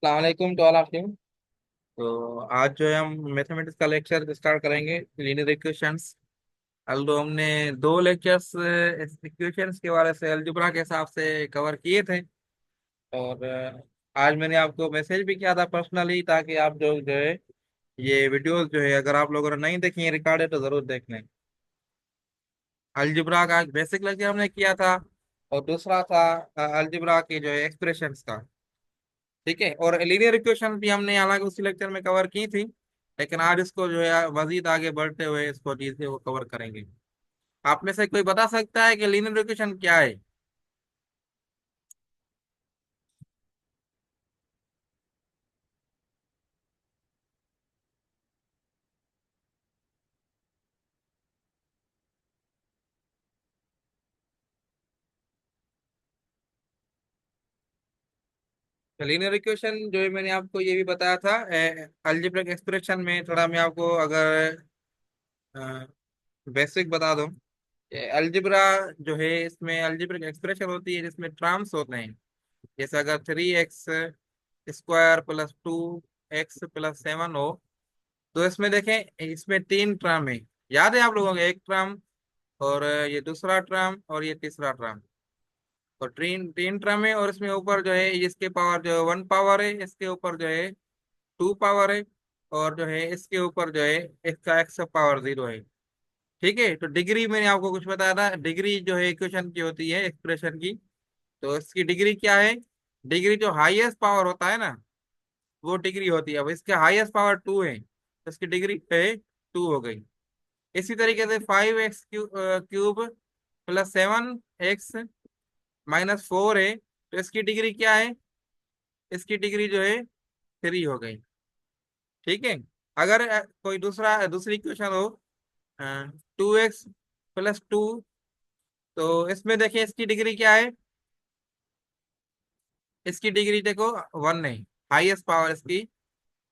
अस्सलाम to all of you. तो आज जो है हम मैथमेटिक्स का लेक्चर स्टार्ट करेंगे, लीनियर इक्वेशंस। अल्दो हमने दो लेक्चर्स इक्वेशंस के बारे से अलजेब्रा के हिसाब से कवर किए थे। और आज मैंने आपको मैसेज भी किया था पर्सनली, ताकि आप जो है ये वीडियोस जो है अगर आप लोगों ने नहीं देखी है रिकॉर्ड है तो जरूर देख लें। अलजेब्रा का एक बेसिक लेक्चर हमने किया था, और दूसरा था अलजेब्रा की जो है एक्सप्रेशंस का। ठीक है, और लीनियर इक्वेशन भी हमने हालांकि उसी लेक्चर में कवर की थी, लेकिन आज इसको जो है मजीद आगे बढ़ते हुए इसको चीजें वो कवर करेंगे। आप में से कोई बता सकता है कि लीनियर इक्वेशन क्या है? तो लीनियर इक्वेशन जो है मैंने आपको ये भी बताया था अलजेब्रिक एक्सप्रेशन में। थोड़ा मैं आपको अगर बेसिक बता दूं, अलजेब्रा जो है इसमें अलजेब्रिक एक्सप्रेशन होती है जिसमें टर्म्स होते हैं। जैसे अगर 3x² प्लस 2x+7 हो, तो इसमें देखें इसमें तीन टर्म है। याद है आप लोगों को? एक टर्म, और ये दूसरा टर्म, और ये तीसरा टर्म। और तीन तीन टर्म है, और इसमें ऊपर जो है इसके पावर जो है 1 पावर है, इसके ऊपर जो है 2 पावर है, और जो है इसके ऊपर जो है इसका x⁻0 है। ठीक है, तो डिग्री मैंने आपको कुछ बताया था, डिग्री जो है इक्वेशन की होती है एक्सप्रेशन की। तो इसकी डिग्री क्या है? डिग्री जो हाईएस्ट पावर होता है ना, वो डिग्री होती है। अब इसके हाईएस्ट पावर 2 है, तो इसकी डिग्री है 2 हो गई। इसी तरीके से 5x³ प्लस 7x−4 है, तो इसकी डिग्री क्या है? इसकी डिग्री जो है 3 हो गई। ठीक है। अगर कोई दूसरी इक्वेशन हो 2x+2, तो इसमें देखिए इसकी डिग्री क्या है? इसकी डिग्री देखो 1 है, हाईएस्ट पावर इसकी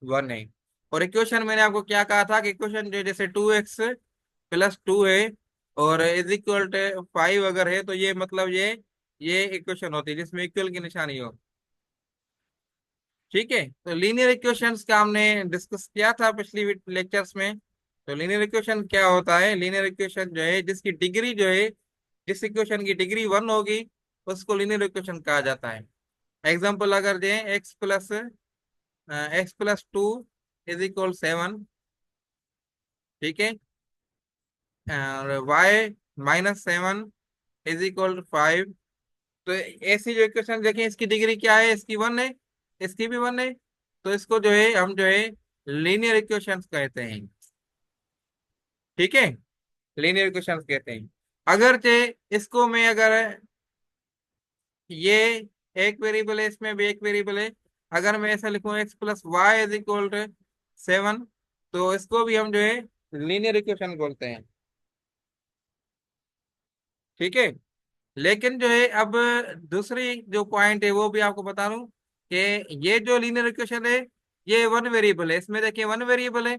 1 है। और इक्वेशन मैंने आपको क्या कहा था कि इक्वेशन जो जैसे 2x+2 है और इज इक्वल टू 5 अगर है, तो ये मतलब ये इक्वेशन होती है जिसमें इक्वल की निशानी हो। ठीक है, तो लीनियर इक्वेशंस का हमने डिस्कस किया था पिछली लेक्चर्स में। तो लीनियर इक्वेशन क्या होता है? लीनियर इक्वेशन जो है जिसकी डिग्री जो है, जिस इक्वेशन की डिग्री 1 होगी, उसको लीनियर इक्वेशन कहा जाता है। एग्जाम्पल अगर दें, x+2 इज इक्वल 7। ठीक है, और y−7 इज इक्वल 5। तो ऐसी जो इक्वेशन देखें, इसकी डिग्री क्या है? इसकी 1 है, इसकी भी 1 है। तो इसको जो है हम जो है लीनियर इक्वेशंस कहते हैं। ठीक है, लीनियर इक्वेशंस कहते हैं। अगर चे इसको मैं अगर ये एक वेरिएबल है, इसमें भी एक वेरिएबल है, अगर मैं ऐसा लिखूं x+y इज इक्वल टू 7, तो इसको भी हम जो है लीनियर इक्वेशन बोलते हैं। ठीक है, लेकिन जो है अब दूसरी जो पॉइंट है वो भी आपको बता दूं कि ये जो लीनियर इक्वेशन है, ये वन वेरिएबल है। इसमें देखिए वन वेरिएबल है,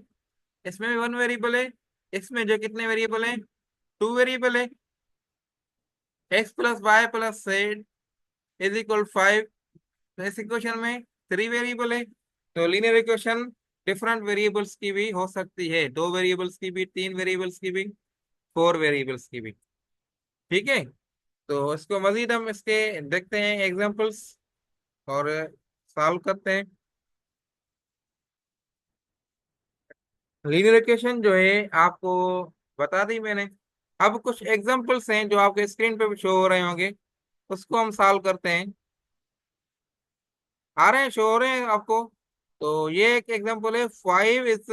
इसमें भी वन वेरिएबल है। इसमें जो कितने वेरिएबल हैं? 2 वेरिएबल है। x+y+z इज इक्वल 5, तो इस इक्वेशन में 3 वेरिएबल है। तो लीनियर इक्वेशन डिफरेंट वेरिएबल्स की भी हो सकती है, 2 वेरिएबल्स की भी, 3 वेरिएबल्स की भी, 4 वेरिएबल्स की भी। ठीक है, तो इसको मजीद हम इसके देखते हैं एग्जांपल्स, और सॉल्व करते हैं। लीनियर इक्वेशन जो है आपको बता दी मैंने। अब कुछ एग्जांपल्स हैं जो आपके स्क्रीन पे भी शो हो रहे होंगे, उसको हम सॉल्व करते हैं। आ रहे हैं, शो हो रहे हैं आपको? तो ये एक एग्जांपल है, 5 is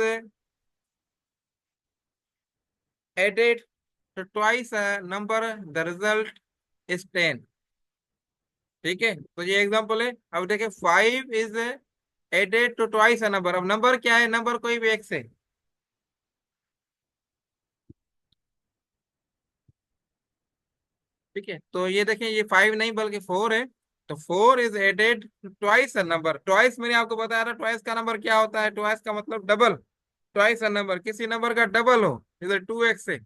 added to twice a number, the result is 10। ठीक है, तो ये एग्जांपल है। अब देखिए 5 is added to twice a number। अब नंबर क्या है? नंबर कोई भी एक से। ठीक है, तो ये देखें ये 5 नहीं बल्कि 4 है। तो 4 is added twice a number. Twice मैंने आपको बताया था, ट्वाइस का नंबर क्या होता है? ट्वाइस का मतलब डबल। ट्वाइस अ नंबर, किसी नंबर का डबल हो, इधर 2x है,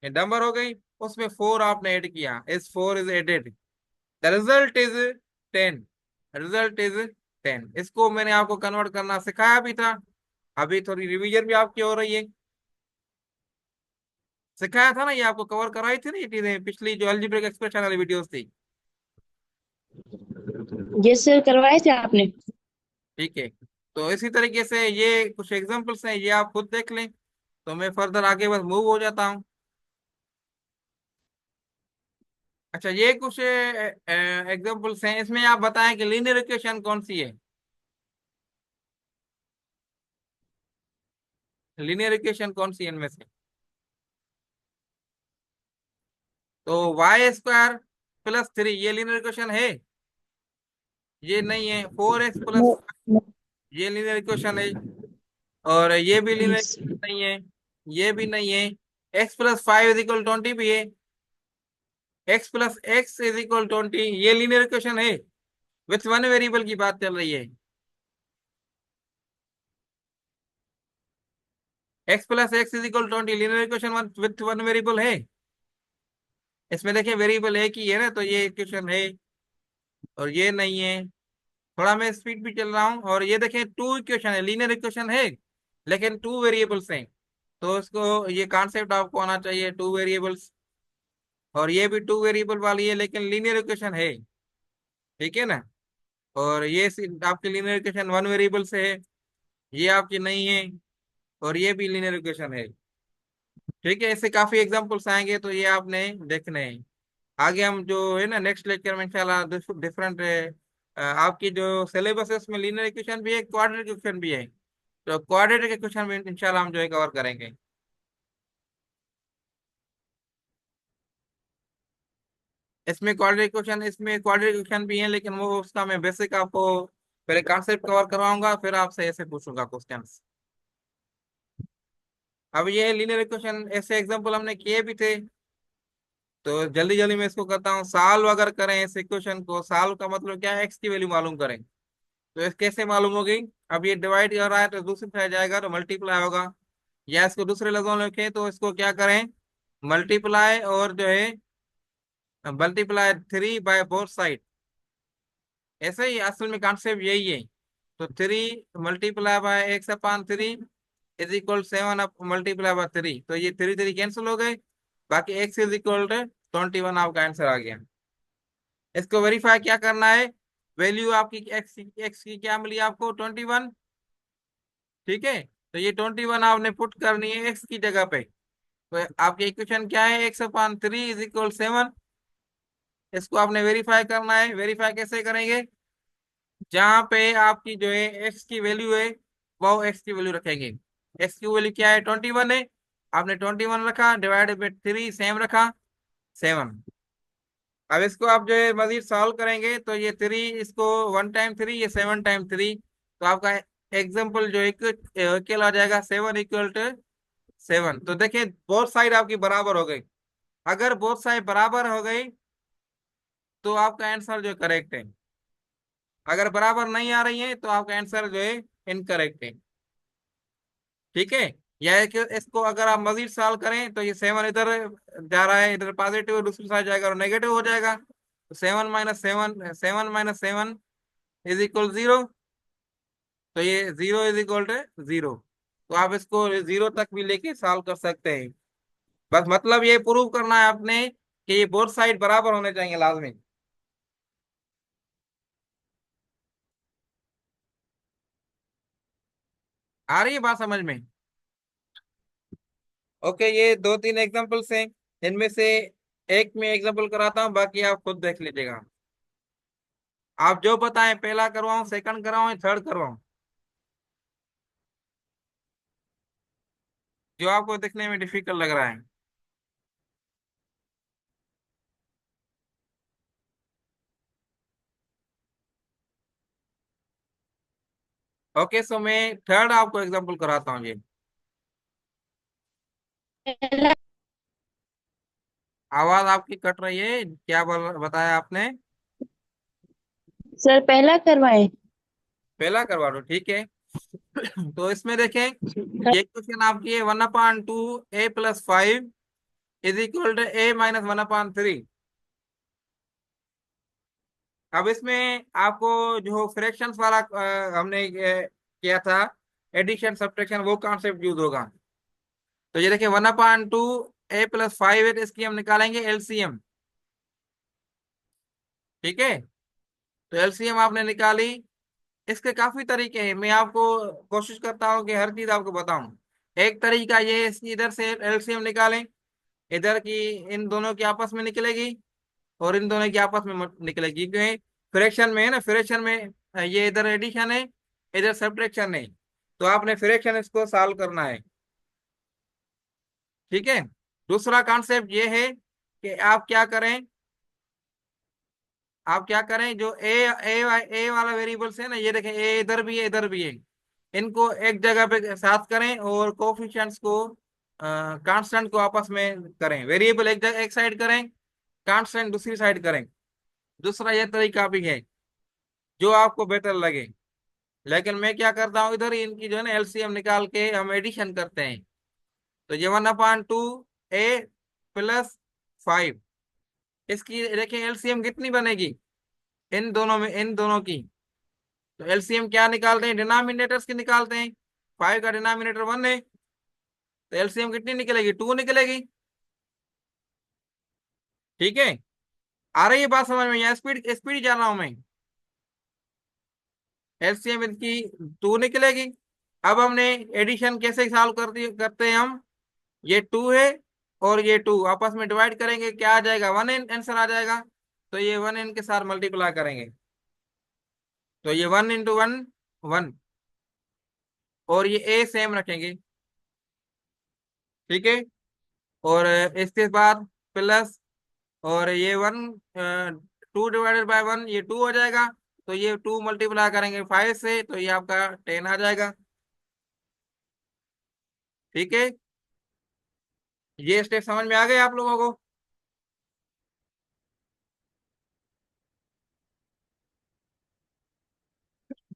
ये नंबर हो गई, उसमें 4 आपने ऐड किया, इस 4 is added, the result is 10। Result is 10। इसको मैंने आपको कन्वर्ट करना सिखाया भी था, अभी थोड़ी रिवीजन भी आपकी हो रही है। सिखाया था ना, ये आपको कवर कराई थी ना ये चीजें पिछली जो अलजेब्रिक एक्सप्रेशन वाली वीडियोस थी। ये सर करवाए थे आपने। ठीक है, तो इसी तरीके से ये कुछ एग्जांपल्स हैं, ये आप खुद देख लें, तो मैं फर्दर आगे बस मूव हो जाता हूँ। अच्छा, ये कुछ एग्जांपल्स हैं, इसमें आप बताएं कि लीनियर इक्वेशन कौन सी है। लीनियर इक्वेशन कौन सी है इनमें से? तो y² + 3 ये लीनियर इक्वेशन है? ये नहीं है। 4x + no. ये लीनियर इक्वेशन है, और ये भी लीनियर इक्वेशन नहीं है, ये भी नहीं है। x + 5 = 20 भी है। x + x = 20 ये लीनियर इक्वेशन है, विथ वन वेरिएबल की बात चल रही है। x + x = 20 linear equation with one variable है। इसमें देखिए वेरिएबल एक ही है ना, तो ये इक्वेशन है, और ये नहीं है। थोड़ा मैं स्पीड भी चल रहा हूँ, और ये देखें टू इक्वेशन है, लीनियर इक्वेशन है, लेकिन टू वेरिएबल्स हैं। तो इसको ये कॉन्सेप्ट आपको आना चाहिए, टू वेरिएबल्स। और ये भी टू वेरिएबल वाली है, लेकिन लीनियर इक्वेशन है। ठीक है ना? और ये आपकी लीनियर इक्वेशन वन वेरिएबल से है, ये आपकी नहीं है। और ये भी लीनियर इक्वेशन है। ठीक है, ऐसे काफी एग्जांपल्स आएंगे, तो ये आपने देखने हैं। आगे हम जो है ना नेक्स्ट लेक्चर में इंशाल्लाह डिफरेंट आपकी जो सिलेबस है उसमें लीनियर इक्वेशन भी है, क्वाड्रेटिक इक्वेशन भी है। तो क्वाड्रेटिक इक्वेशन में इंशाल्लाह हम जो है कवर करेंगे। इसमें क्वाड्रेटिक इक्वेशन भी है, लेकिन वो उसका मैं बेसिक आपको पहले कॉन्सेप्ट कवर करवाऊंगा, फिर आपसे ऐसे पूछूंगा क्वेश्चंस। अब ये लीनियर इक्वेशन ऐसे एग्जांपल हमने किए भी थे, तो जल्दी जल्दी मैं इसको करता हूँ। सॉल्व अगर करें इस इक्वेशन को, सॉल्व का मतलब क्या है, एक्स की वैल्यू मालूम करें। तो इस कैसे मालूम होगी? अब ये डिवाइड कर रहा है तो दूसरी साइड जाएगा तो मल्टीप्लाई होगा, या इसको दूसरे लफ्जों में लिखें तो इसको क्या करें, मल्टीप्लाई, और जो है मल्टीप्लाई 3 बाय बोथ साइड। ऐसे ही असल में कॉन्सेप्ट यही है। तो 3 × x/3 = 7/3, तो ये 3 कैंसिल हो गए, बाकी x = 21 आपका आंसर आ गया। इसको वेरीफाई क्या करना है, वैल्यू आपकी एक्स की क्या मिली आपको, 21। ठीक है, तो ये 21 आपने पुट करनी है एक्स की जगह पे। तो आपकी इक्वेशन क्या है, x/3 = 7। इसको आपने वेरीफाई करना है। वेरीफाई कैसे करेंगे, जहां पे आपकी जो है एक्स की वैल्यू है, वो एक्स की वैल्यू रखेंगे। एक्स की वैल्यू क्या है, 21 है, आपने 21 रखा, डिवाइडेड बाई 3 सेम रखा, 7। अब इसको आप जो है मजीद सॉल्व करेंगे, तो ये 3 इसको 1 टाइम 3, ये 7 टाइम 3, तो आपका एग्जाम्पल जो एक अकेला आ जाएगा, 7 = 7। तो देखिए बोथ साइड आपकी बराबर हो गई। अगर बोथ साइड बराबर हो गई तो आपका आंसर जो करेक्ट है। अगर बराबर नहीं आ रही है तो आपका आंसर जो है इनकरेक्ट है। ठीक है, या है कि इसको अगर आप मजीद सॉल्व करें, तो ये 7 इधर जा रहा है, इधर पॉजिटिव, दूसरी साइड जाएगा और नेगेटिव हो जाएगा। तो 7 - 7 तो ये 0 = 0। तो आप इसको 0 तक भी लेके सॉल्व कर सकते हैं। बस मतलब ये प्रूव करना है आपने कि ये बोथ साइड बराबर होने चाहिए लाजमी। आ रही है बात समझ में? ओके, ये दो तीन एग्जांपल्स हैं, इनमें से एक में एग्जांपल कराता हूँ, बाकी आप खुद देख लीजिएगा। आप जो बताएं, पहला करवाऊं, सेकंड करवाऊं, थर्ड करवाऊं, जो आपको देखने में डिफिकल्ट लग रहा है। ओके, सो मैं थर्ड आपको एग्जांपल कराता हूँ ये। पहला। आवाज आपकी कट रही है, क्या बताया आपने? सर पहला करवाएं। पहला करवा दो, ठीक है। तो इसमें देखें, ये क्वेश्चन आपकी है, 1/2 a + 5 = a - 1/3। अब इसमें आपको जो फ्रैक्शंस वाला हमने किया था, एडिशन सब्ट्रैक्शन, वो कॉन्सेप्ट यूज होगा। तो ये देखिए 1/2 a+5 है, तो इसकी हम निकालेंगे एलसीएम। ठीक है, तो एलसीएम आपने निकाली। इसके काफी तरीके हैं, मैं आपको कोशिश करता हूँ कि हर चीज आपको बताऊं। एक तरीका ये है, इसकी इधर से एलसीएम निकालें, इधर की इन दोनों की आपस में निकलेगी और इन दोनों की आपस में निकलेगी, क्योंकि फ्रैक्शन में है ना, फ्रैक्शन में ये इधर एडिशन है, इधर सब्ट्रैक्शन है। तो आपने फ्रैक्शन इसको सॉल्व करना है। ठीक है, दूसरा कॉन्सेप्ट ये है कि आप क्या करें, जो ए वाला वेरिएबल्स है ना, ये देखें, ए इधर भी है इधर भी है, इनको एक जगह पे साथ करें और कोफिशिएंट्स को, कांस्टेंट को आपस में करें। वेरिएबल एक जगह एक साइड करें, कांस्टेंट दूसरी साइड करें। दूसरा ये तरीका भी है, जो आपको बेहतर लगे। लेकिन मैं क्या करता हूँ, इधर ही इनकी जो है ना एलसीएम निकाल के हम एडिशन करते हैं। तो ये 1/2 a+5, इसकी देखिए एलसीएम कितनी बनेगी, इन दोनों की। तो एलसीएम क्या निकालते हैं, डिनोमिनेटर्स की निकालते हैं। 5 का डिनोमिनेटर 1 है, तो एलसीएम कितनी निकलेगी, 2 निकलेगी। ठीक है, आ रही है बात समझ में, या स्पीड स्पीड जा रहा हूं मैं। एलसीएम इनकी 2 निकलेगी। अब हमने एडिशन कैसे सॉल्व करते हैं हम, ये 2 है और ये 2 आपस में डिवाइड करेंगे, क्या आ जाएगा, 1 आंसर आ जाएगा। तो ये 1 के साथ मल्टीप्लाई करेंगे, तो ये 1 × 1 1, और ये ए सेम रखेंगे। ठीक है, और इसके बाद प्लस, और ये 2/1, ये 2 हो जाएगा। तो ये 2 मल्टीप्लाई करेंगे 5 से, तो ये आपका 10 आ जाएगा। ठीक है, ये स्टेप समझ में आ गए आप लोगों को।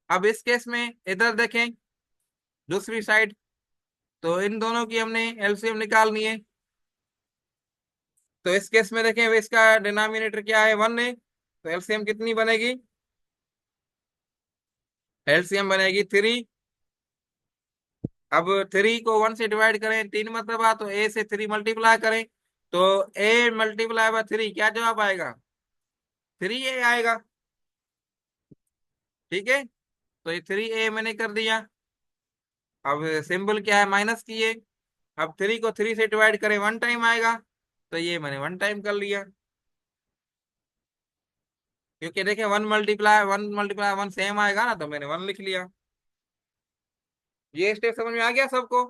अब इस केस में इधर देखें, दूसरी साइड, तो इन दोनों की हमने एलसीएम निकालनी है। तो इस केस में देखें, इसका डिनोमिनेटर क्या है, 1 है, तो एलसीएम कितनी बनेगी, एलसीएम बनेगी 3। अब 3 को 1 से डिवाइड करें 3 मरतबा, तो ए से 3 मल्टीप्लाई करें, तो a×3 क्या जवाब आएगा, 3a आएगा। ठीक है, तो ये 3a मैंने कर दिया। अब सिंबल क्या है, माइनस की है। अब 3 को 3 से डिवाइड करें 1 टाइम आएगा, तो ये मैंने 1 टाइम कर लिया, क्योंकि देखें 1 × 1 सेम आएगा ना, तो मैंने 1 लिख लिया। ये स्टेप समझ में आ गया सबको।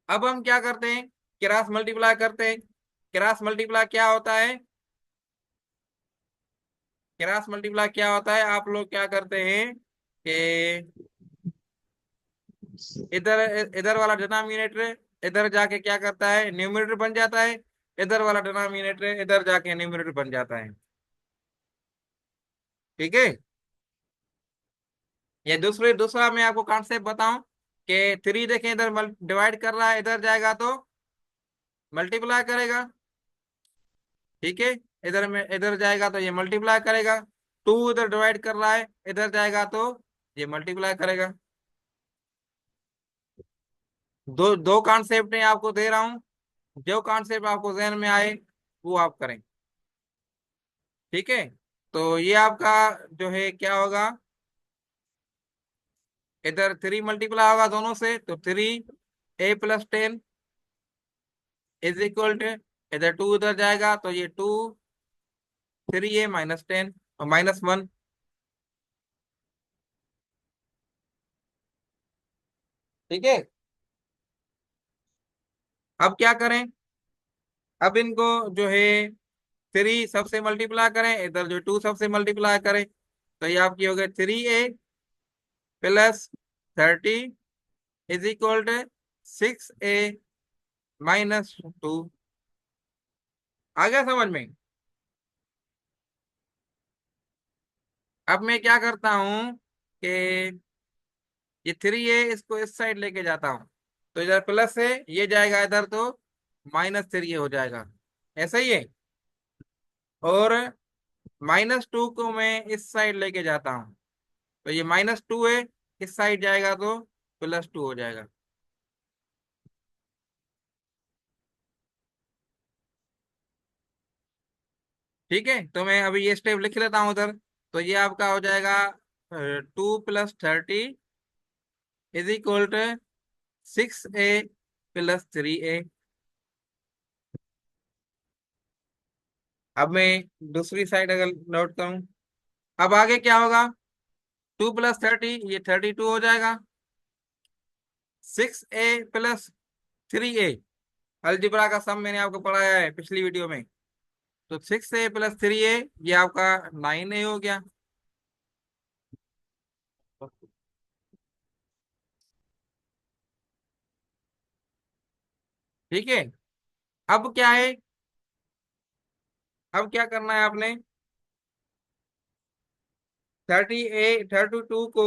अब हम क्या करते हैं, क्रॉस मल्टीप्लाई करते हैं। क्रॉस मल्टीप्लाई क्या होता है, क्रॉस मल्टीप्लाई क्या होता है, आप लोग क्या करते हैं कि इधर इधर वाला डिनोमिनेटर इधर जाके क्या करता है, न्यूमरेटर बन जाता है। इधर वाला डिनोमिनेटर इधर जाके न्यूमरेटर बन जाता है। ठीक है, ये दूसरा मैं आपको कॉन्सेप्ट बताऊं कि 3 देखें, इधर डिवाइड कर रहा है, इधर जाएगा तो मल्टीप्लाई करेगा। ठीक है, इधर में इधर जाएगा तो ये मल्टीप्लाई करेगा। 2 इधर डिवाइड कर रहा है, इधर जाएगा तो ये मल्टीप्लाई करेगा। दो दो कॉन्सेप्ट मैं आपको दे रहा हूँ, जो कॉन्सेप्ट आपको जहन में आए वो आप करें। ठीक है, तो ये आपका जो है क्या होगा, इधर 3 मल्टीप्लाई होगा दोनों से, तो 3a+10 = इधर 2 इधर जाएगा, तो ये 2, 3a-10 और -1। ठीक है, अब क्या करें, अब इनको जो है 3 सबसे मल्टीप्लाई करें, इधर जो 2 सबसे मल्टीप्लाई करें, तो ये आपकी हो गई 3a+30 = 6a-2। आ गया समझ में। अब मैं क्या करता हूँ कि ये 3a इसको इस साइड लेके जाता हूँ, तो इधर प्लस है, ये जाएगा इधर, तो -3a हो जाएगा। ऐसा ही है। और -2 को मैं इस साइड लेके जाता हूँ, तो ये -2 है, इस साइड जाएगा तो +2 हो जाएगा। ठीक है, तो मैं अभी ये स्टेप लिख लेता हूँ उधर। तो ये आपका हो जाएगा 2 + 30 is equal to 6a + 3a। अब मैं दूसरी साइड अगर नोट करूं, अब आगे क्या होगा? 2 + 30, ये 32 हो जाएगा। 6a + 3a, अलजिब्रा का सम मैंने आपको पढ़ाया है पिछली वीडियो में। तो 6a + 3a, ये आपका 9a हो गया। ठीक है, अब क्या है? अब क्या करना है आपने? 32 को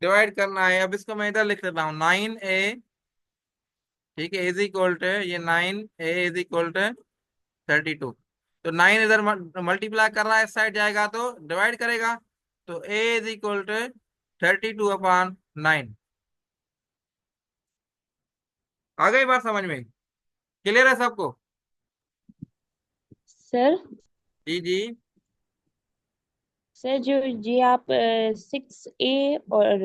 डिवाइड करना है। अब इसको मैं इधर लिख देता हूँ, 9a, ठीक है, इज इक्वल टू, ये 9a इज इक्वल टू 32। तो 9 इधर मल्टीप्लाई कर रहा है, इस साइड जाएगा तो डिवाइड करेगा। तो a इज इक्वल टू 32/9। आ गई बात समझ में? क्लियर है सबको? सर। जी जी। सर जो जी आप 6A और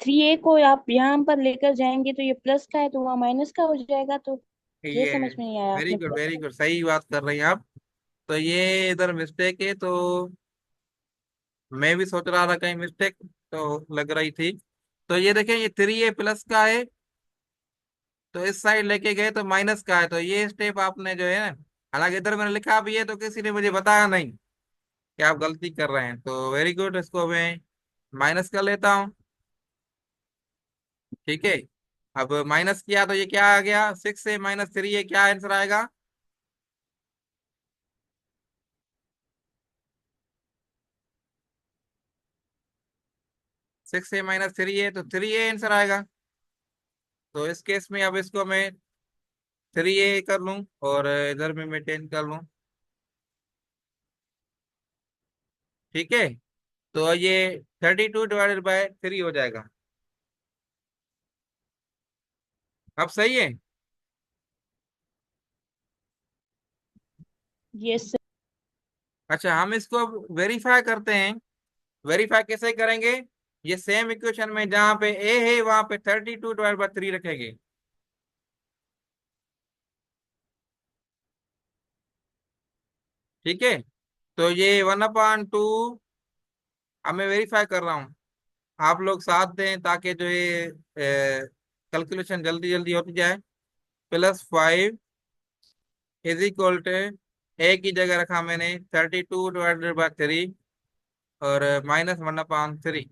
3A को आप यहाँ पर लेकर जाएंगे तो ये प्लस का है तो वहाँ माइनस का हो जाएगा, तो ये ये समझ में नहीं आया वेरी आपने गुड, वेरी प्लस। गुड, सही बात कर रही हैं आप। तो ये इधर मिस्टेक है, तो मैं भी सोच रहा था कहीं मिस्टेक तो लग रही थी। तो ये देखें, ये 3a प्लस का है, तो इस साइड लेके गए तो माइनस का है। तो ये स्टेप आपने जो है ना, हालांकि इधर मैंने लिखा भी है तो किसी ने मुझे बताया नहीं कि आप गलती कर रहे हैं। तो वेरी गुड, इसको मैं माइनस कर लेता हूँ। ठीक है, अब माइनस किया तो ये क्या आ गया? 6a - 3a, क्या आंसर आएगा? 6a - 3a, तो 3a आंसर आएगा। तो इस केस में अब इसको मैं 3a कर लूं और इधर में मैं 10 कर लूं। ठीक है, तो ये 32/3 हो जाएगा। अब सही है? यस अच्छा, हम इसको वेरीफाई करते हैं। वेरीफाई कैसे करेंगे? ये सेम इक्वेशन में जहां पे ए है वहां पे 32/3 रखेंगे। ठीक है, तो ये 1/2, अब मैं वेरीफाई कर रहा हूँ, आप लोग साथ दें ताकि जो ये कैलकुलेशन जल्दी जल्दी होती जाए। +5 इज इक्वल टू, ए की जगह रखा मैंने 32/3 और -1/3।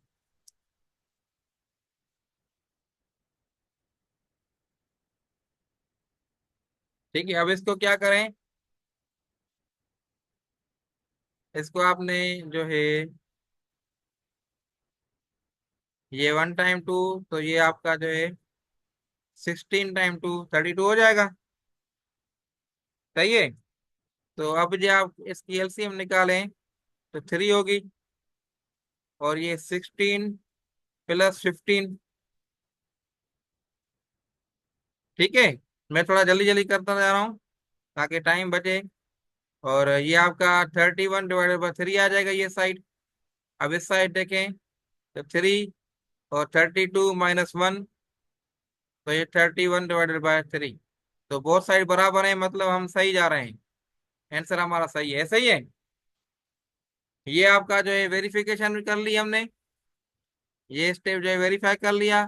ठीक है, अब इसको क्या करें? इसको आपने जो है, ये 1 टाइम 2, तो ये आपका जो है 16 टाइम 2 32 हो जाएगा। सही है, तो अब जो आप इसकी एलसीएम निकालें तो 3 होगी, और ये 16 + 15। ठीक है, मैं थोड़ा जल्दी जल्दी करता जा रहा हूँ ताकि टाइम बचे। और ये आपका 31/3 आ जाएगा ये साइड। अब इस साइड देखें तो 3 और 32 - 1, तो ये 31/3। तो बोथ साइड बराबर है, मतलब हम सही जा रहे हैं। आंसर हमारा सही है, सही है। ये आपका जो है वेरिफिकेशन कर ली हमने, ये स्टेप जो है वेरीफाई कर लिया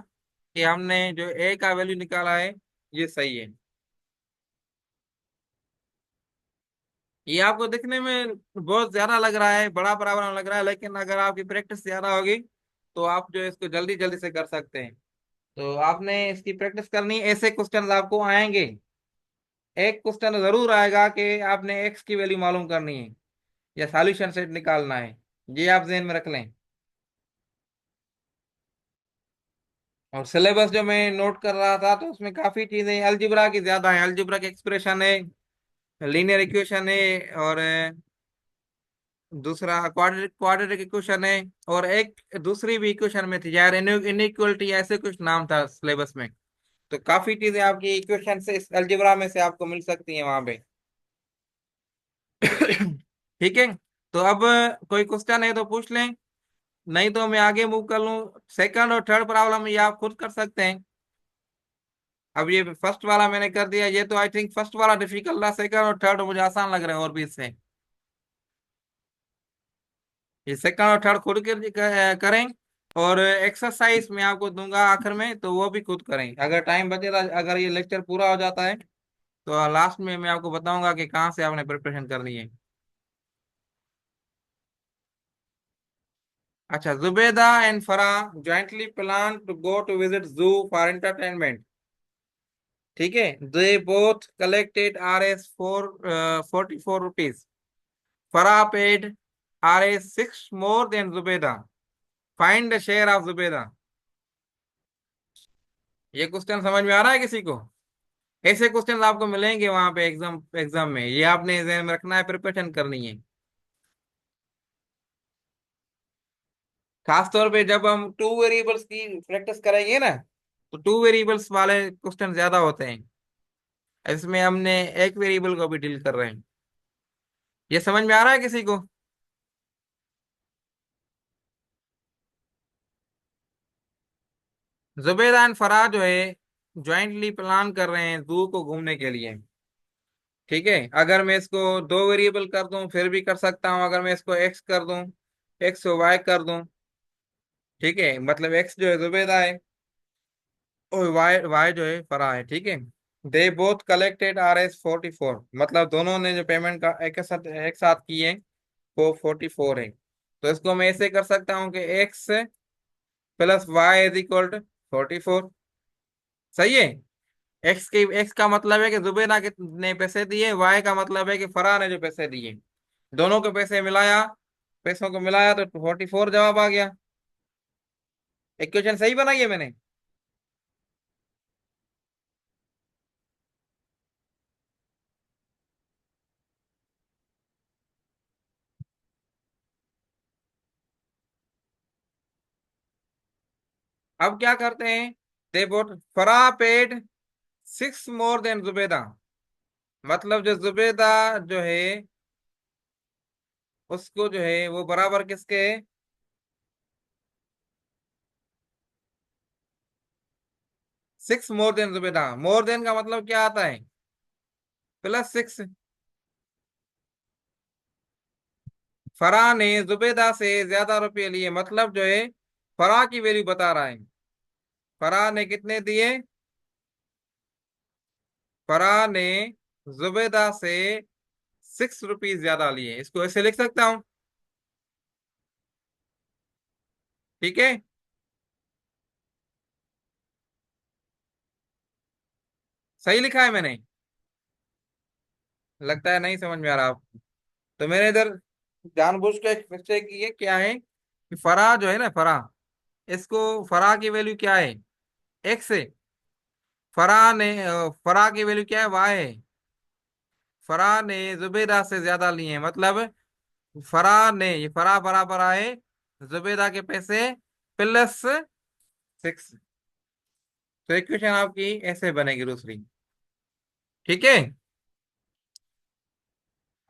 कि हमने जो ए का वैल्यू निकाला है ये सही है। ये आपको दिखने में बहुत ज्यादा लग रहा है, बड़ा बराबर लग रहा है, लेकिन अगर आपकी प्रैक्टिस ज्यादा होगी तो आप जो है इसको जल्दी जल्दी से कर सकते हैं। तो आपने इसकी प्रैक्टिस करनी है, ऐसे क्वेश्चन आपको आएंगे। एक क्वेश्चन जरूर आएगा कि आपने एक्स की वैल्यू मालूम करनी है या सॉल्यूशन सेट निकालना है। ये आप ध्यान में रख लें। और सिलेबस जो मैं नोट कर रहा था तो उसमें काफी चीजें अलजिब्रा की ज्यादा है। अलजिब्रा के एक्सप्रेशन है, लीनियर इक्वेशन है, और दूसरा क्वाड्रेटिक क्वाड्रेटिक इक्वेशन है, और एक दूसरी भी इक्वेशन में थी यार, इनइक्वलिटी ऐसे कुछ नाम था सिलेबस में। तो काफी चीजें आपकी इक्वेशन से, इस अलजेब्रा में से आपको मिल सकती हैं वहां पे। ठीक है। तो अब कोई क्वेश्चन है तो पूछ लें, नहीं तो मैं आगे मूव कर लूं। सेकंड और थर्ड प्रॉब्लम ये आप खुद कर सकते हैं। अब ये फर्स्ट वाला मैंने कर दिया, ये तो आई थिंक फर्स्ट वाला डिफिकल्ट था, सेकंड और थर्ड मुझे आसान लग रहा है और भी इससे। ये सेकंड और थर्ड खुद करें, और एक्सरसाइज मैं आपको दूंगा आखिर में, तो वो भी खुद करें अगर टाइम बचेगा। अगर ये लेक्चर पूरा हो जाता है तो लास्ट में मैं आपको बताऊंगा कि कहाँ से आपने प्रिपरेशन करनी है। अच्छा, Zubeda and Farah jointly plan to go to visit zoo for entertainment। ठीक है, they both collected RS 44 rupees. Farah paid RS 6 more than Zubeda. Find the share of Zubeda. ये क्वेश्चन समझ में आ रहा है किसी को? ऐसे क्वेश्चन आपको मिलेंगे वहां पे एग्जाम एग्जाम में, ये आपने ध्यान में रखना है, प्रिपरेशन करनी है। खास तौर पे जब हम टू वेरिएबल्स की प्रैक्टिस करेंगे ना, तो टू वेरिएबल्स वाले क्वेश्चन ज्यादा होते हैं। इसमें हमने एक वेरिएबल को भी डील कर रहे हैं। ये समझ में आ रहा है किसी को? जुबेदा एंड फराह जो है ज्वाइंटली प्लान कर रहे हैं जू को घूमने के लिए। ठीक है, अगर मैं इसको दो वेरिएबल कर दूं फिर भी कर सकता हूं, अगर मैं इसको एक्स कर दूं, एक्स वाई कर दूं। ठीक है, मतलब एक्स जो है जुबेदा है और वाई वाई जो है फराह है। ठीक है, दे बोथ कलेक्टेड RS 44, मतलब दोनों ने जो पेमेंट का एक साथ किए वो 44 है। तो इसको मैं ऐसे कर सकता हूँ कि x plus y is equal to 44। सही है। एक्स का मतलब है कि जुबैदा ने पैसे दिए, वाई का मतलब है कि फराह ने जो पैसे दिए, दोनों के पैसे मिलाया, पैसों को मिलाया तो 44 जवाब आ गया। इक्वेशन सही बनाई है मैंने? अब क्या करते हैं, they bought Farah paid 6 more than Zubeda, मतलब जो जुबेदा जो है उसको जो है वो बराबर किसके है? 6 more than Zubeda. More than का मतलब क्या आता है? +6। फराह ने जुबेदा से ज्यादा रुपये लिए, मतलब जो है फराह की वैल्यू बता रहा है। फराह ने कितने दिए? फराह ने जुबेदा से 6 रुपीज ज्यादा लिए, इसको ऐसे लिख सकता हूं। ठीक है, सही लिखा है मैंने? लगता है नहीं समझ में आ रहा आपको। तो मैंने इधर जानबूझ के एक मिस्टेक की है, क्या है कि फराह जो है ना, फराह, इसको फराह की वैल्यू क्या है? एक्स है। फराह की वैल्यू क्या है? वाई है। फराह ने जुबेदा से ज्यादा लिए हैं, मतलब फराह ने, ये फराह बराबर आए जुबेदा के पैसे +6। तो इक्वेशन आपकी ऐसे बनेगी दूसरी। ठीक है,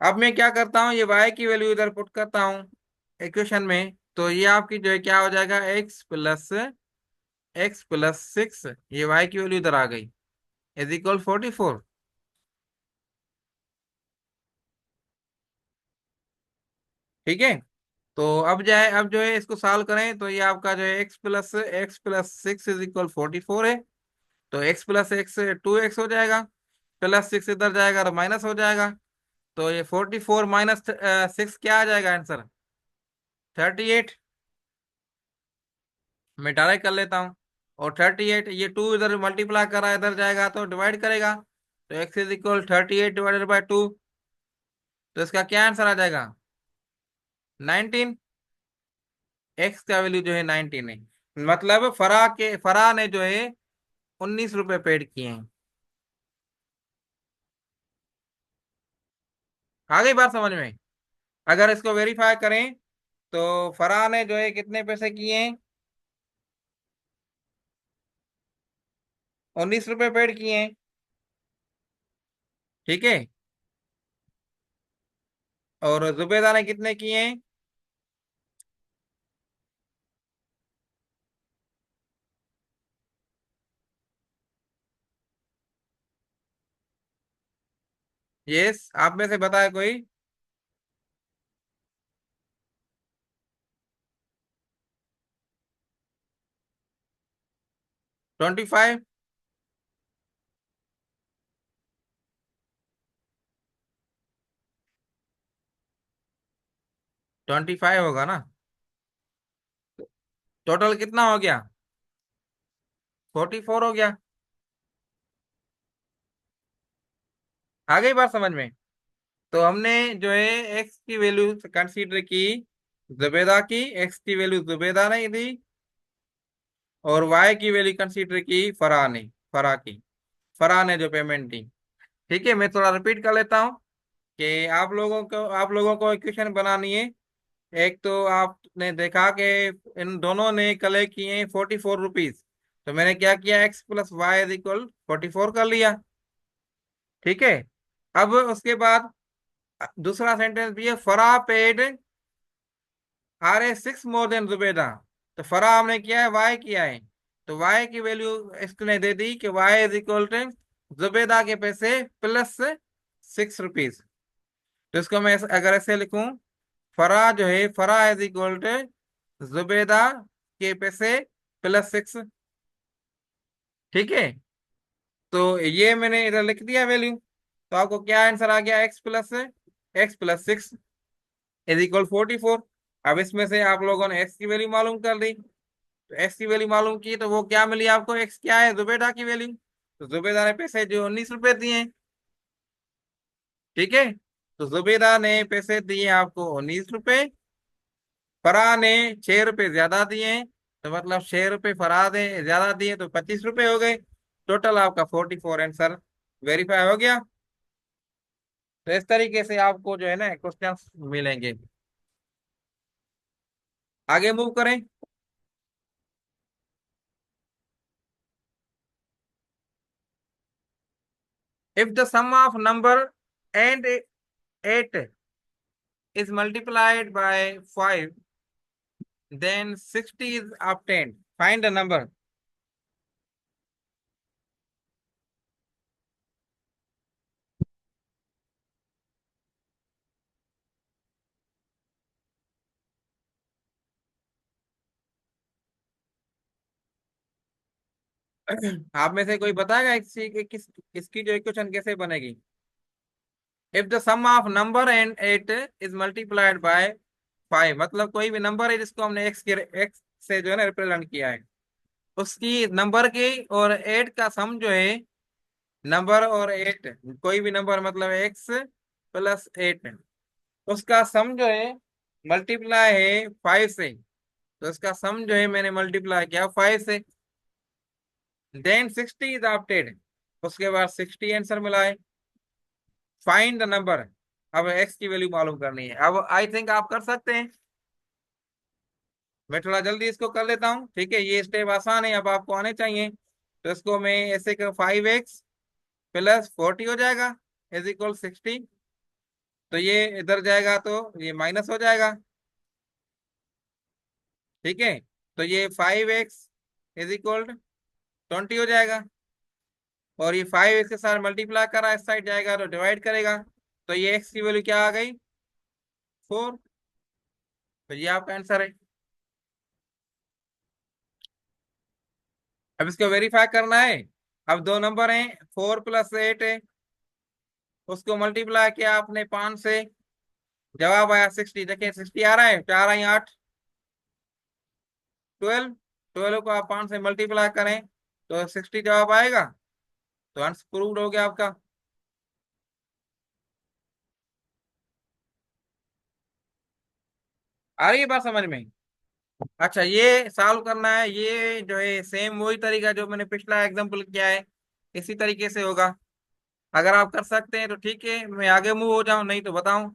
अब मैं क्या करता हूँ, ये y की वैल्यू इधर पुट करता हूँ इक्वेशन में, तो ये आपकी जो है क्या हो जाएगा, x+6, ये y की वैल्यू इधर आ गई, इज इक्वल 44। ठीक है, तो अब जो है इसको सॉल्व करें, तो ये आपका जो है x+6 इज इक्वल 44 है। तो x+x 2x हो जाएगा, +6 इधर जाएगा तो माइनस हो जाएगा। तो ये 44 माइनस 6 क्या आ जाएगा आंसर? 38। मैं डायरेक्ट कर लेता हूँ। और 38, ये 2 इधर मल्टीप्लाई कर रहा है, इधर जाएगा तो डिवाइड करेगा, तो x इज इक्वल 38/2। तो इसका क्या आंसर आ जाएगा? 19। x का वैल्यू जो है 19 है, मतलब फराह ने जो है 19 रुपए पेड किए हैं। आ गई बात समझ में? अगर इसको वेरीफाई करें तो फरहान ने जो है कितने पैसे किए हैं, 19 रुपए पेड किए हैं। ठीक है। और जुबेदा ने कितने किए हैं? यस, आप में से बताए कोई। 25। 25 होगा ना? टोटल कितना हो गया? 44 हो गया। आ गई बात समझ में? तो हमने जो है एक्स की वैल्यू कंसीडर की जुबेदा की, एक्स की वैल्यू जुबेदा ने दी, और वाई की वैल्यू कंसीडर की फराह ने, फराह की, फराह ने जो पेमेंट दी। ठीक है, मैं थोड़ा रिपीट कर लेता हूँ कि आप लोगों को इक्वेशन बनानी है। एक तो आपने देखा कि इन दोनों ने कलेक्ट किए 44 रुपीज, तो मैंने क्या किया, x plus y is equal 44 कर लिया। ठीक है। अब उसके बाद दूसरा सेंटेंस भी है, Farah paid are a 6 more than Zubeda. तो फराह हमने किया है, वाई किया है, तो वाई की वैल्यू इसने दे दी कि y is equal to Zubeda के पैसे प्लस 6 रुपीज। तो इसको मैं अगर ऐसे लिखूं, फराह जो है, Farah is equal to Zubeda के पैसे प्लस 6। ठीक है। तो ये मैंने इधर लिख दिया वैल्यू। तो आपको क्या आंसर आ गया, एक्स प्लस 6 इज इक्वल 44। अब इसमें से आप लोगों ने एक्स की वैल्यू मालूम कर ली, तो एक्स की वैल्यू मालूम की तो वो क्या मिली आपको, एक्स क्या है, जुबेदा की वैल्यू। तो जुबेदा ने पैसे जो 19 रुपए दिए हैं। ठीक है। तो जुबेदा ने पैसे दिए आपको 19 रुपए, फराह ने 6 रुपए ज्यादा दिए हैं, तो मतलब 6 रुपए फराह ने ज्यादा दिए तो 25 रुपए हो गए। टोटल आपका 44 आंसर वेरीफाई हो गया। तो इस तरीके से आपको जो है ना क्वेश्चन मिलेंगे। आगे मूव करें। If the sum of number and 8 is multiplied by 5, then 60 is obtained. Find the number. आप में से कोई बताएगा इसकी जो इक्वेशन कैसे बनेगी? If the sum of number and 8 is multiplied by 5, मतलब कोई भी नंबर है जिसको हमने एक्स से जो है ना रिप्रेजेंट किया है, उसकी नंबर की और 8 का सम जो है, नंबर और 8, कोई भी नंबर मतलब x+8, उसका सम जो है मल्टीप्लाई है 5 से। तो इसका सम जो है मैंने मल्टीप्लाई किया 5 से। देन 60 इज ऑप्टेड, उसके बाद 60 आंसर मिला है। Find the number. अब एक्स की वैल्यू मालूम करनी है। अब आई थिंक आप कर सकते हैं। मैं थोड़ा जल्दी इसको कर लेता हूँ। ठीक है, ये स्टेप आसान है, अब आपको आने चाहिए। तो इसको मैं ऐसे कर, 5x+40 हो जाएगा इज इक्वल 60। तो ये इधर जाएगा तो ये माइनस हो जाएगा। ठीक है। तो ये 5x=20 हो जाएगा। और ये 5 इसके साथ मल्टीप्लाई करा, इस साइड जाएगा तो डिवाइड करेगा। तो ये एक्स की वैल्यू क्या आ गई, 4। तो ये आपका आंसर है। अब इसको वेरीफाई करना है। अब दो नंबर हैं, 4+8 है, उसको मल्टीप्लाई किया आपने 5 से, जवाब आया 60। देखिए 60 आ रहा है, 4 आई 8, 12। 12 को आप 5 से मल्टीप्लाई करें तो 60 जवाब आएगा। तो आंसर प्रूव्ड हो गया आपका। आ रही है बात समझ में? अच्छा, ये सॉल्व करना है, ये जो है सेम वही तरीका जो मैंने पिछला एग्जांपल किया है, इसी तरीके से होगा। अगर आप कर सकते हैं तो ठीक है, मैं आगे मूव हो जाऊं, नहीं तो बताऊं।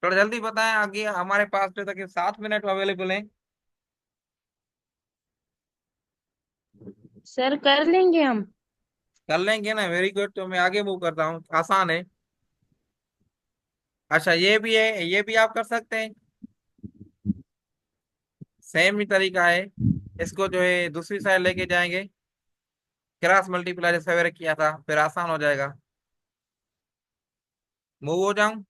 थोड़ा जल्दी बताएं, आगे हमारे पास तो तक 7 मिनट अवेलेबल है। सर कर लेंगे हम। कर लेंगे ना, वेरी गुड। तो मैं आगे मूव करता हूँ, आसान है। अच्छा, ये भी है, ये भी आप कर सकते हैं। सेम ही तरीका है। इसको जो है दूसरी साइड लेके जाएंगे, क्रॉस मल्टीप्लाई जैसे सवेरे किया था, फिर आसान हो जाएगा। मूव हो जाऊं।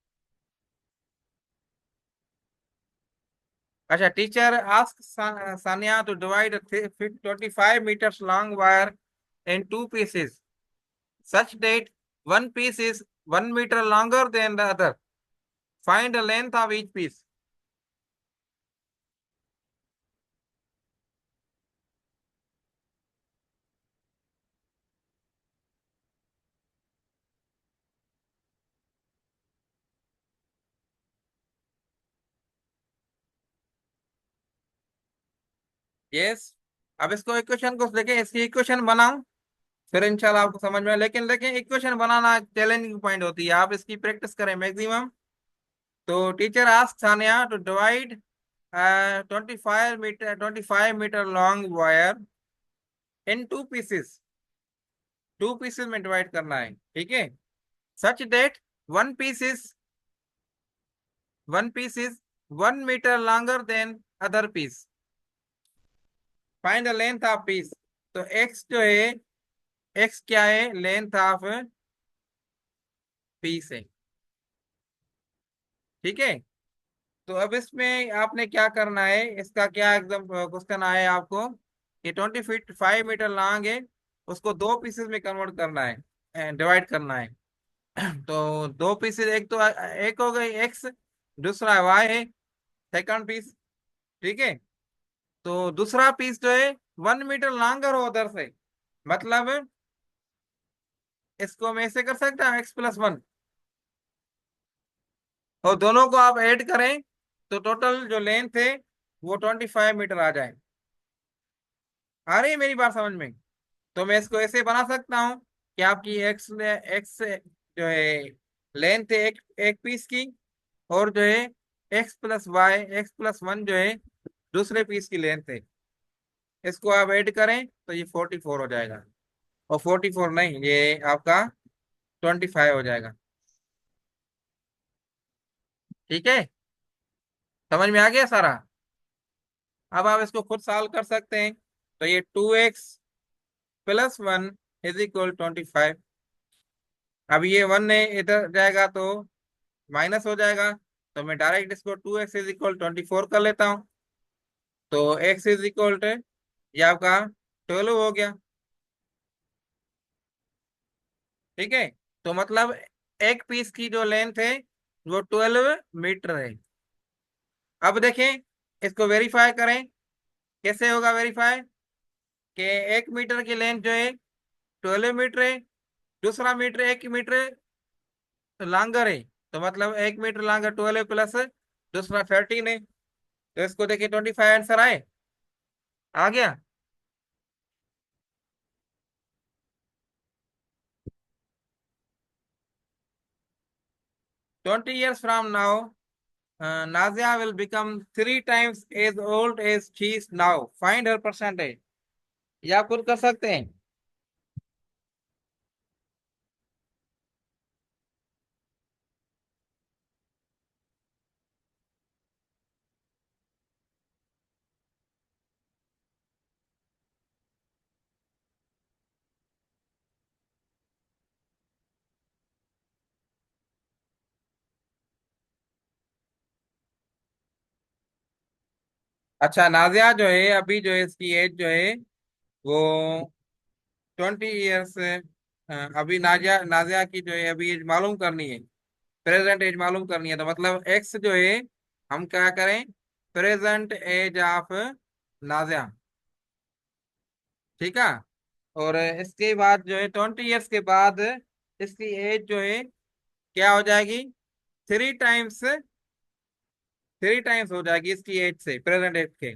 अच्छा, teacher ask Sania to divide 25 meters long wire in two pieces such that one piece is 1 meter longer than the other. Find the length of each piece. Yes. अब इसको इक्वेशन को देखें, इसकी इक्वेशन बनाऊं, फिर इंशाल्लाह आपको समझ में आए। लेकिन लेकिन इक्वेशन बनाना चैलेंजिंग पॉइंट होती है, आप इसकी प्रैक्टिस करें मैक्सिमम। तो teacher ask Sania to divide 25 meter long wire in two pieces. Two pieces में डिवाइड करना है, ठीक है। Such that one piece is one piece is 1 meter longer than other piece. Find the length of piece. तो x जो है, x क्या है, लेंथ ऑफ पीस है, ठीक है। तो अब इसमें आपने क्या करना है, इसका क्या एकदम क्वेश्चन आया है आपको कि 25 मीटर लॉन्ग है, उसको दो पीसेस में कन्वर्ट करना है, डिवाइड करना है। तो दो पीसेस, एक तो एक हो गई एक्स, दूसरा वाई है, सेकंड पीस, ठीक है। तो दूसरा पीस जो है 1 मीटर लॉन्गर हो उधर से, मतलब इसको मैं ऐसे कर सकता हूँ x+1, और दोनों को आप ऐड करें तो टोटल जो लेंथ है वो 25 मीटर आ जाए। आ रही है मेरी बात समझ में? तो मैं इसको ऐसे बना सकता हूँ कि आपकी एक्स एक्स जो है लेंथ है एक एक पीस की, और जो है x+1 जो है दूसरे पीस की लेंथ है। इसको आप ऐड करें तो ये 44 हो जाएगा, और 44 नहीं, ये आपका 25 हो जाएगा, ठीक है। समझ में आ गया सारा? अब आप इसको खुद सॉल्व कर सकते हैं। तो ये 2x+1 = 25। अब ये 1 है, इधर जाएगा तो माइनस हो जाएगा। तो मैं डायरेक्ट इसको 2x = 24 कर लेता हूँ। तो x ये आपका 12 हो गया, ठीक है। तो मतलब एक पीस की जो लेंथ है वो 12 मीटर है। अब देखें, इसको वेरीफाई करें, कैसे होगा वेरीफाई कि 1 मीटर की लेंथ जो है 12 मीटर है, दूसरा मीटर 1 मीटर लॉन्गर है। तो मतलब 1 मीटर लॉन्गर 12 प्लस दूसरा 13 है। तो इसको देखिए 25 आंसर आए, आ गया। 20 years from now, Nazia will become 3 times as old as she is now. Find her percentage. या खुद कर सकते हैं। अच्छा, नाजिया जो है अभी जो है इसकी एज जो है वो 20 ईयर्स। अभी नाजिया नाजिया की जो है अभी एज मालूम करनी है, प्रेजेंट एज मालूम करनी है। तो मतलब एक्स जो है हम क्या करें, प्रेजेंट एज ऑफ नाजिया, ठीक है। और इसके बाद जो है 20 ईयर्स के बाद इसकी एज जो है क्या हो जाएगी, 3 टाइम्स, 3 टाइम्स हो जाएगी इसकी एज से, प्रेजेंट एज के।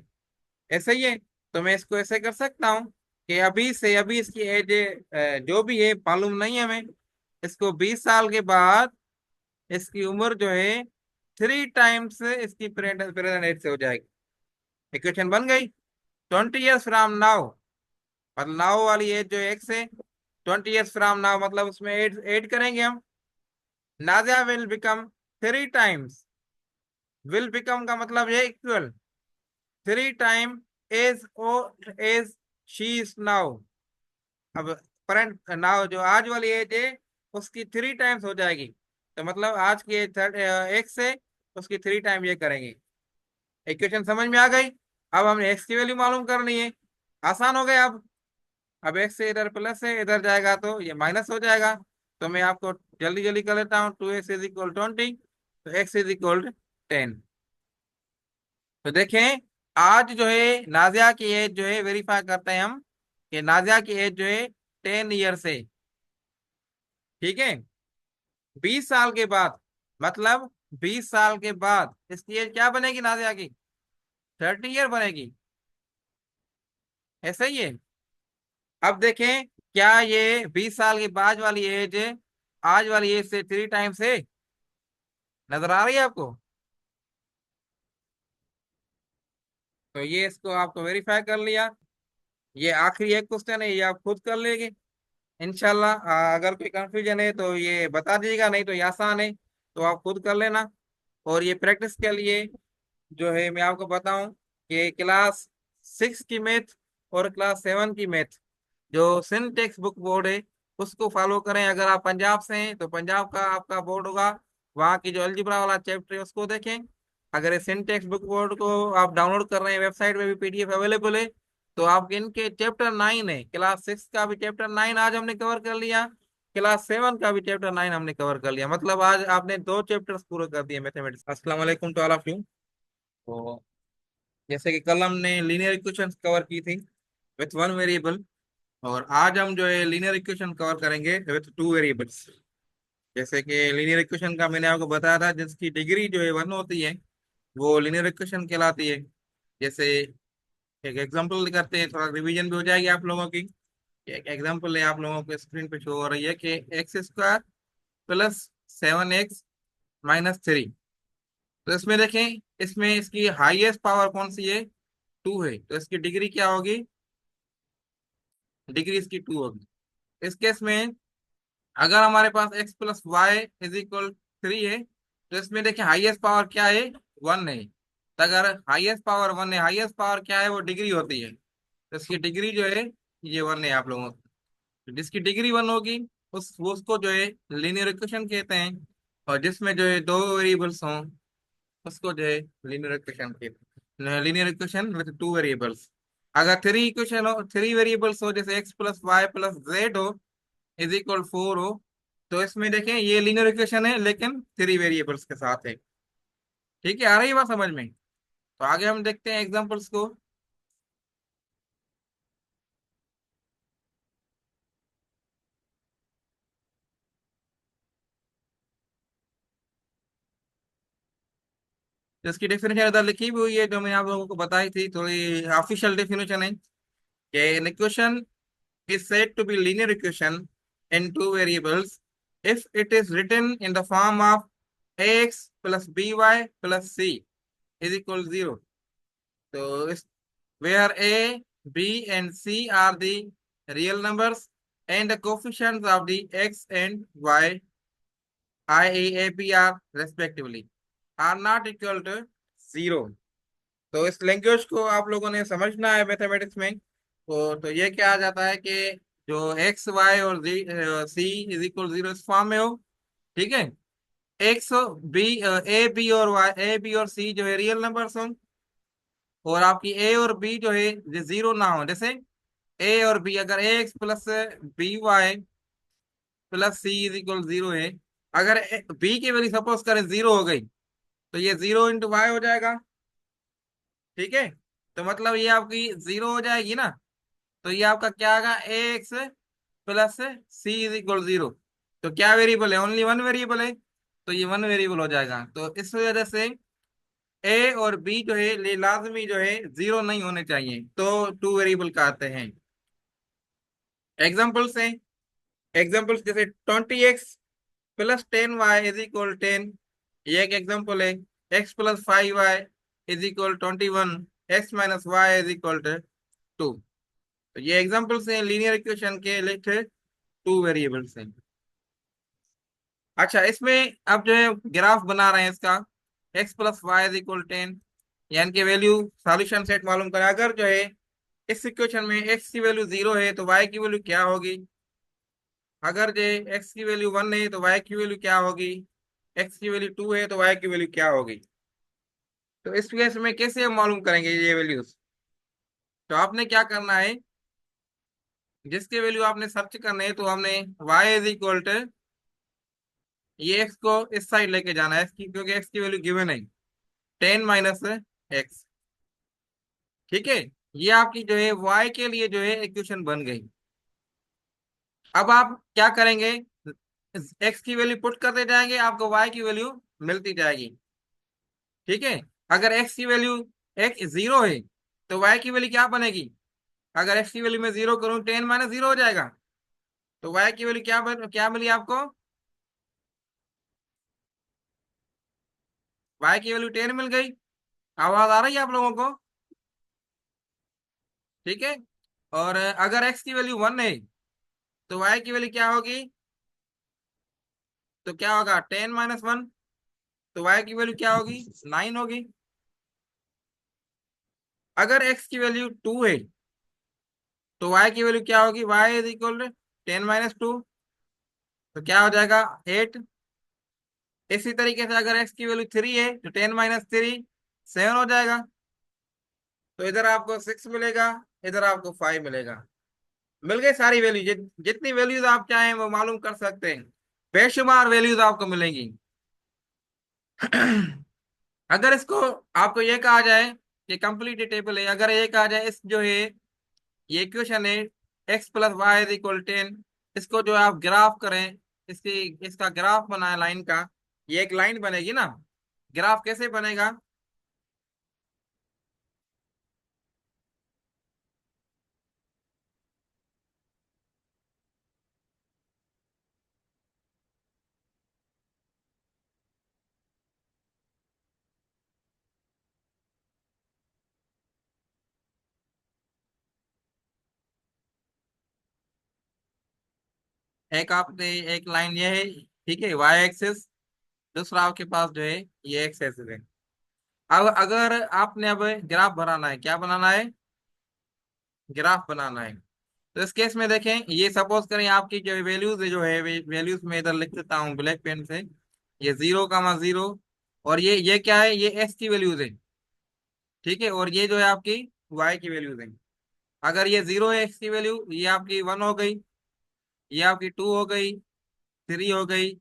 ऐसे ही है। तो मैं इसको ऐसे कर सकता हूँ कि अभी से, अभी इसकी एज जो भी है मालूम नहीं है हमें, इसको 20 साल के बाद इसकी उम्र जो है 3 टाइम्स इसकी प्रेजेंट एज से हो जाएगी। इक्वेशन बन गई। 20 ईयर्स फ्रॉम नाउ, मतलब नाउ वाली एज जो एक्स है, 20 ईयर्स फ्रॉम नाउ मतलब उसमें एड ऐड करेंगे हम। Nazia will become 3 times, will become का मतलब है equal, 3 time as oh as she is now. अब करंट नाउ जो आज वाली एज है उसकी 3 टाइम्स हो जाएगी, तो मतलब आज की एज एक्स है, उसकी 3 टाइम ये करेंगे। इक्वेशन समझ में आ गई। अब हमने एक्स की वैल्यू मालूम करनी है, आसान हो गया। अब एक्स से इधर प्लस है, इधर जाएगा तो ये माइनस हो जाएगा। तो मैं आपको जल्दी जल्दी कर लेता हूँ। 2x = 20, तो x = 10। तो देखें, आज जो है नाजिया की एज जो है वेरीफाई करते हैं हम, कि नाजिया की एज जो है 10 ईयर से, ठीक है। 20 साल के बाद, मतलब 20 साल के बाद इसकी एज क्या बनेगी नाजिया की? 30 ईयर बनेगी। ऐसा ही है। अब देखें, क्या ये 20 साल के बाद वाली एज आज वाली एज से 3 टाइम्स है? नजर आ रही है आपको? तो ये इसको आपको वेरीफाई कर लिया। ये आखिरी एक क्वेश्चन है, ये आप खुद कर लेंगे इंशाल्लाह। अगर कोई कंफ्यूजन है तो ये बता दीजिएगा, नहीं तो ये आसान है, तो आप खुद कर लेना। और ये प्रैक्टिस के लिए जो है मैं आपको बताऊं कि क्लास 6 की मैथ और क्लास 7 की मैथ, जो सिंटेक्स बुक बोर्ड है उसको फॉलो करें। अगर आप पंजाब से हैं तो पंजाब का आपका बोर्ड होगा, वहाँ की जो अलजिब्रा वाला चैप्टर है उसको देखें। अगर सिंटेक्स बुक बोर्ड को आप डाउनलोड कर रहे हैं, वेबसाइट में भी पीडीएफ अवेलेबल है, तो आप इनके चैप्टर 9 है, क्लास 6 का भी चैप्टर 9 आज हमने कवर कर लिया, क्लास 7 का भी चैप्टर 9 हमने कवर कर लिया। मतलब आज आपने 2 चैप्टर्स पूरे कर दिए मैथमेटिक्स। अस्सलाम वालेकुम टू ऑल ऑफ यू। तो जैसे कि कल हमने लीनियर इक्वेशंस कवर की थी विथ 1 वेरिएबल, और आज हम जो है लीनियर इक्वेशन कवर करेंगे विथ 2 वेरिएबल्स। जैसे कि लीनियर इक्वेशन का मैंने आपको बताया था, जिसकी डिग्री जो है 1 होती है वो लीनियर इक्वेशन कहलाती है। जैसे एक एग्जांपल करते हैं, थोड़ा रिवीजन भी हो जाएगी आप लोगों की। एक एग्जांपल है आप लोगों को स्क्रीन पे शो हो रही है कि x² + 7x - 3। तो इसमें देखें, इसमें इसकी हाईएस्ट पावर कौन सी है? 2 है, तो इसकी डिग्री क्या होगी? डिग्री इसकी 2 होगी। इस केस में अगर हमारे पास x + y = 3 है, तो इसमें देखिए हाईएस्ट पावर क्या है? 1 है। तो अगर हाईएस्ट पावर 1 है, हाईएस्ट पावर क्या है? वो डिग्री होती है। तो इसकी डिग्री जो है ये 1 है आप लोगों को। तो जिसकी डिग्री 1 होगी उसको जो है लीनियर इक्वेशन कहते हैं। और जिसमें जो है 2 वेरिएबल्स हों उसको जो है लीनियर इक्वेशन कहते हैं, लीनियर इक्वेशन विद 2 वेरिएबल्स। अगर 3 इक्वेशन हो, 3 वेरिएबल्स हो, जैसे x + y + z = 4 हो, तो इसमें देखें ये लीनियर इक्वेशन है लेकिन 3 वेरिएबल्स के साथ है। ठीक है, आ रही है बात समझ में? तो आगे हम देखते हैं एग्जांपल्स को। तो इसकी डेफिनेशन इधर लिखी भी हुई है, जो मैंने आप लोगों को बताई थी, थोड़ी ऑफिशियल डेफिनेशन है कि an equation is said to be linear equation in 2 variables if it is written in the form of ax plus by plus c is equal to 0. So where a, b and c are the real numbers and the coefficients of the x and y I a b are respectively are not equal to 0. तो इस language को आप लोगों ने समझना है mathematics में। तो ये क्या आ जाता है कि जो एक्स वाई और c = 0 इस फॉर्म में हो, ठीक है। एक्स बी ए बी और वाई, ए बी और सी जो है रियल नंबर्स हों, और आपकी ए और बी जो है 0 ना हो। जैसे ए और बी, अगर A x plus B y plus C = 0 है, अगर बी की वैल्यू सपोज करें 0 हो गई, तो ये 0 × y हो जाएगा, ठीक है। तो मतलब ये आपकी 0 हो जाएगी ना, तो ये आपका क्या आएगा? ए एक्स प्लस c = 0। तो क्या वेरिएबल है? ओनली 1 वेरिएबल है, तो ये 1 वेरिएबल हो जाएगा। तो इस वजह से ए और बी जो है ये लाजमी जो है 0 नहीं होने चाहिए, तो 2 वेरिएबल कहते हैं। एग्जाम्पल्स हैं, एग्जाम्पल्स जैसे 20x + 10y = 10, ये एक एग्जांपल है। x plus 5y is equal 21, x minus y is equal to 2। तो ये एग्जांपल्स हैं लीनियर इक्वेशन के लिए टू वेरिएबल्स हैं। अच्छा, इसमें अब जो है ग्राफ बना रहे हैं इसका, x plus y is equal 10, यानी कि वैल्यू सॉल्यूशन सेट मालूम करें। अगर जो है इस इक्वेशन में x की वैल्यू 0 है तो y की वैल्यू क्या होगी, अगर जो x की वैल्यू 1 है तो y की वैल्यू क्या होगी, x की वैल्यू 2 है तो y की वैल्यू क्या होगी। तो इस केस में कैसे हम मालूम करेंगे ये वैल्यूज। तो आपने क्या करना है, जिसके वैल्यू आपने सर्च करने है तो हमने y इज इक्वल टू, ये x को इस साइड लेके जाना है, x की, क्योंकि x की वैल्यू गिवन है 10 माइनस एक्स। ठीक है, ये आपकी जो है y के लिए जो है इक्वेशन बन गई। अब आप क्या करेंगे, x की वैल्यू पुट करते जाएंगे, आपको y की वैल्यू मिलती जाएगी। ठीक है, अगर x की वैल्यू x 0 है तो y की वैल्यू क्या बनेगी, अगर x की वैल्यू में 0 करूं 10 माइनस 0 हो जाएगा, तो y की वैल्यू क्या मिली आपको, y की वैल्यू 10 मिल गई। आवाज आ रही है आप लोगों को। ठीक है, और अगर x की वैल्यू 1 है तो y की वैल्यू क्या होगी, तो क्या होगा 10 - 1, तो y की वैल्यू क्या होगी 9 होगी। अगर x की वैल्यू 2 है तो y की वैल्यू क्या होगी, y इज इक्वल टू 10 - 2, तो क्या हो जाएगा 8। इसी तरीके से अगर x की वैल्यू 3 है तो 10 - 3 7 हो जाएगा। तो इधर आपको 6 मिलेगा, इधर आपको 5 मिलेगा। मिल गई सारी वैल्यू, जितनी वैल्यूज आप चाहें वो मालूम कर सकते हैं, बेशुमार वैल्यूज आपको मिलेंगी। अगर इसको आपको ये कहा जाए कि कंप्लीट टेबल है, अगर ये कहा जाए इस जो है ये इक्वेशन है x plus y is equal 10, इसको जो आप ग्राफ करें, इसकी इसका ग्राफ बनाए लाइन का, ये एक लाइन बनेगी ना। ग्राफ कैसे बनेगा, एक आपने एक लाइन ये है, ठीक है, वाई एक्सिस, दूसरा आपके पास जो है ये एक्स एक्सिस है। अब अगर आपने अब ग्राफ बनाना है, क्या बनाना है, ग्राफ बनाना है। तो इस केस में देखें, ये सपोज करें आपकी जो वैल्यूज है, जो है वैल्यूज में इधर लिख देता हूँ ब्लैक पेन से, ये 0, 0, और ये क्या है, ये एक्स की वैल्यूज है। ठीक है, और ये जो है आपकी वाई की वैल्यूज है। अगर ये 0 है एक्स की वैल्यू, ये आपकी 1 हो गई, ये आपकी 2 हो गई, 3 हो गई,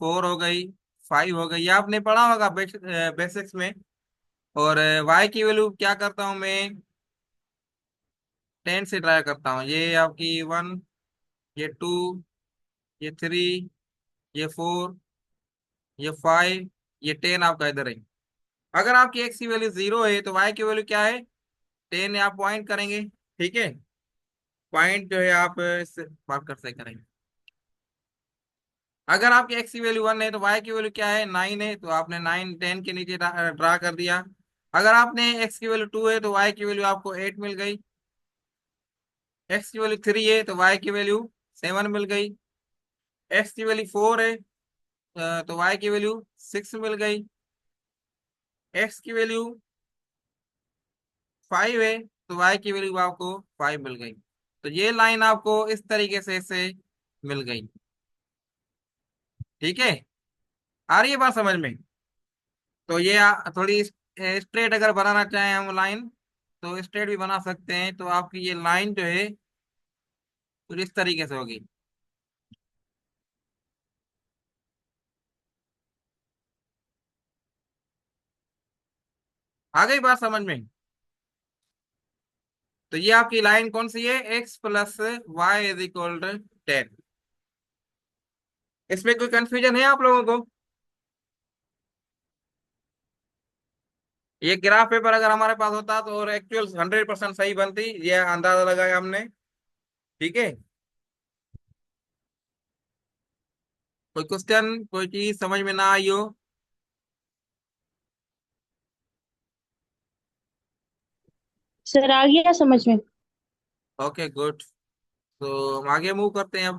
4 हो गई, 5 हो गई, ये आपने पढ़ा होगा बेसिक्स में। और वाई की वैल्यू क्या करता हूँ मैं, 10 से ट्राई करता हूँ, ये आपकी 1, ये 2, ये 3, ये 4, ये 5, ये 10 आपका इधर है। अगर आपकी एक्स की वैल्यू 0 है तो वाई की वैल्यू क्या है, 10 है, आप पॉइंट करेंगे। ठीक है, पॉइंट जो है आप इससे मार्कर से करेंगे। अगर आपकी एक्स की वैल्यू 1 है तो वाई की वैल्यू क्या है 9 है, तो आपने 9 10 के नीचे ड्रा कर दिया। अगर आपने एक्स की वैल्यू 2 है तो वाई की वैल्यू आपको 8 मिल गई। एक्स की वैल्यू 3 है तो वाई की वैल्यू 7 मिल गई। एक्स की वैल्यू 4 है तो वाई की वैल्यू 6 मिल गई। एक्स की वैल्यू 5 है तो वाई की वैल्यू आपको 5 मिल गई। तो ये लाइन आपको इस तरीके से इससे मिल गई। ठीक है, आ रही है बात समझ में। तो ये थोड़ी स्ट्रेट अगर बनाना चाहें हम लाइन, तो स्ट्रेट भी बना सकते हैं। तो आपकी ये लाइन जो है कुछ इस तरीके से होगी। आ गई बात समझ में। तो ये आपकी लाइन कौन सी है, x plus y is equal to 10। इसमें कोई कंफ्यूजन है आप लोगों को, ये ग्राफ पेपर अगर हमारे पास होता तो और एक्चुअल 100% सही बनती, ये अंदाजा लगाया हमने। ठीक है, कोई क्वेश्चन कोई चीज समझ में ना आई हो सर आ गया समझ में? Okay good. तो हम आगे मूव करते हैं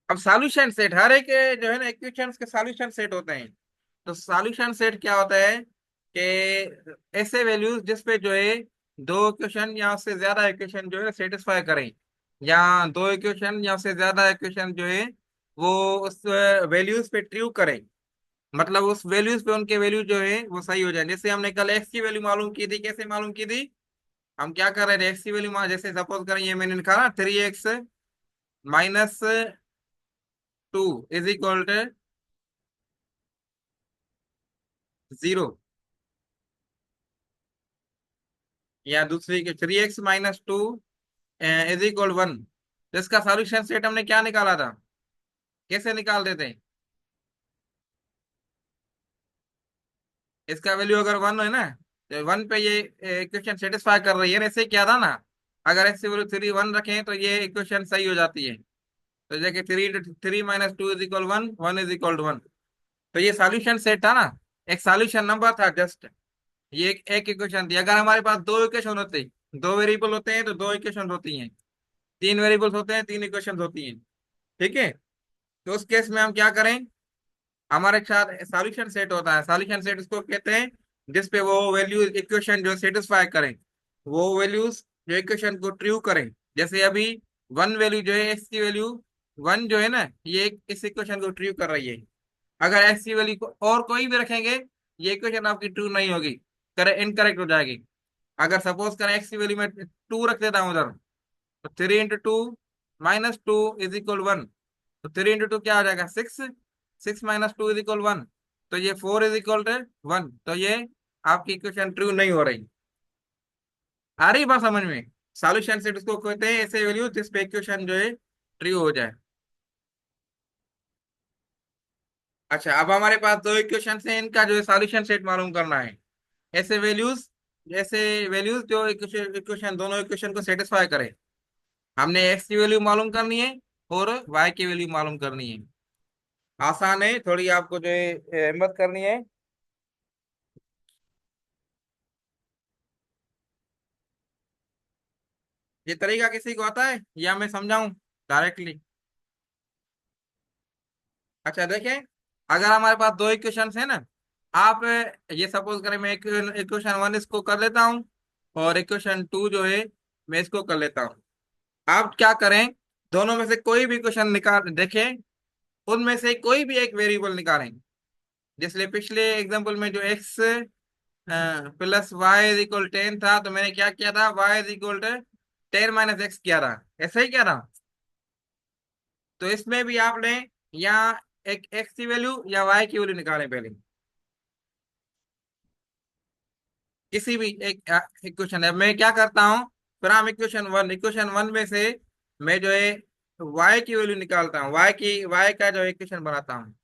अब सॉल्यूशन सेट, हर एक जो है ना इक्वेशंस के सॉल्यूशन सेट होते हैं। तो सॉल्यूशन सेट क्या होता है कि ऐसे वैल्यूज जिस पे जो है दो इक्वेशन या उससे ज्यादा इक्वेशन जो है सेटिस्फाई करें, या दो इक्वेशन या उससे ज्यादा इक्वेशन जो है वो उस वैल्यूज पे ट्रू करें। मतलब उस वैल्यूज पे उनके वैल्यू जो है वो सही हो जाए। जैसे हमने कल एक्स की वैल्यू मालूम की थी, कैसे मालूम की थी? हम क्या कर रहे थे, एक्स की वैल्यू जैसे सपोज करें ये मैंने लिखा ना 3x - 2 इज इक्वल टू 0, या दूसरी के 3x - 2 इज इक्वल 1। तो इसका सॉल्यूशन सेट हमने क्या निकाला था, कैसे निकाल देते हैं? इसका वैल्यू अगर 1 है ना, तो 1 पे ये इक्वेशन सेटिस्फाई कर रही है ना, ऐसे क्या था ना। अगर एक्स की वैल्यू 3 1 रखें तो ये इक्वेशन सही हो जाती है। तो देखिए 3 - 2 = 1, 1 = 1। तो ये सॉल्यूशन सेट था ना, एक सॉल्यूशन नंबर था जस्ट। ये एक इक्वेशन थी। अगर हमारे पास दो इक्वेशन होते, दो वेरिएबल होते हैं तो दो इक्वेशन होती हैं, तीन वेरिएबल्स होते हैं तीन इक्वेशन होती हैं। ठीक है। तो उस केस में हम क्या करें, हमारे साथ सॉल्यूशन सेट होता है। सॉल्यूशन सेट उसको कहते हैं जिसपे वो वैल्यू इक्वेशन जो सेटिस्फाई करें, वो वैल्यूज जो इक्वेशन को ट्रू करें। जैसे अभी वन वैल्यू जो है एक्स की वैल्यू वन जो है ना, ये इस इक्वेशन को ट्रू कर रही है। अगर एक्स की वैल्यू को और कोई भी रखेंगे, ये इक्वेशन आपकी ट्रू नहीं होगी, करेक्ट इनकरेक्ट हो जाएगी। अगर सपोज करें एक्स की वैल्यू में 2 रख देता हूँ उधर, तो 3 × 2 - 2 = 1। तो 3 × 2 क्या हो जाएगा, 6। 6 - 2 = 1। तो ये 4 = 1। तो ये आपकी इक्वेशन ट्रू नहीं हो रही। आ रही बात समझ में? सॉल्यूशन सेट उसको कहते हैं ऐसे वैल्यू जिस पे इक्वेशन जो है ट्रू हो जाए। अच्छा, अब हमारे पास दो इक्वेशन है, इनका जो है सॉल्यूशन सेट मालूम करना है। ऐसे वैल्यूज, ऐसे वैल्यूज जो इक्वेशन इक्वेशन दोनों इक्वेशन को सेटिस्फाई करे। हमने एक्स की वैल्यू मालूम करनी है और वाई की वैल्यू मालूम करनी है। आसान है, थोड़ी आपको जो है हिम्मत करनी है। ये तरीका किसी को आता है या मैं समझाऊं डायरेक्टली? अच्छा देखें, अगर हमारे पास दो इक्वेशंस है ना, आप ये सपोज करें मैं इक्वेशन वन इसको कर लेता हूँ और इक्वेशन टू जो है मैं इसको कर लेता हूँ। आप क्या करें, दोनों में से कोई भी इक्वेशन निकाल देखें, उनमें से कोई भी एक वेरिएबल निकालें। जैसे पिछले एग्जांपल में जो x +y = 10 था, तो मैंने क्या किया था, y = 10 - x किया था। ऐसा ही किया था। तो इसमें भी आपने यहाँ एक x की वैल्यू या y की वैल्यू निकालें पहले, किसी भी एक इक्वेशन है। मैं क्या करता हूँ, फिर हम इक्वेशन वन में से मैं जो है y की वैल्यू निकालता हूँ, y का जो इक्वेशन बनाता हूँ।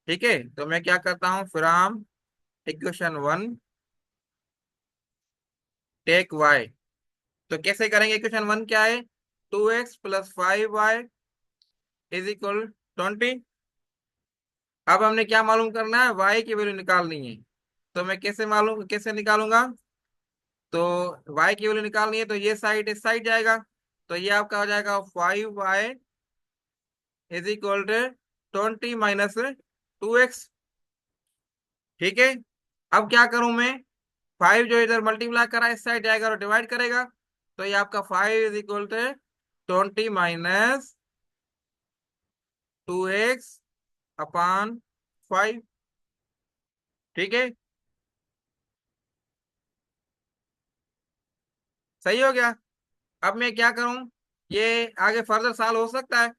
ठीक है। तो मैं क्या करता हूँ, फिर हम इक्वेशन 1 टेक y। तो कैसे करेंगे, इक्वेशन 1 क्या है, 2x + 5y = 20। अब हमने क्या मालूम करना है, y की वैल्यू निकालनी है। तो मैं कैसे निकालूंगा, तो y की वैल्यू निकालनी है तो ये साइड इस साइड जाएगा। तो ये आपका हो जाएगा 5y = 20 - 2x। ठीक है। अब क्या करूं मैं, 5 जो इधर मल्टीप्लाई करा इस साइड जाएगा और डिवाइड करेगा। तो ये आपका 5 = 20 - 2x/5। ठीक है, सही हो गया। अब मैं क्या करूं, ये आगे फर्दर सॉल्व हो सकता है।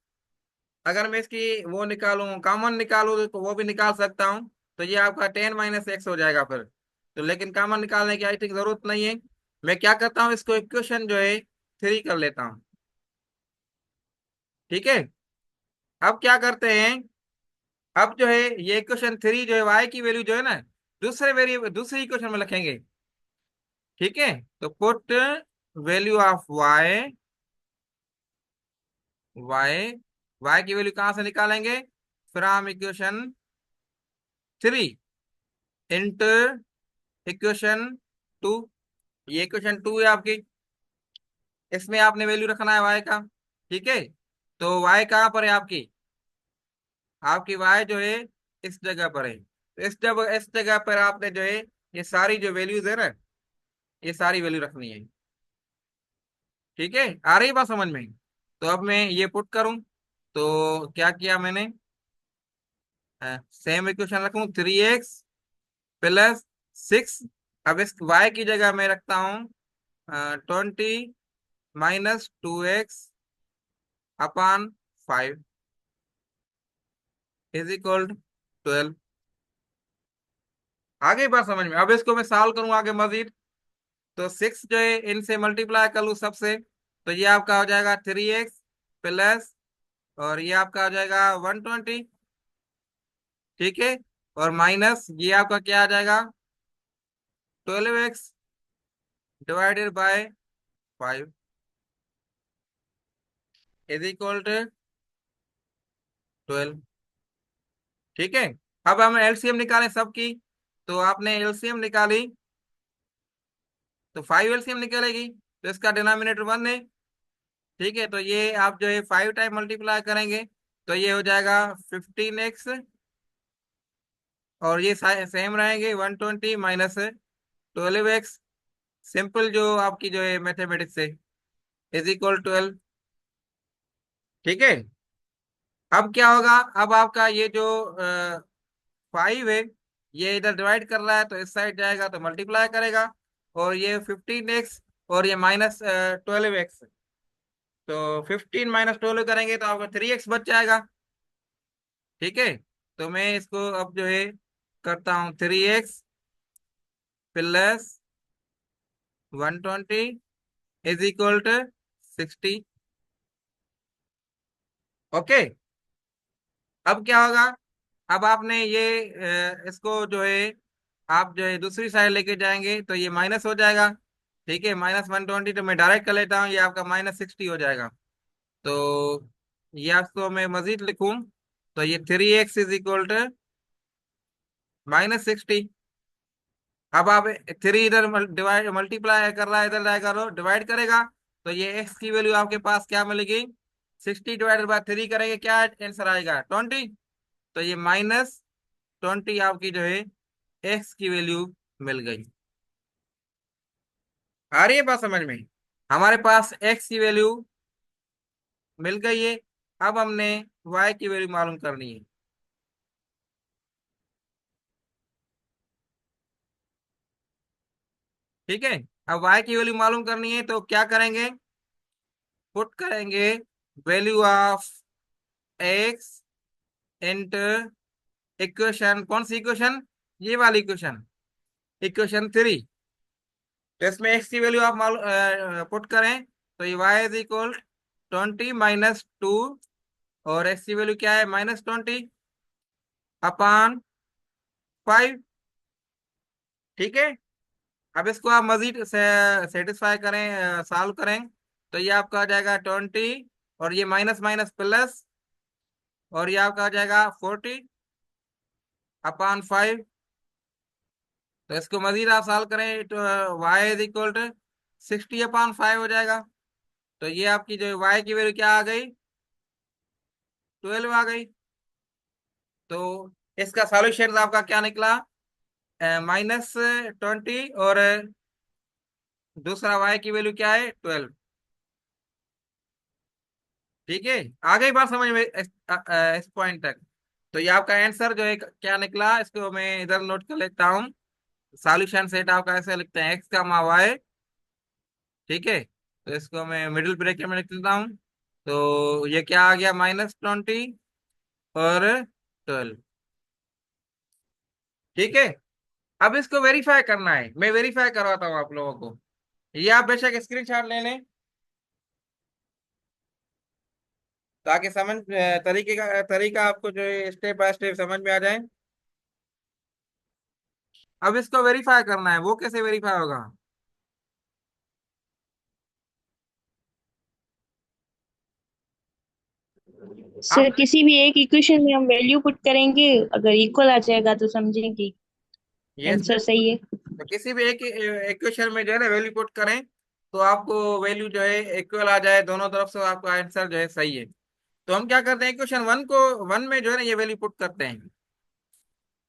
अगर मैं इसकी वो निकालूं, कॉमन निकालूं तो वो भी निकाल सकता हूं। तो ये आपका 10 - x हो जाएगा फिर। तो लेकिन कॉमन निकालने की आई थिंक जरूरत नहीं है। मैं क्या करता हूँ, इसको इक्वेशन जो है 3 कर लेता हूँ। ठीक है। अब क्या करते हैं, अब जो है ये इक्वेशन 3 जो है y की वैल्यू जो है ना, दूसरे वेरिएबल दूसरी इक्वेशन में लिखेंगे। ठीक है। तो put value of y y की वैल्यू कहां से निकालेंगे, from equation 3 into equation two, ये इक्वेशन टू है आपकी। इसमें आपने वैल्यू रखना है वाई का। ठीक है, तो वाई कहाँ पर है आपकी? आपकी वाई जो है इस जगह पर है, तो इस जगह पर आपने जो है ये सारी जो वैल्यूज है ना, ये सारी वैल्यू रखनी है। ठीक है, आ रही बात समझ में? तो अब मैं ये पुट करूं, तो क्या किया मैंने, सेम इक्वेशन रखूं, 3x प्लस 6। अब इस y की जगह मैं रखता हूँ 20 - 2x अपान 5 इज इक्वल 12। आगे बात समझ में? अब इसको मैं सॉल्व करूँ आगे मजीद, तो 6 जो है इनसे मल्टीप्लाई कर लूँ सबसे, तो ये आपका हो जाएगा 3x प्लस, और ये आपका हो जाएगा 120। ठीक है, और माइनस ये आपका क्या आ जाएगा, 12x divided by 5 is equal to 12। ठीक है, अब हम एलसीएम निकालें सबकी, तो आपने एलसीएम निकाली, तो 5 एलसीएम निकलेगी, तो इसका डिनोमिनेटर 1 है। ठीक है, तो ये आप जो है 5 टाइम मल्टीप्लाई करेंगे, तो ये हो जाएगा 15x, और ये सेम रहेंगे 120 माइनस 12x, सिंपल जो आपकी जो है मैथमेटिक्स है, इज इक्वल 12। ठीक है, अब क्या होगा, अब आपका ये जो 5 है, ये इधर डिवाइड कर रहा है तो इस साइड जाएगा तो मल्टीप्लाई करेगा, और ये 15x और ये माइनस 12x, तो 15 माइनस 12 करेंगे तो आपका 3x बच जाएगा। ठीक है, तो मैं इसको अब जो है करता हूँ, 3x plus 120 is equal to 60। Okay, अब क्या होगा, अब आपने ये इसको जो है आप जो है दूसरी साइड लेके जाएंगे तो ये माइनस हो जाएगा। ठीक है, -120 तो मैं डायरेक्ट कर लेता हूँ, ये आपका -60 हो जाएगा। तो ये आपको मैं मजीद लिखूं, तो ये 3x इज इक्वल टू -60। अब आप 3 इधर डिवाइड मल्टीप्लाई कर रहा है, इधर जाएगा तो डिवाइड करेगा, तो ये x की वैल्यू आपके पास क्या मिलेगी, 60 डिवाइडेड बाय 3 करेंगे, क्या आंसर आएगा, 20। तो ये -20 आपकी जो है x की वैल्यू मिल गई। आ रही है बात समझ में? हमारे पास x की वैल्यू मिल गई है, अब हमने y की वैल्यू मालूम करनी है। ठीक है, अब y की वैल्यू मालूम करनी है तो क्या करेंगे, पुट करेंगे value of x into equation, कौन सी इक्वेशन, ये वाली इक्वेशन, इक्वेशन 3। तो इसमें x की वैल्यू आप मालूम पुट करें, तो ये y इज इक्वल 20 - 2, और x की वैल्यू क्या है, -20 अपान 5। ठीक है, अब इसको आप मजीद से सेटिस्फाई करें, सॉल्व करें, तो ये आपका आ जाएगा 20, और ये माइनस माइनस प्लस, और ये आपका आ जाएगा 40 अपान 5। तो इसको मजीद आप सॉल्व करें तो वाई इज इक्वल टू 60 अपान 5 हो जाएगा। तो ये आपकी जो वाई की वैल्यू क्या आ गई, 12 आ गई। तो इसका सॉल्यूशन आपका क्या निकला, -20, और दूसरा वाई की वैल्यू क्या है, 12। ठीक है, आ गई बात समझ में इस पॉइंट तक? तो ये आपका आंसर जो है क्या निकला, इसको मैं इधर नोट कर लेता हूँ। सॉल्यूशन सेट आपका ऐसे लिखते हैं, x का वाई। ठीक है, तो इसको मैं मिडिल ब्रैकेट में लिख लेता हूँ, तो ये क्या आ गया, -20 और 12। ठीक है, अब इसको वेरीफाई करना है, मैं वेरीफाई करवाता हूँ आप लोगों को। ये आप बेशक स्क्रीनशॉट ले लें, ताकि तरीका आपको जो है स्टेप बाय स्टेप समझ में आ जाए। अब इसको वेरीफाई करना है, वो कैसे वेरीफाई होगा, सर आप किसी भी एक इक्वेशन में हम वैल्यू पुट करेंगे, अगर इक्वल आ जाएगा तो समझेंगे। ये आंसर सही है। तो किसी भी एक इक्वेशन में जो है ना वैल्यू पुट करें तो आपको वैल्यू जो है इक्वल आ जाए दोनों तरफ से, आपका आंसर जो है सही है। तो हम क्या करते हैं, इक्वेशन वन में जो है ना ये वैल्यू पुट करते हैं।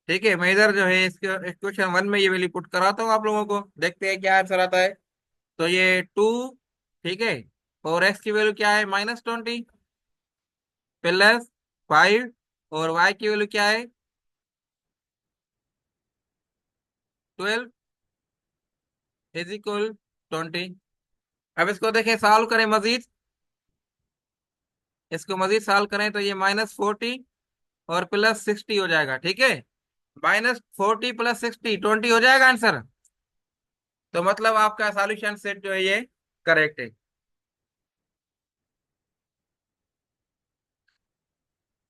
ठीक है, मैं इधर जो है इसके इक्वेशन वन में ये वैल्यू पुट कराता हूँ आप लोगों को, देखते हैं क्या आंसर आता है। तो ये 2, ठीक है, और एक्स की वैल्यू क्या है -20 प्लस 5, और वाई की वैल्यू क्या है 12 इज इक्वल 20। अब इसको देखें, सॉल्व करें मजीद, इसको मजीद सॉल्व करें तो ये -40 और +60 हो जाएगा। ठीक है, -40 +60 20 हो जाएगा आंसर। तो मतलब आपका सॉल्यूशन सेट जो है ये करेक्ट है।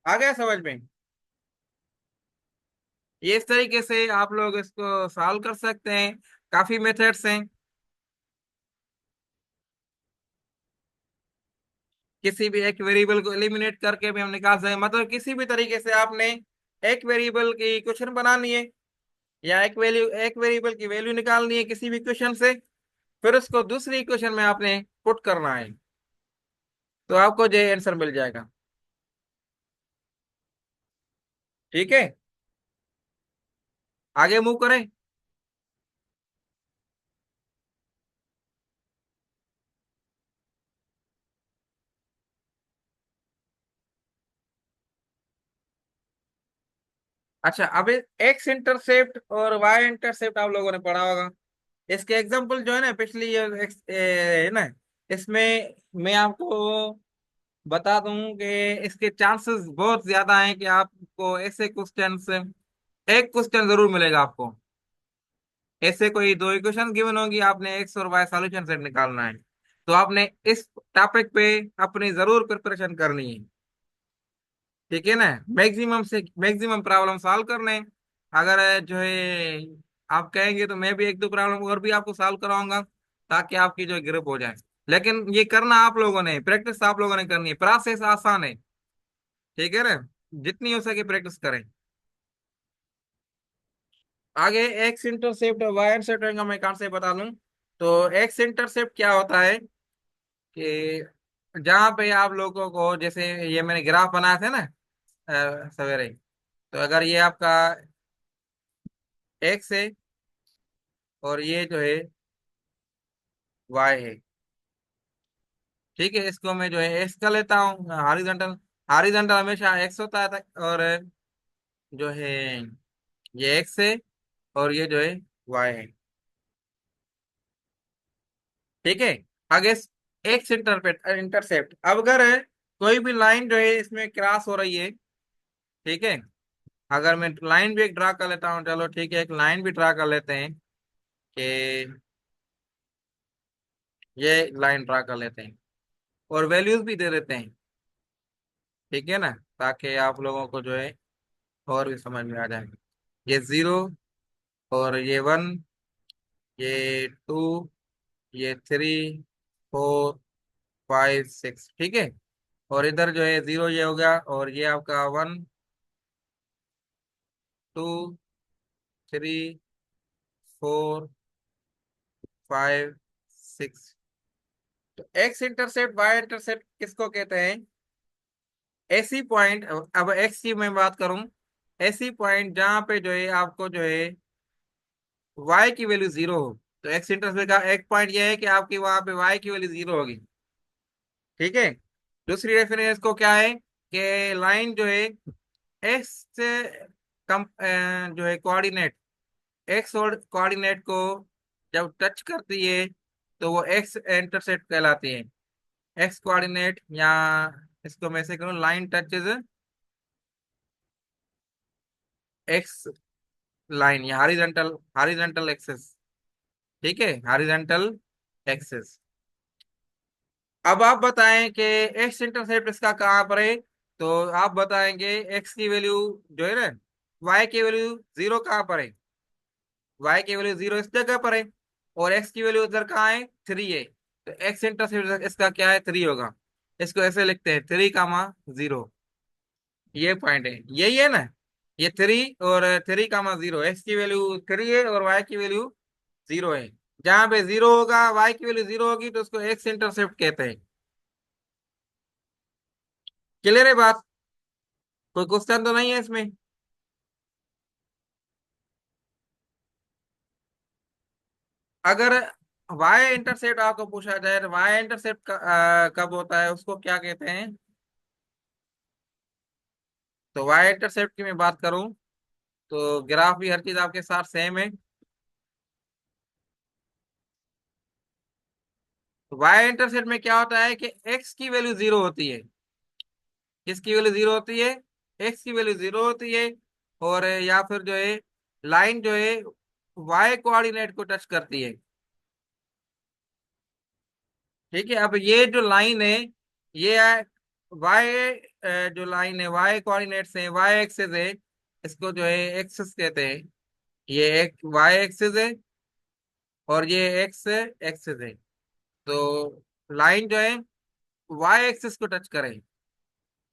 आ गया समझ में? ये इस तरीके से आप लोग इसको सॉल्व कर सकते हैं, काफी मेथड्स हैं। किसी भी एक वेरिएबल को एलिमिनेट करके भी हम निकाल सकते हैं, मतलब किसी भी तरीके से आपने एक वेरिएबल की इक्वेशन बनानी है या एक वेरिएबल की वैल्यू निकालनी है किसी भी इक्वेशन से, फिर उसको दूसरी इक्वेशन में आपने पुट करना है, तो आपको जो आंसर मिल जाएगा। ठीक है, आगे मूव करें। अच्छा, अब एक्स इंटरसेप्ट और वाई इंटरसेप्ट आप लोगों ने पढ़ा होगा। इसके एग्जांपल जो है ना पिछली ये है ना, इसमें मैं आपको बता दूं कि इसके चांसेस बहुत ज्यादा हैं कि आपको ऐसे क्वेश्चन से एक क्वेश्चन जरूर मिलेगा आपको। ऐसे कोई दो इक्वेशन गिवन होगी, आपने एक्स और वाई सॉल्यूशन सेट निकालना है, तो आपने इस टॉपिक पे अपनी जरूर प्रिपरेशन करनी है। ठीक है ना, मैक्सिमम से मैक्सिमम प्रॉब्लम सॉल्व करने। अगर जो है आप कहेंगे तो मैं भी एक दो प्रॉब्लम और भी आपको सॉल्व कराऊंगा, ताकि आपकी जो ग्रिप हो जाए। लेकिन ये करना आप लोगों ने, प्रैक्टिस आप लोगों ने करनी है, प्रोसेस आसान है। ठीक है ना, जितनी हो सके प्रैक्टिस करें। आगे एक्स इंटरसेप्ट और वाई इंटरसेप्ट का मैं कहाँ से बता दूं। तो एक्स इंटरसेप्ट क्या होता है कि जहाँ पे आप लोगों को, जैसे ये मैंने ग्राफ बनाया था ना सवेरे, तो अगर ये आपका एक्स है और ये जो है वाई है, ठीक है, इसको मैं जो है एक्स का लेता हूँ हॉरिजॉन्टल। हॉरिजॉन्टल हमेशा एक्स होता है, और जो है ये एक्स है और ये जो है वाई है। ठीक है, आगे एक्स इंटरसेप्ट, अब अगर कोई भी लाइन जो है इसमें क्रॉस हो रही है, ठीक है, अगर मैं लाइन भी एक ड्रा कर लेता हूँ, चलो ठीक है, एक लाइन भी ड्रा कर लेते हैं कि ये लाइन ड्रा कर लेते हैं और वैल्यूज भी दे देते हैं। ठीक है ना, ताकि आप लोगों को जो है और भी समझ में आ जाए। ये 0 और ये 1, ये 2, ये 3, 4, 5, 6, ठीक है, और इधर जो है 0 ये हो गया, और ये आपका 1, 2, 3, 4, 5, 6। तो एक्स इंटरसेप्ट वाई इंटरसेप्ट किसको कहते हैं? ऐसी पॉइंट, अब एक्स की मैं बात करूं, ऐसी पॉइंट जहां पे जो है आपको जो है वाई की वैल्यू 0 हो। तो एक्स इंटरसेप्ट का एक पॉइंट ये है कि आपकी वहां पे वाई की वैल्यू 0 होगी। ठीक है, दूसरी रेफरेंस को क्या है कि लाइन जो है एक्स से कम जो है कोऑर्डिनेट, एक्स और कोऑर्डिनेट को जब टच करती है तो वो एक्स इंटरसेप्ट कहलाती है। एक्स कोऑर्डिनेट, या इसको मैं ऐसे करूँ, लाइन टचेज एक्स लाइन, या हॉरिजॉन्टल हॉरिजॉन्टल एक्सेस। ठीक है, हॉरिजॉन्टल एक्सेस। अब आप बताएं कि एक्स इंटरसेप्ट इसका कहाँ पर है। तो आप बताएंगे एक्स की वैल्यू जो है ना, वाई की वैल्यू 0 कहाँ पर है? वाई की वैल्यू 0 इस जगह पर है, और एक्स की वैल्यू उधर कहाँ है, 3 है। तो एक्स इंटरसेप्ट इसका क्या है, 3 होगा। इसको ऐसे लिखते हैं 3, 0। ये पॉइंट है, यही है ना। ये 3 और 3 0, एक्स की वैल्यू 3 है और वाई की वैल्यू 0 है। जहां पे 0 होगा, वाई की वैल्यू 0 होगी, तो उसको एक्स इंटरसेप्ट कहते हैं। क्लियर है बात? कोई क्वेश्चन तो नहीं है इसमें? अगर वाई इंटरसेप्ट आपको पूछा जाए तो वाई इंटरसेप्ट कब होता है, उसको क्या कहते हैं? तो वाई इंटरसेप्ट की मैं बात करूं तो ग्राफ भी हर चीज आपके साथ सेम है। वाई इंटरसेप्ट में क्या होता है कि एक्स की वैल्यू 0 होती है। किसकी वैल्यू 0 होती है? एक्स की वैल्यू 0 होती है। और या फिर जो है लाइन जो है वाई कोऑर्डिनेट को टच करती है। ठीक है, अब ये जो लाइन है ये वाई, जो लाइन है वाई कोऑर्डिनेट से वाई एक्सिस है, इसको जो है एक्सिस कहते हैं। ये एक वाई एक्सिस है और ये एक्स एक्सिस है। तो लाइन जो है वाई एक्सिस को टच करे।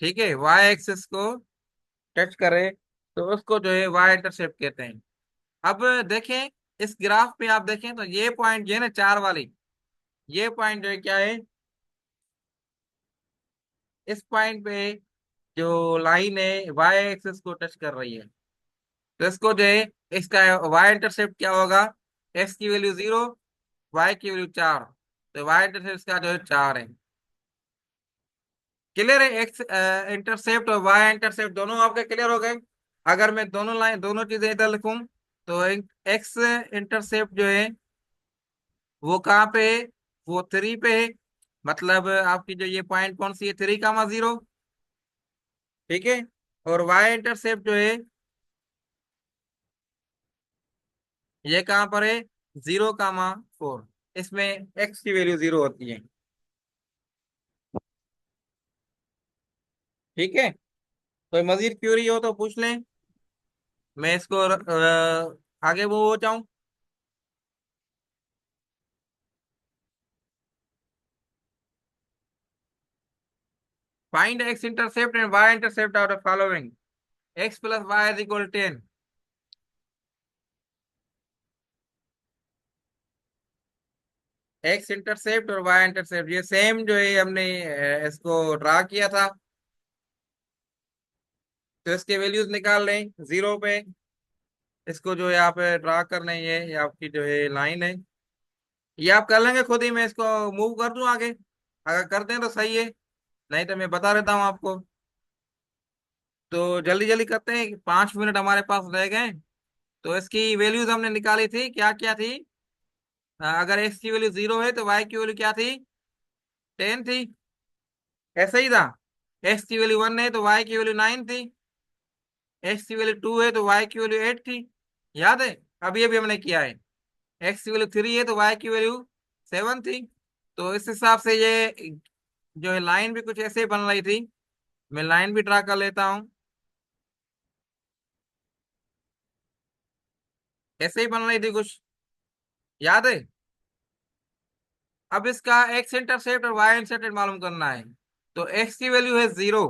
ठीक है, वाई एक्सिस को टच करे तो उसको जो है वाई इंटरसेप्ट कहते हैं। अब देखें, इस ग्राफ पे आप देखें तो ये पॉइंट जो है ना, चार वाली, ये पॉइंट जो है क्या है, इस पॉइंट पे जो लाइन है वाई एक्सिस को टच कर रही है। तो इसको जो है इसका वाई इंटरसेप्ट क्या होगा? एक्स की वैल्यू 0, वाई की वैल्यू 4, तो वाई इंटरसेप्ट का जो है 4 है। क्लियर है? एक्स इंटरसेप्ट और वाई इंटरसेप्ट दोनों आपके क्लियर हो गए। अगर मैं दोनों लाइन दोनों चीजें इधर लिखूं तो एक्स इंटरसेप्ट जो है वो कहाँ पे है? वो 3 पे है। मतलब आपकी जो ये पॉइंट कौन सी है, 3, 0। ठीक है, और वाई इंटरसेप्ट जो है ये कहाँ पर है? 0, 4। इसमें एक्स की वैल्यू 0 होती है। ठीक है, कोई मजीद क्यूरी हो तो पूछ लें, मैं इसको आगे वो हो जाऊं। Find x intercept and y intercept out of following. X plus y is equal 10। X intercept और वाई इंटरसेप्ट ये सेम जो है, हमने इसको ड्रा किया था। तो इसके वैल्यूज निकाल लें 0 पे। इसको जो है आप ड्रा कर लें, ये आपकी जो है लाइन है। ये आप कर लेंगे खुद ही, मैं इसको मूव कर दूं आगे? अगर करते हैं तो सही है, नहीं तो मैं बता देता हूँ आपको। तो जल्दी जल्दी करते हैं, 5 मिनट हमारे पास रह गए। तो इसकी वैल्यूज हमने निकाली थी, क्या क्या थी? अगर एक्स की वैल्यू 0 है तो वाई की वैल्यू क्या थी? 10 थी। ऐसा ही था। एक्स की वैल्यू 1 है तो वाई की वैल्यू 9 थी। एक्स की वैल्यू 2 है तो वाई की वैल्यू 8 थी। याद है? अभी अभी हमने किया है। एक्स की वैल्यू 3 है तो वाई की वैल्यू 7 थी। तो इस हिसाब से ये जो है लाइन भी कुछ ऐसे ही बन रही थी। मैं लाइन भी ड्रा कर लेता हूँ। ऐसे ही बन रही थी कुछ, याद है? अब इसका एक्स इंटरसेप्ट और वाई इंटरसेप्ट मालूम करना है। तो एक्स की वैल्यू है 0,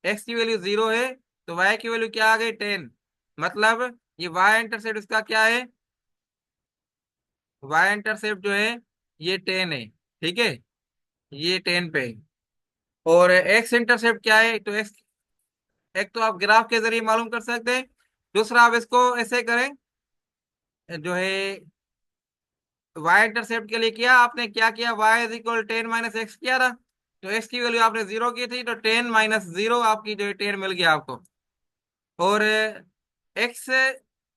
एक्स की वैल्यू 0 है तो वाई की वैल्यू क्या आ गई? 10। मतलब ये वाई इंटरसेप्ट इसका क्या है? वाई इंटरसेप्ट जो है ये 10 है। ठीक है, ये 10 पे है। और एक्स इंटरसेप्ट क्या है? तो एक्स, एक तो आप ग्राफ के जरिए मालूम कर सकते हैं, दूसरा आप इसको ऐसे करें जो है वाई इंटरसेप्ट के लिए किया आपने, क्या किया? वाई इज इक्वल 10 - x किया था। तो एक्स की वैल्यू आपने 0 की थी, तो 10 - 0 आपकी जो है 10 मिल गया आपको। और एक्स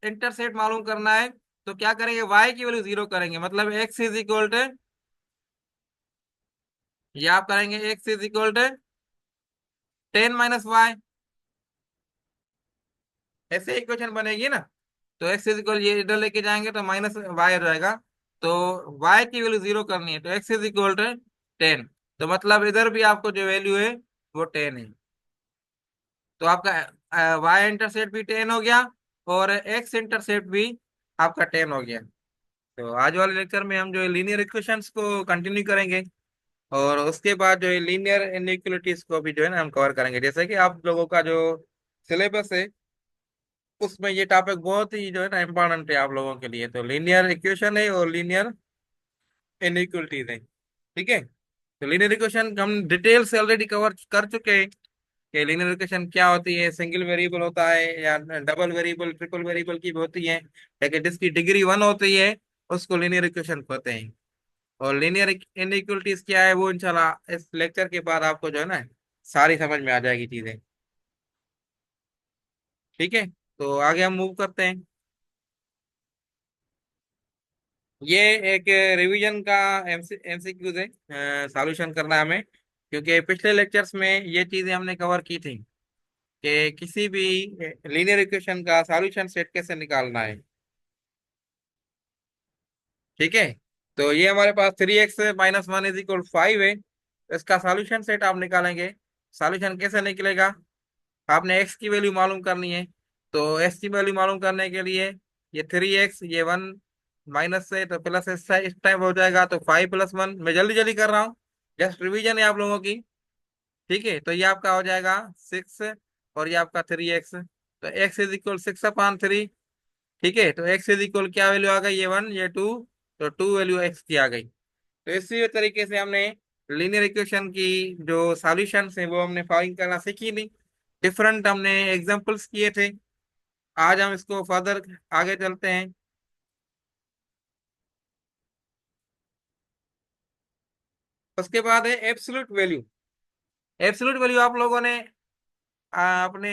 इंटरसेप्ट मालूम करना है तो क्या करेंगे? वाई की वैल्यू 0 करेंगे, मतलब एक्स इज इक्वल टू, ये आप करेंगे x is equal to 10 - y। ऐसे इक्वेशन बनेगी ना। तो एक्स इज इक्वल, ये इधर लेके जाएंगे तो माइनस वाई हो जाएगा। तो वाई की वैल्यू 0 करनी है तो एक्स इज इक्वल टू 10। तो मतलब इधर भी आपको जो वैल्यू है वो 10 है। तो आपका वाई इंटरसेप्ट भी 10 हो गया और एक्स इंटरसेप्ट भी आपका 10 हो गया। तो आज वाले लेक्चर में हम जो है लीनियर इक्वेशंस को कंटिन्यू करेंगे, और उसके बाद जो है लीनियर इनइक्वलिटीज को भी जो है ना हम कवर करेंगे। जैसे कि आप लोगों का जो सिलेबस है उसमें ये टॉपिक बहुत ही जो है ना इम्पोर्टेंट है आप लोगों के लिए। तो लीनियर इक्वेशन है और लीनियर इनइक्वलिटीज है। ठीक है, तो लीनियर इक्वेशन हम डिटेल से ऑलरेडी कवर कर चुके हैं कि लीनियर इक्वेशन क्या होती है, सिंगल वेरिएबल होता है या डबल वेरिएबल ट्रिपल वेरिएबल की भी होती है, लेकिन जिसकी डिग्री वन होती है उसको लीनियर इक्वेशन कहते हैं। और लीनियर इनइक्वलिटीज क्या है वो इंशाल्लाह इस लेक्चर के बाद आपको जो है ना सारी समझ में आ जाएगी चीजें। ठीक है, तो आगे हम मूव करते हैं। ये एक रिवीजन का एमसीक्यूज है, सॉल्यूशन करना है हमें, क्योंकि पिछले लेक्चर्स में ये चीजें हमने कवर की थी कि किसी भी लीनियर इक्वेशन का सॉल्यूशन सेट कैसे निकालना है। ठीक है, तो ये हमारे पास 3x - 1 = 5 है, इसका सॉल्यूशन सेट आप निकालेंगे। सॉल्यूशन कैसे निकलेगा, आपने x की वैल्यू मालूम करनी है। तो x की वैल्यू मालूम करने के लिए ये 3x, ये 1 माइनस से तो प्लस इस टाइम हो जाएगा, तो 5 + 1, मैं जल्दी जल्दी कर रहा हूँ, जस्ट रिवीजन है आप लोगों की। ठीक है, तो ये आपका हो जाएगा 6 और ये आपका 3x, तो x = 6/3। ठीक है, तो x क्या वैल्यू आ गई, ये 1 ये 2, तो 2 वैल्यू x की आ गई। तो इसी तरीके से हमने लीनियर इक्वेशन की जो सॉल्यूशंस है वो हमने फाइंड करना सीखी नहीं, डिफरेंट हमने एग्जांपल्स किए थे। आज हम इसको फर्दर आगे चलते हैं। उसके बाद है एब्सोल्यूट वैल्यू। एब्सोल्यूट वैल्यू आप लोगों ने अपने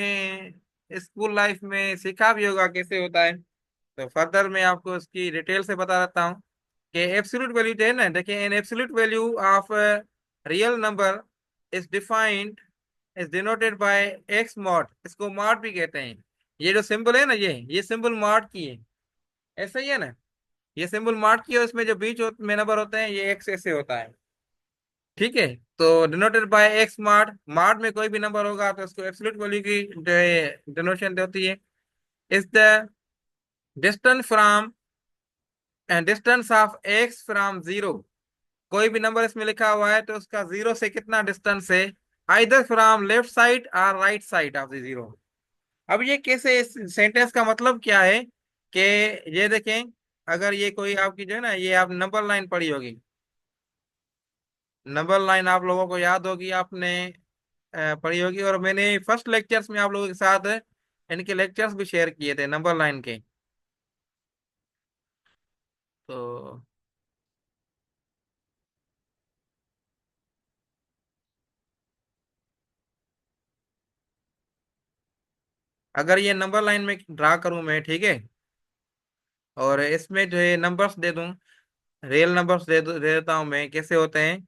स्कूल लाइफ में सीखा भी होगा कैसे होता है, तो फर्दर मैं आपको उसकी डिटेल से बता देता हूँ कि एब्सोल्यूट वैल्यू जो है ना, देखिए an absolute value of real number is defined is denoted by x mod, इसको मॉड भी कहते हैं। ये जो सिंबल है ना, ये सिंबल मॉड की है, ऐसा ही है ना, ये सिंबल मॉड की है, उसमें जो बीच में नंबर होते हैं ये एक्स ऐसे होता है। ठीक है, तो denoted by x mod, mod में कोई भी नंबर होगा तो उसको एब्सोल्यूट वैल्यू की जो है डिनोशन होती है। Is the distance from and distance of x from zero, कोई भी नंबर इसमें लिखा हुआ है तो उसका जीरो से कितना डिस्टेंस है, आइदर फ्रॉम लेफ्ट साइड और right side of the zero. अब ये कैसे, इस सेंटेंस का मतलब क्या है कि ये देखें, अगर ये कोई आपकी जो है ना, ये आप नंबर लाइन पढ़ी होगी, नंबर लाइन आप लोगों को याद होगी, आपने पढ़ी होगी, और मैंने फर्स्ट लेक्चर्स में आप लोगों के साथ इनके लेक्चर्स भी शेयर किए थे नंबर लाइन के। तो अगर ये नंबर लाइन में ड्रा करूं मैं, ठीक है, और इसमें जो है नंबर्स दे दूं, रियल नंबर्स दे देता हूं मैं, कैसे होते हैं।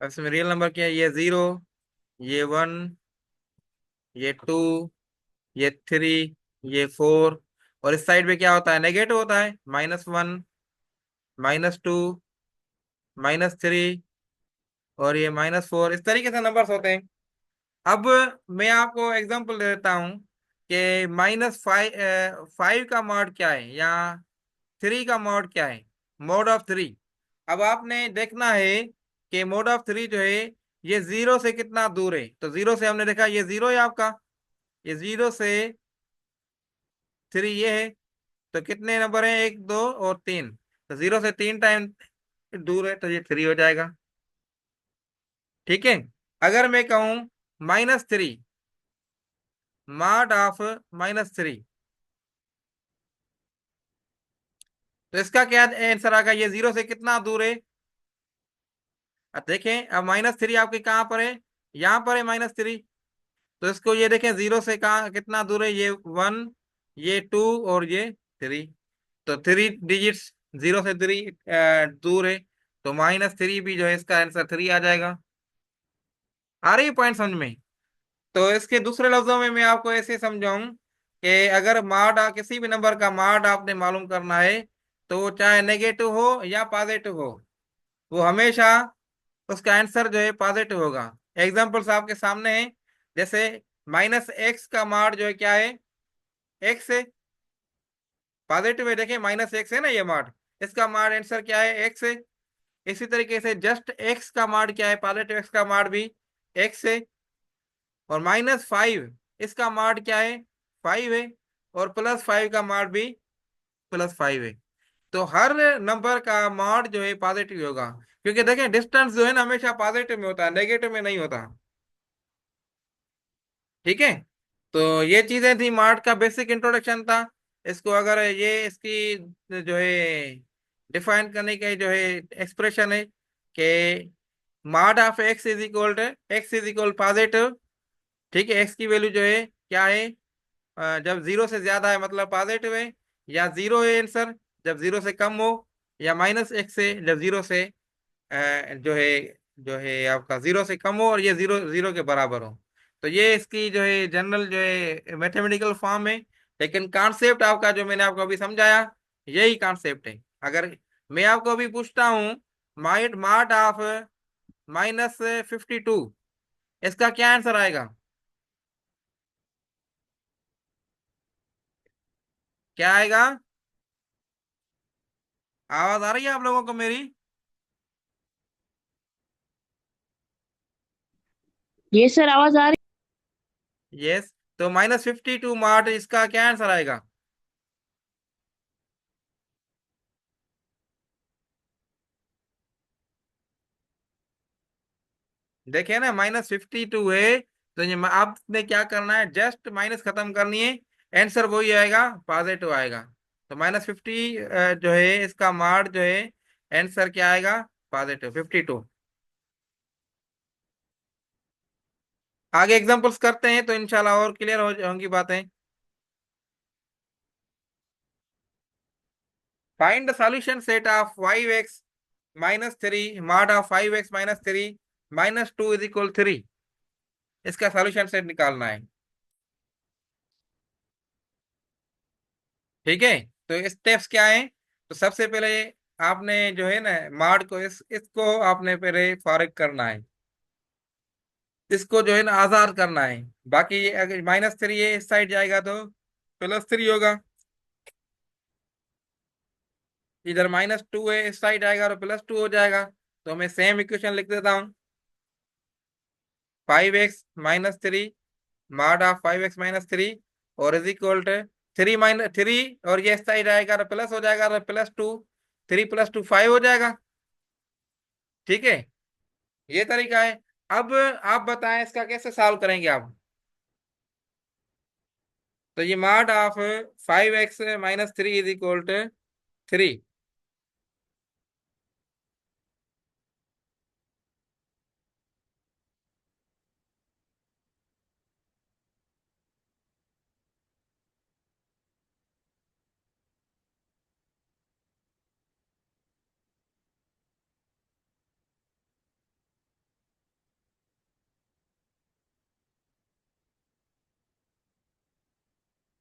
इसमें रियल नंबर क्या है, ये 0, ये 1, ये 2, ये 3, ये 4, और इस साइड पे क्या होता है, नेगेटिव होता है, -1, -2, -3, और ये -4, इस तरीके से नंबर्स होते हैं। अब मैं आपको एग्जांपल दे देता हूँ कि -5 का मॉड क्या है या 3 का मॉड क्या है, मोड ऑफ 3। अब आपने देखना है कि मोड ऑफ 3 जो है ये जीरो से कितना दूर है, तो जीरो से हमने देखा ये जीरो है आपका, ये जीरो से 3 ये है, तो कितने नंबर हैं, 1 2 और 3, तो जीरो से 3 टाइम दूर है, तो ये 3 हो जाएगा। ठीक है, अगर मैं कहूं -3, मॉड ऑफ -3, तो इसका क्या आंसर आएगा, ये जीरो से कितना दूर है। अब देखें, अब -3 आपके कहाँ पर है, यहाँ पर है -3, तो इसको ये देखें जीरो से कहाँ कितना दूर है, ये 1, ये 2 और ये 3, तो 3 डिजिट्स जीरो से 3 दूर है, तो -3 भी जो है इसका आंसर 3 आ जाएगा। आ रही पॉइंट समझ में। तो इसके दूसरे लफ्जों में मैं आपको ऐसे समझाऊं कि अगर किसी भी नंबर का मॉड आपने मालूम करना है, तो वो चाहे नेगेटिव हो या पॉजिटिव हो, वो हमेशा उसका आंसर जो है पॉजिटिव होगा। एग्जांपल्स आपके सामने हैं, जैसे -x का मॉड जो है क्या है, x है, पॉजिटिव है, देखिए -x है ना ये मॉड, इसका मॉड आंसर क्या है, x है। इसी तरीके से जस्ट एक्स का मान क्या है, पॉजिटिव एक्स का मान भी एक्स है, और -5 इसका मान क्या है, 5 है, और +5 का मान भी +5 है। तो हर नंबर का मॉड जो है पॉजिटिव होगा, क्योंकि देखें डिस्टेंस जो है ना हमेशा पॉजिटिव में होता है, नेगेटिव में नहीं होता। ठीक है। तो ये चीजें थी, मॉड का बेसिक इंट्रोडक्शन था। इसको अगर ये इसकी जो है डिफाइन करने के जो है एक्सप्रेशन है कि mod of x is equal to x is equal positive. ठीक है, एक्स की वैल्यू जो है क्या है, जब 0 से ज्यादा है मतलब पॉजिटिव है, या 0 है आंसर जब 0 से कम हो, या -x है जब 0 से जो है आपका 0 से कम हो और ये 0 0 के बराबर हो। तो ये इसकी जो है जनरल जो है मैथमेटिकल फॉर्म है। लेकिन कॉन्सेप्ट आपका जो मैंने आपको अभी समझाया, यही कॉन्सेप्ट है। अगर मैं आपको अभी पूछता हूँ माइट मार्ट ऑफ -52, इसका क्या आंसर आएगा? क्या आएगा? आवाज आ रही है आप लोगों को मेरी? ये सर आवाज आ रही। यस। तो -52 मार्ट इसका क्या आंसर आएगा? देखे ना, -52 है। तो ये आपने क्या करना है, जस्ट माइनस खत्म करनी है, आंसर वही आएगा, पॉजिटिव आएगा। तो -50 जो है इसका मार्ट जो है आंसर क्या आएगा, पॉजिटिव 52। आगे एग्जांपल्स करते हैं तो इंशाल्लाह और क्लियर हो होंगी बातें। Find the solution set of 5x -3 mod of 5x -3 -2 is equal 3। इसका सॉल्यूशन सेट निकालना है। ठीक है। तो स्टेप्स क्या है? तो सबसे पहले आपने जो है ना मार्ड को इसको आपने पहले फारिग करना है, इसको जो है ना आजाद करना है। बाकी अगर -3 है इस साइड जाएगा तो +3 होगा, इधर -2 है इस साइड आएगा तो +2 हो जाएगा। तो मैं सेम इक्वेशन लिख देता हूँ, 5x -3 मॉड ऑफ 5x -3 और इज इक्वल टू 3 और ये इस साइड आएगा तो प्लस हो जाएगा, तो +2, 3 + 2 5 हो जाएगा। ठीक है, ये तरीका है। अब आप बताएं इसका कैसे सॉल्व करेंगे आप? तो ये mod of 5x -3 is equal to 3।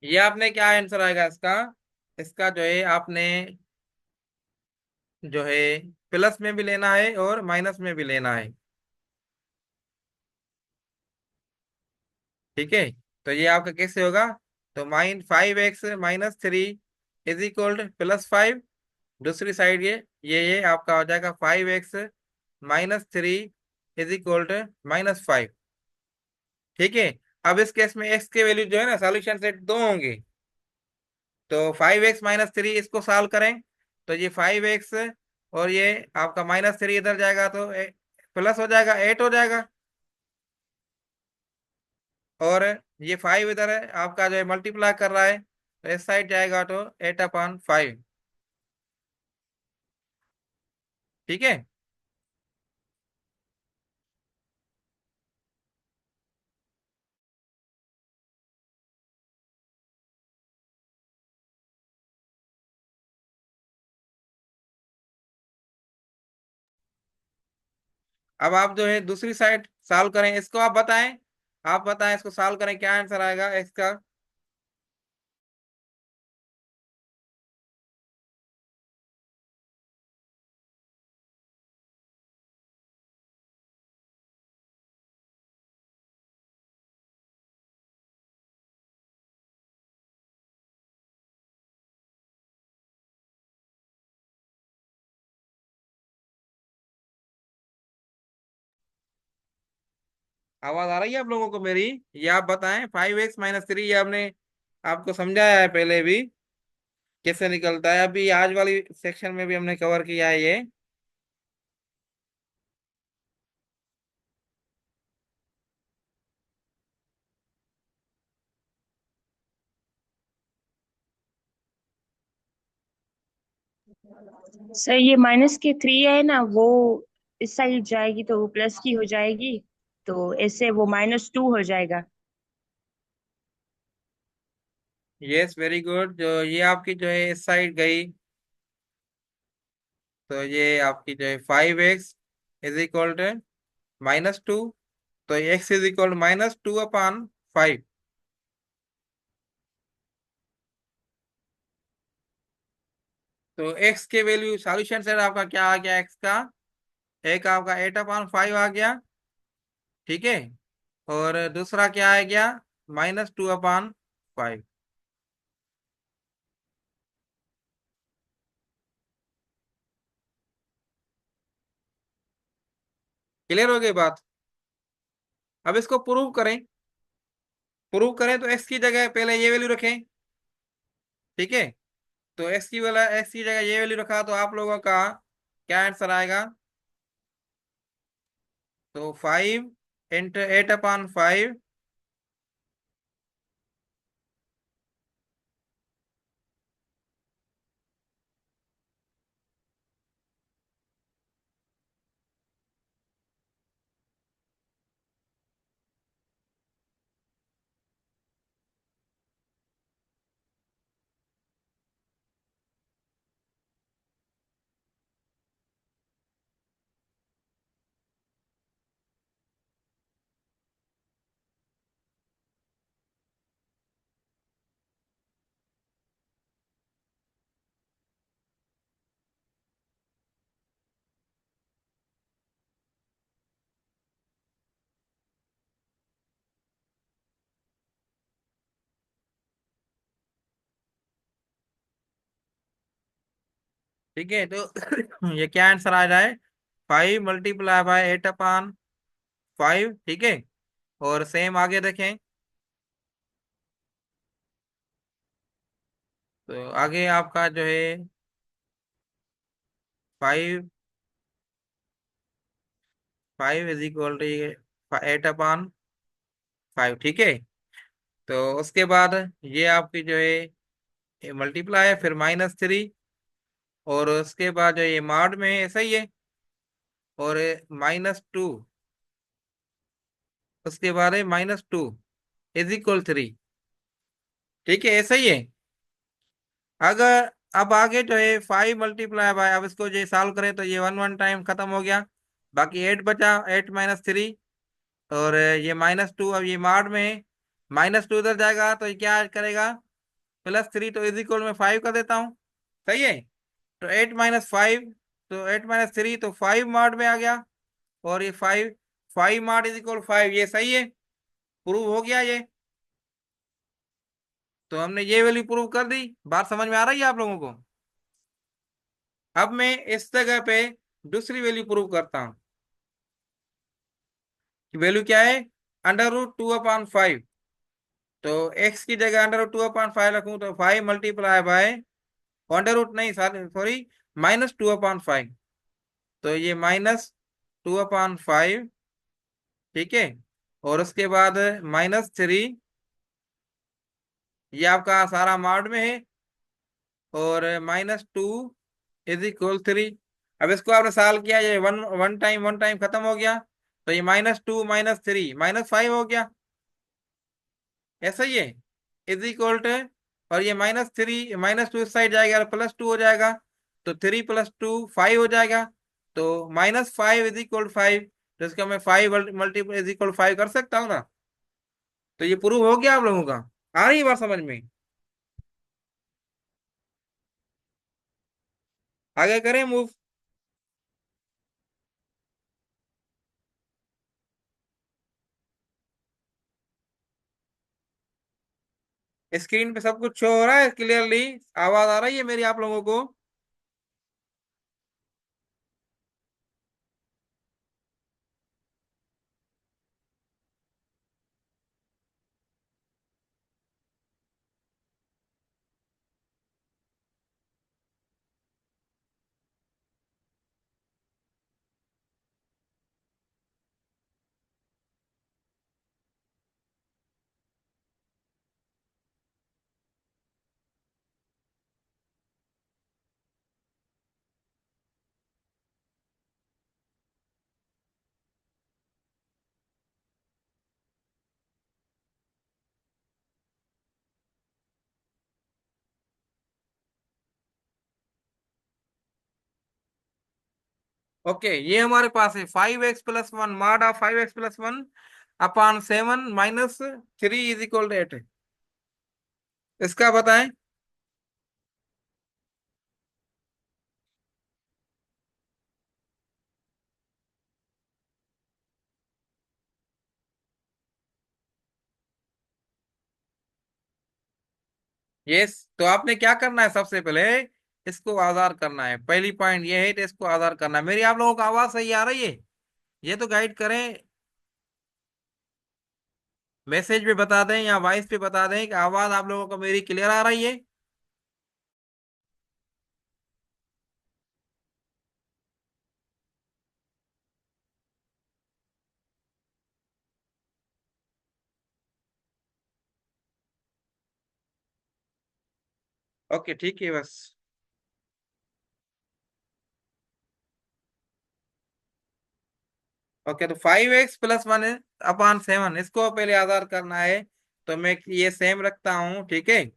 ये आपने क्या आंसर आएगा इसका? इसका जो है आपने जो है प्लस में भी लेना है और माइनस में भी लेना है। ठीक है। तो ये आपका कैसे होगा? तो -5x -3 इज इक्वल टू +5। दूसरी साइड ये आपका हो जाएगा 5x-3 इज इक्वल टू -5। ठीक है। अब इस केस में एक्स के वैल्यू जो है ना सॉल्यूशन सेट दो होंगे। तो 5x-3 इसको सॉल्व करें, तो ये 5x और ये आपका -3 इधर जाएगा तो प्लस हो जाएगा, 8 हो जाएगा। और ये 5 इधर है आपका जो है मल्टीप्लाई कर रहा है, तो इस साइड जाएगा तो 8/5। ठीक है। अब आप जो है दूसरी साइड सॉल्व करें, इसको आप बताएं, आप बताएं इसको सॉल्व करें क्या आंसर आएगा एक्स का? आवाज आ रही है आप लोगों को मेरी? ये आप बताएं, 5x-3, ये हमने आपको समझाया है पहले भी कैसे निकलता है, अभी आज वाली सेक्शन में भी हमने कवर किया है ये। सर ये माइनस के थ्री है ना, वो इस साइड जाएगी तो वो प्लस की हो जाएगी, तो ऐसे वो -2 हो जाएगा। Yes, very good. जो ये आपकी जो है इस साइड गई, तो ये आपकी जो है 5x = -2, तो x = -2/5। तो x के वैल्यू सॉल्यूशन सर आपका क्या आ गया? x का एक आपका 8/5 आ गया, ठीक है। और दूसरा क्या आ गया? -2/5। क्लियर हो गई बात? अब इसको प्रूव करें। प्रूव करें तो x की जगह पहले ये वैल्यू रखें, ठीक है। तो x की जगह ये वैल्यू रखा, तो आप लोगों का क्या आंसर आएगा? तो 5 × 8/5। ठीक है, तो ये क्या आंसर आ जाए? 5 × 8/5, ठीक है। और सेम आगे देखें, तो आगे आपका जो है 5 5 = 8/5, ठीक है। तो उसके बाद ये आपकी जो है मल्टीप्लाई है, फिर -3, और उसके बाद जो ये मॉड में है, ऐसा ही है। और -2, उसके बाद है -2 = 3, ठीक है, ऐसा ही है। अगर अब आगे जो है 5 × 8, अब इसको जो सॉल्व करें तो ये 1 टाइम खत्म हो गया, बाकी 8 बचा, 8 - 3। और ये -2, अब ये मॉड में है, -2 इधर जाएगा तो ये क्या करेगा? +3, तो इज इक्वल में 5 कर देता हूँ, सही है। तो 8 - 5, तो 8 - 3, तो 5 मॉड में आ गया। और ये 5, 5 मॉड = 5, ये सही है, प्रूव हो गया ये। तो हमने ये वैल्यू प्रूव कर दी। बात समझ में आ रही है आप लोगों को? अब मैं इस जगह पे दूसरी वैल्यू प्रूव करता हूँ। वैल्यू क्या है? √2/5। तो x की जगह √2/5 रखूं, तो 5 × अंडर रूट नहीं, सॉरी, -2/5। तो ये -2/5, ठीक है। और उसके बाद -3, ये आपका सारा मॉड में है। और -2 = 3। अब इसको आपने सॉल्व किया, ये वन टाइम खत्म हो गया, तो ये -2 - 3 -5 हो गया, ऐसा ही है, = और ये -3, -2 इस साइड जाएगा, +2 हो जाएगा, तो 3 + 2 5 हो जाएगा। तो -5 = 5, तो इसका मैं 5 मल्टीपल = 5 कर सकता हूँ ना। तो ये प्रूव हो गया आप लोगों का। आ रही है बात समझ में? आगे करें मूव? स्क्रीन पे सब कुछ शो हो रहा है क्लियरली? आवाज आ रही है मेरी आप लोगों को? ओके, ये हमारे पास है 5x+1 mod of 5x+1 upon 7 - 3 is equal to 8। इसका बताएं। यस, तो आपने क्या करना है, सबसे पहले इसको आधार करना है। पहली पॉइंट ये है, तो इसको आधार करना है। मेरी आप लोगों को आवाज सही आ रही है? ये तो गाइड करें, मैसेज पे बता दें या वॉइस पे बता दें कि आवाज आप लोगों को मेरी क्लियर आ रही है। ओके ठीक है बस। ओके, तो 5x+1 अपॉन 7 इसको पहले आधार करना है। तो मैं ये सेम रखता हूँ, ठीक है।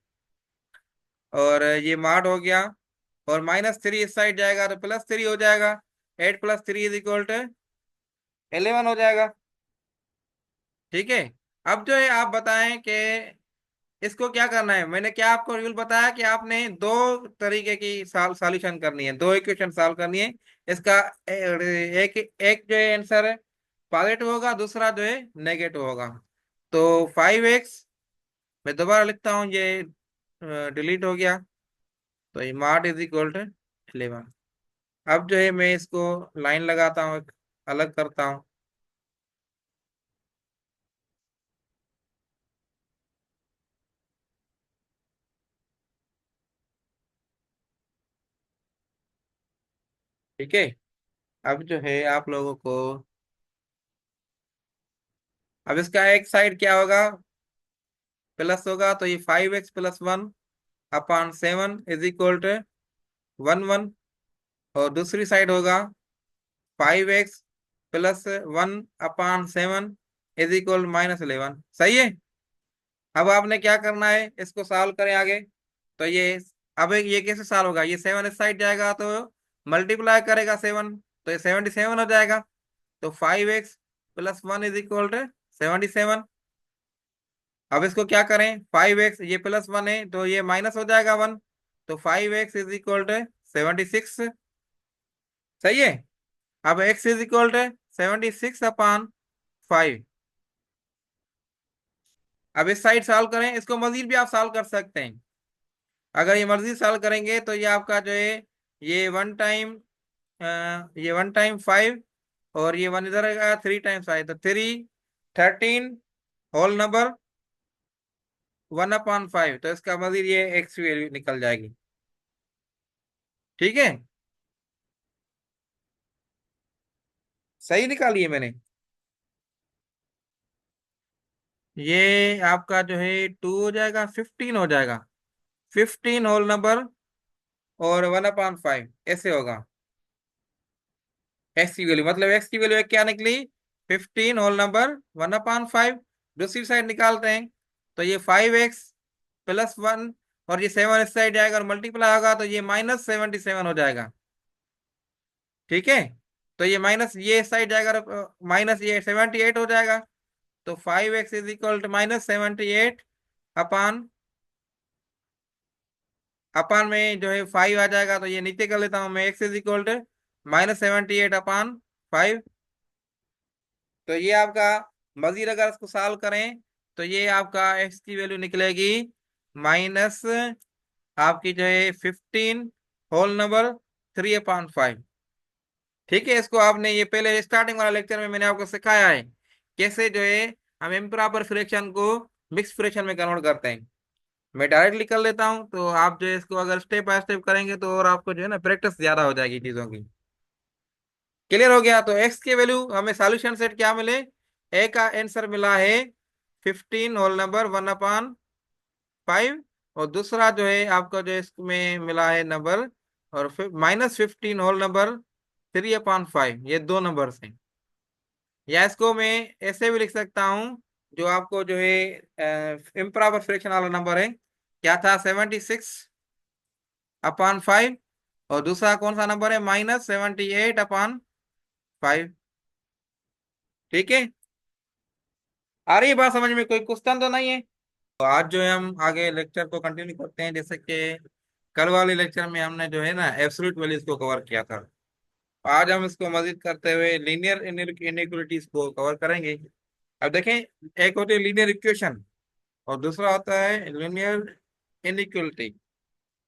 और ये मॉड हो गया, और -3 इस साइड जाएगा तो +3 हो जाएगा। 8 + 3 इज इक्वल टू 11 हो जाएगा, ठीक है। अब जो है आप बताएं कि इसको क्या करना है। मैंने क्या आपको रूल बताया कि आपने दो तरीके की सॉल्यूशन करनी है, दो इक्वेशन सॉल्व करनी है। इसका एक एक जो है आंसर पॉजिटिव होगा, दूसरा जो है नेगेटिव होगा। तो 5x, मैं दोबारा लिखता हूँ, ये डिलीट हो गया। तो ये मॉड इज इक्वल टू 11। अब जो है मैं इसको लाइन लगाता हूँ, अलग करता हूँ। ठीक है। अब जो है आप लोगों को, अब इसका एक साइड क्या होगा, प्लस होगा। तो ये 5x+1 upon 7 is equal to 1 1। और दूसरी साइड होगा 5x+1 अपॉन 7 इज इक्वल -11। सही है। अब आपने क्या करना है, इसको सॉल्व करें आगे। तो ये, अब ये कैसे सॉल्व होगा, ये 7 इस साइड जाएगा तो मल्टीप्लाई करेगा 7, तो ये 77 हो जाएगा। तो 5x+1 इज इक्वल टू 77। अब इसको क्या करें, 5x, ये +1 है तो ये माइनस हो जाएगा 1। तो 5x इज इक्वल टू 76। सही है। अब x is equal to 76 upon 5। अब इस साइड सॉल्व करें, इसको मजीद भी आप सॉल्व कर सकते हैं। अगर ये मर्जी सॉल्व करेंगे तो ये आपका जो है, ये वन टाइम, ये 1 टाइम 5, और ये 1 इधर आएगा 3 टाइम्स 5, तो 13 होल नंबर 1/5। तो इसका मजीद ये एक्स वैल्यू निकल जाएगी, ठीक है। सही निकाली है मैंने। ये आपका जो है 2 हो जाएगा, 15 हो जाएगा। 15 होल नंबर और 1/5 ऐसे होगा। एक्स की वैल्यू, मतलब एक्स की वैल्यू क्या निकली, 15 होल नंबर 1/5। दूसरी साइड निकालते हैं। तो ये 5x+1, और ये 7 इस साइड जाएगा और मल्टीप्लाई होगा, तो ये -77 हो जाएगा, ठीक है। तो ये माइनस ये इस साइड जाएगा, माइनस ये 78 हो जाएगा। तो 5x इज इक्वल टू -78 अपान, अपान में जो है 5 आ जाएगा, तो ये नीचे कर लेता हूं मैं। x is equal to -78/5। तो ये आपका, मजीद अगर इसको सॉल्व करें तो ये आपका x की वैल्यू निकलेगी माइनस, आपकी जो है 15 होल नंबर 3/5। ठीक है। इसको आपने, ये पहले स्टार्टिंग वाला लेक्चर में मैंने आपको सिखाया है कैसे जो है हम इम्प्रॉपर फ्रैक्शन को मिक्स फ्रैक्शन में कन्वर्ट करते हैं। मैं डायरेक्टली कर लेता हूं, तो आप जो है इसको अगर स्टेप बाय स्टेप करेंगे तो और आपको जो है ना प्रैक्टिस ज्यादा हो जाएगी चीजों की। क्लियर हो गया। तो एक्स की वैल्यू हमें सॉल्यूशन सेट क्या मिले, ए का आंसर मिला है 15 होल नंबर 1/5, और दूसरा जो है आपका जो इसमें मिला है नंबर, और फिर -15 होल नंबर 3/5। ये दो नंबर हैं। या इसको मैं ऐसे भी लिख सकता हूँ, जो आपको जो है इम्प्रॉपर फ्रैक्शन वाला नंबर है, क्या था, 76/5। और दूसरा कौन सा नंबर है, -78/5। 5। ठीक है, आ रही है बात समझ में? कोई क्वेश्चन तो नहीं है? तो आज जो है हम आगे लेक्चर को कंटिन्यू करते हैं। जैसे कि कल वाले लेक्चर में हमने जो है ना एब्सोल्यूट वैल्यूज को कवर किया था, आज हम इसको मजीद करते हुए लीनियर इनइक्वलिटीज को कवर करेंगे। अब देखें, एक होती है लीनियर इक्वेशन और दूसरा होता है लीनियर इनइक्वलिटी।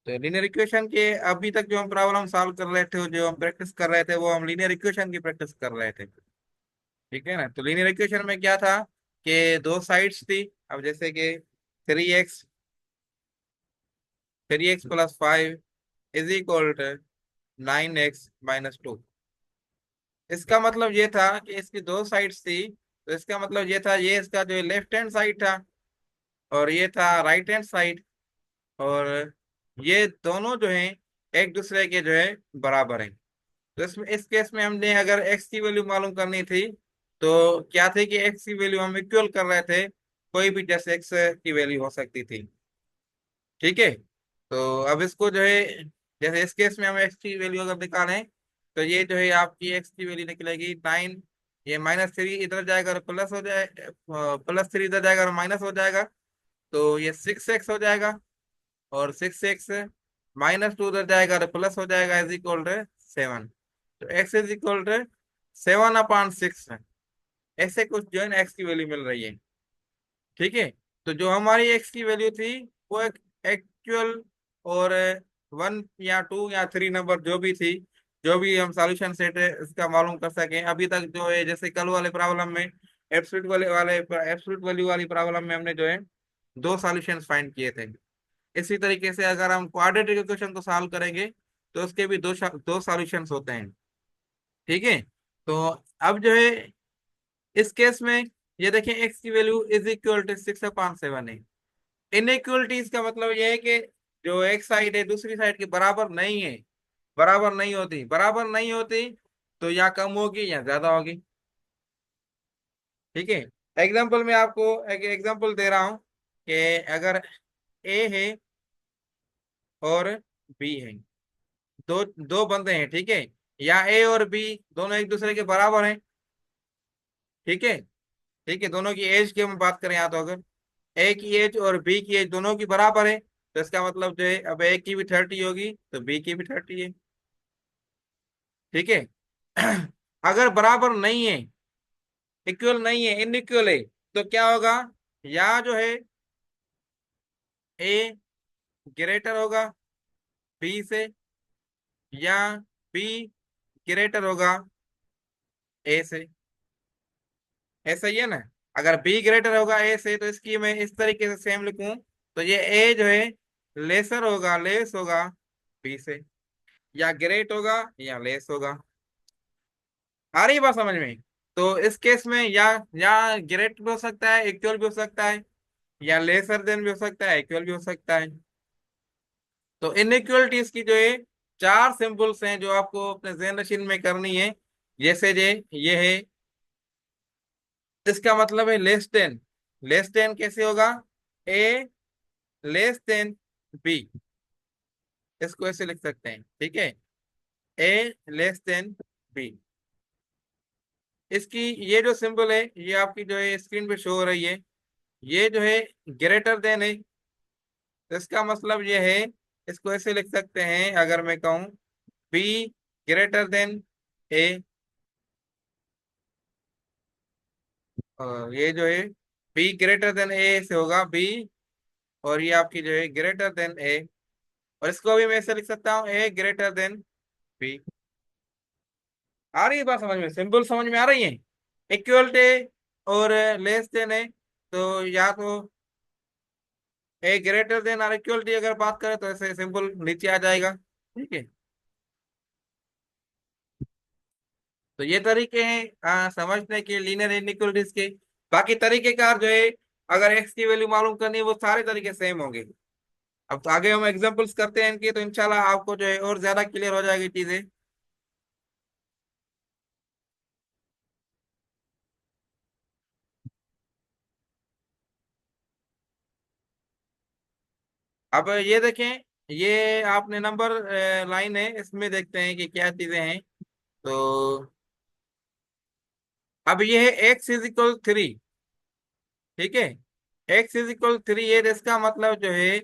तो लीनियर इक्वेशन के अभी तक जो हम प्रॉब्लम सॉल्व कर रहे थे, जो हम प्रैक्टिस कर रहे थे, वो हम लीनियर इक्वेशन की प्रैक्टिस कर रहे थे। ठीक है ना? तो लीनियर इक्वेशन में क्या था कि दो साइड्स थी। अब जैसे कि 3x plus 5 is equal to 9x-2। इसका मतलब ये था कि इसकी दो साइड्स थी, तो इसका मतलब ये था, ये इसका जो लेफ्ट हैंड साइड था और ये था राइट हैंड साइड, और ये दोनों जो हैं एक दूसरे के जो है बराबर हैं। तो इसमें इस केस में हमने अगर x की वैल्यू मालूम करनी थी, तो क्या थे कि x की वैल्यू हम इक्वल कर रहे थे, कोई भी जैसे x की वैल्यू हो सकती थी। ठीक है, तो अब इसको जो है, जैसे इस केस में हम x की वैल्यू अगर निकालें, तो ये जो है आपकी x की वैल्यू निकलेगी 9। ये -3 इधर जाएगा और प्लस हो जाए, +3 इधर जाएगा और माइनस हो जाएगा, तो ये 6x हो जाएगा। और 6x -2 उधर जाएगा तो प्लस हो जाएगा, इज इक्वल टू 7। तो x इज इक्वल टू 7/6। ऐसे कुछ जो है ना x की वैल्यू मिल रही है। ठीक है, तो जो हमारी x की वैल्यू थी वो एक एक्चुअल और 1 या 2 या 3 नंबर जो भी थी, जो भी हम सॉल्यूशन सेट है इसका मालूम कर सकें। अभी तक जो है जैसे कल वाले प्रॉब्लम में एब्सोल्यूट वैल्यू वाली प्रॉब्लम में हमने जो है दो सॉल्यूशंस फाइंड किए थे। इसी तरीके से अगर हम क्वाड्रेटिक इक्वेशन को सॉल्व करेंगे तो उसके भी दो सॉल्यूशंस होते हैं। ठीक है, तो अब जो है इस केस में ये देखें, x की वैल्यू इज इक्वल टू 6/7 है। इनइक्वलिटीज का मतलब ये है कि जो एक साइड है दूसरी साइड के बराबर नहीं है, बराबर नहीं होती। बराबर नहीं होती तो या कम होगी या ज्यादा होगी। ठीक है, एग्जाम्पल में आपको एक एग्जाम्पल दे रहा हूं कि अगर ए है और बी है, दो दो बंदे हैं। ठीक है, या ए और बी दोनों एक दूसरे के बराबर हैं। ठीक है, ठीक है, दोनों की एज की हम बात करें यहाँ, तो अगर ए की एज और बी की एज दोनों की बराबर है, तो इसका मतलब जो है अब ए की भी 30 होगी तो बी की भी 30 है। ठीक है, अगर बराबर नहीं है, इक्वल नहीं है, इनइक्वल है, तो क्या होगा? या जो है ए ग्रेटर होगा बी से, या बी ग्रेटर होगा ए से। ऐसा ही है ना? अगर बी ग्रेटर होगा ए से, तो इसकी मैं इस तरीके से सेम लिखूं, तो ये ए जो है लेस होगा बी से, या ग्रेट होगा या लेस होगा। आ रही है बात समझ में? तो इस केस में या ग्रेट भी हो सकता है, इक्वल भी हो सकता है, या लेसर देन भी हो सकता है, इक्वल भी हो सकता है। तो इनइक्वलिटीज की जो है चार सिंबल्स हैं जो आपको अपने ज़हन नशीन में करनी है। जैसे ये है, इसका मतलब है लेस देन। लेस देन कैसे होगा? ए लेस देन बी, इसको ऐसे लिख सकते हैं। ठीक है, ए लेस देन बी। इसकी ये जो सिंबल है ये आपकी जो है स्क्रीन पे शो हो रही है, ये जो है ग्रेटर देन है। तो इसका मतलब ये है, इसको ऐसे लिख सकते हैं अगर मैं कहूँ बी ग्रेटर देन ए, और ये जो है बी ग्रेटर देन ए से होगा बी, और ये आपकी जो है ग्रेटर देन ए। और इसको भी मैं ऐसे लिख सकता हूँ ए ग्रेटर देन बी। आ रही है बात समझ में? सिंपल समझ में आ रही है? इक्वल और लेस देन है, तो या तो ए ग्रेटर देन और इक्वलिटी अगर बात करें तो ऐसे सिंपल नीचे आ जाएगा। ठीक है, तो ये तरीके हैं समझने के लीनियर इनइक्वलिटीज के। बाकी तरीकेकार जो है, अगर एक्स की वैल्यू मालूम करनी है वो सारे तरीके सेम होंगे। अब तो आगे हम एग्जांपल्स करते हैं इनकी, तो इंशाल्लाह आपको जो है और ज्यादा क्लियर हो जाएगी चीजें। अब ये देखें, ये आपने नंबर लाइन है, इसमें देखते हैं कि क्या चीजें हैं। तो अब ये है एक्स इज इक्वल 3। ठीक है, एक्स इज इक्वल 3 है, तो इसका मतलब जो है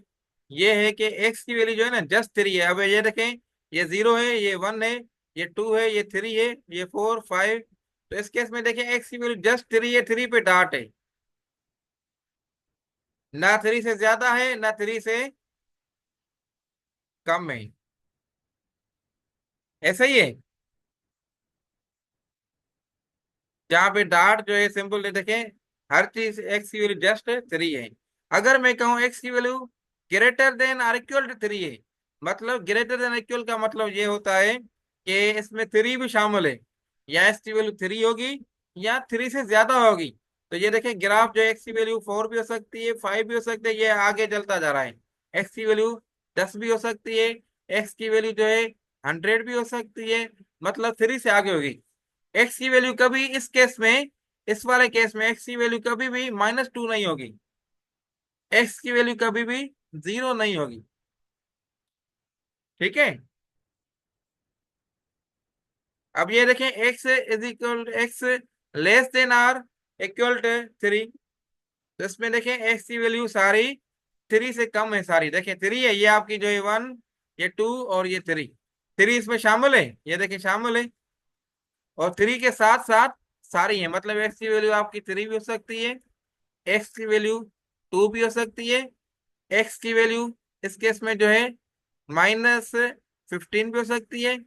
ये है कि एक्स की वैल्यू जो है ना जस्ट 3 है। अब ये देखें, ये 0 है, ये 1 है, ये 2 है, ये 3 है, ये 4 5। तो इस केस में देखें एक्स की वैल्यू जस्ट 3 है, 3 पे डॉट है, ना 3 से ज्यादा है ना 3 से कम है। ऐसा ही है, जहाँ पे डॉट जो है सिंपल देखें, हर चीज एक्स की वैल्यू जस्ट 3 है। अगर मैं कहूँ एक्स की value greater than or equal to 3 है, मतलब ग्रेटर देन इक्वल का मतलब ये होता है कि इसमें 3 भी शामिल है, या एक्स की वैल्यू 3 होगी या 3 से ज्यादा होगी। तो ये देखें ग्राफ जो एक्स की वैल्यू 4 भी हो सकती है, 5 भी हो सकती है, ये आगे चलता जा रहा है। एक्स की वैल्यू 10 भी हो सकती है, एक्स की वैल्यू जो है 100 भी हो सकती है, मतलब 3 से आगे होगी। एक्स की वैल्यू कभी इस केस में, इस वाले केस में एक्स की वैल्यू कभी भी -2 नहीं होगी, एक्स की वैल्यू कभी भी 0 नहीं होगी। ठीक है, अब ये देखें x is equal x less than or equal to 3। तो इसमें देखें एक्स की वैल्यू सारी 3 से कम है, सारी देखें 3 है, ये आपकी जो है 1, ये 2 और ये 3, 3 इसमें शामिल है, ये देखें शामिल है। और 3 के साथ साथ सारी है, मतलब एक्स की वैल्यू आपकी 3 भी हो सकती है, एक्स की वैल्यू 2 भी हो सकती है, एक्स की वैल्यू इस केस में जो है -15 भी हो सकती है,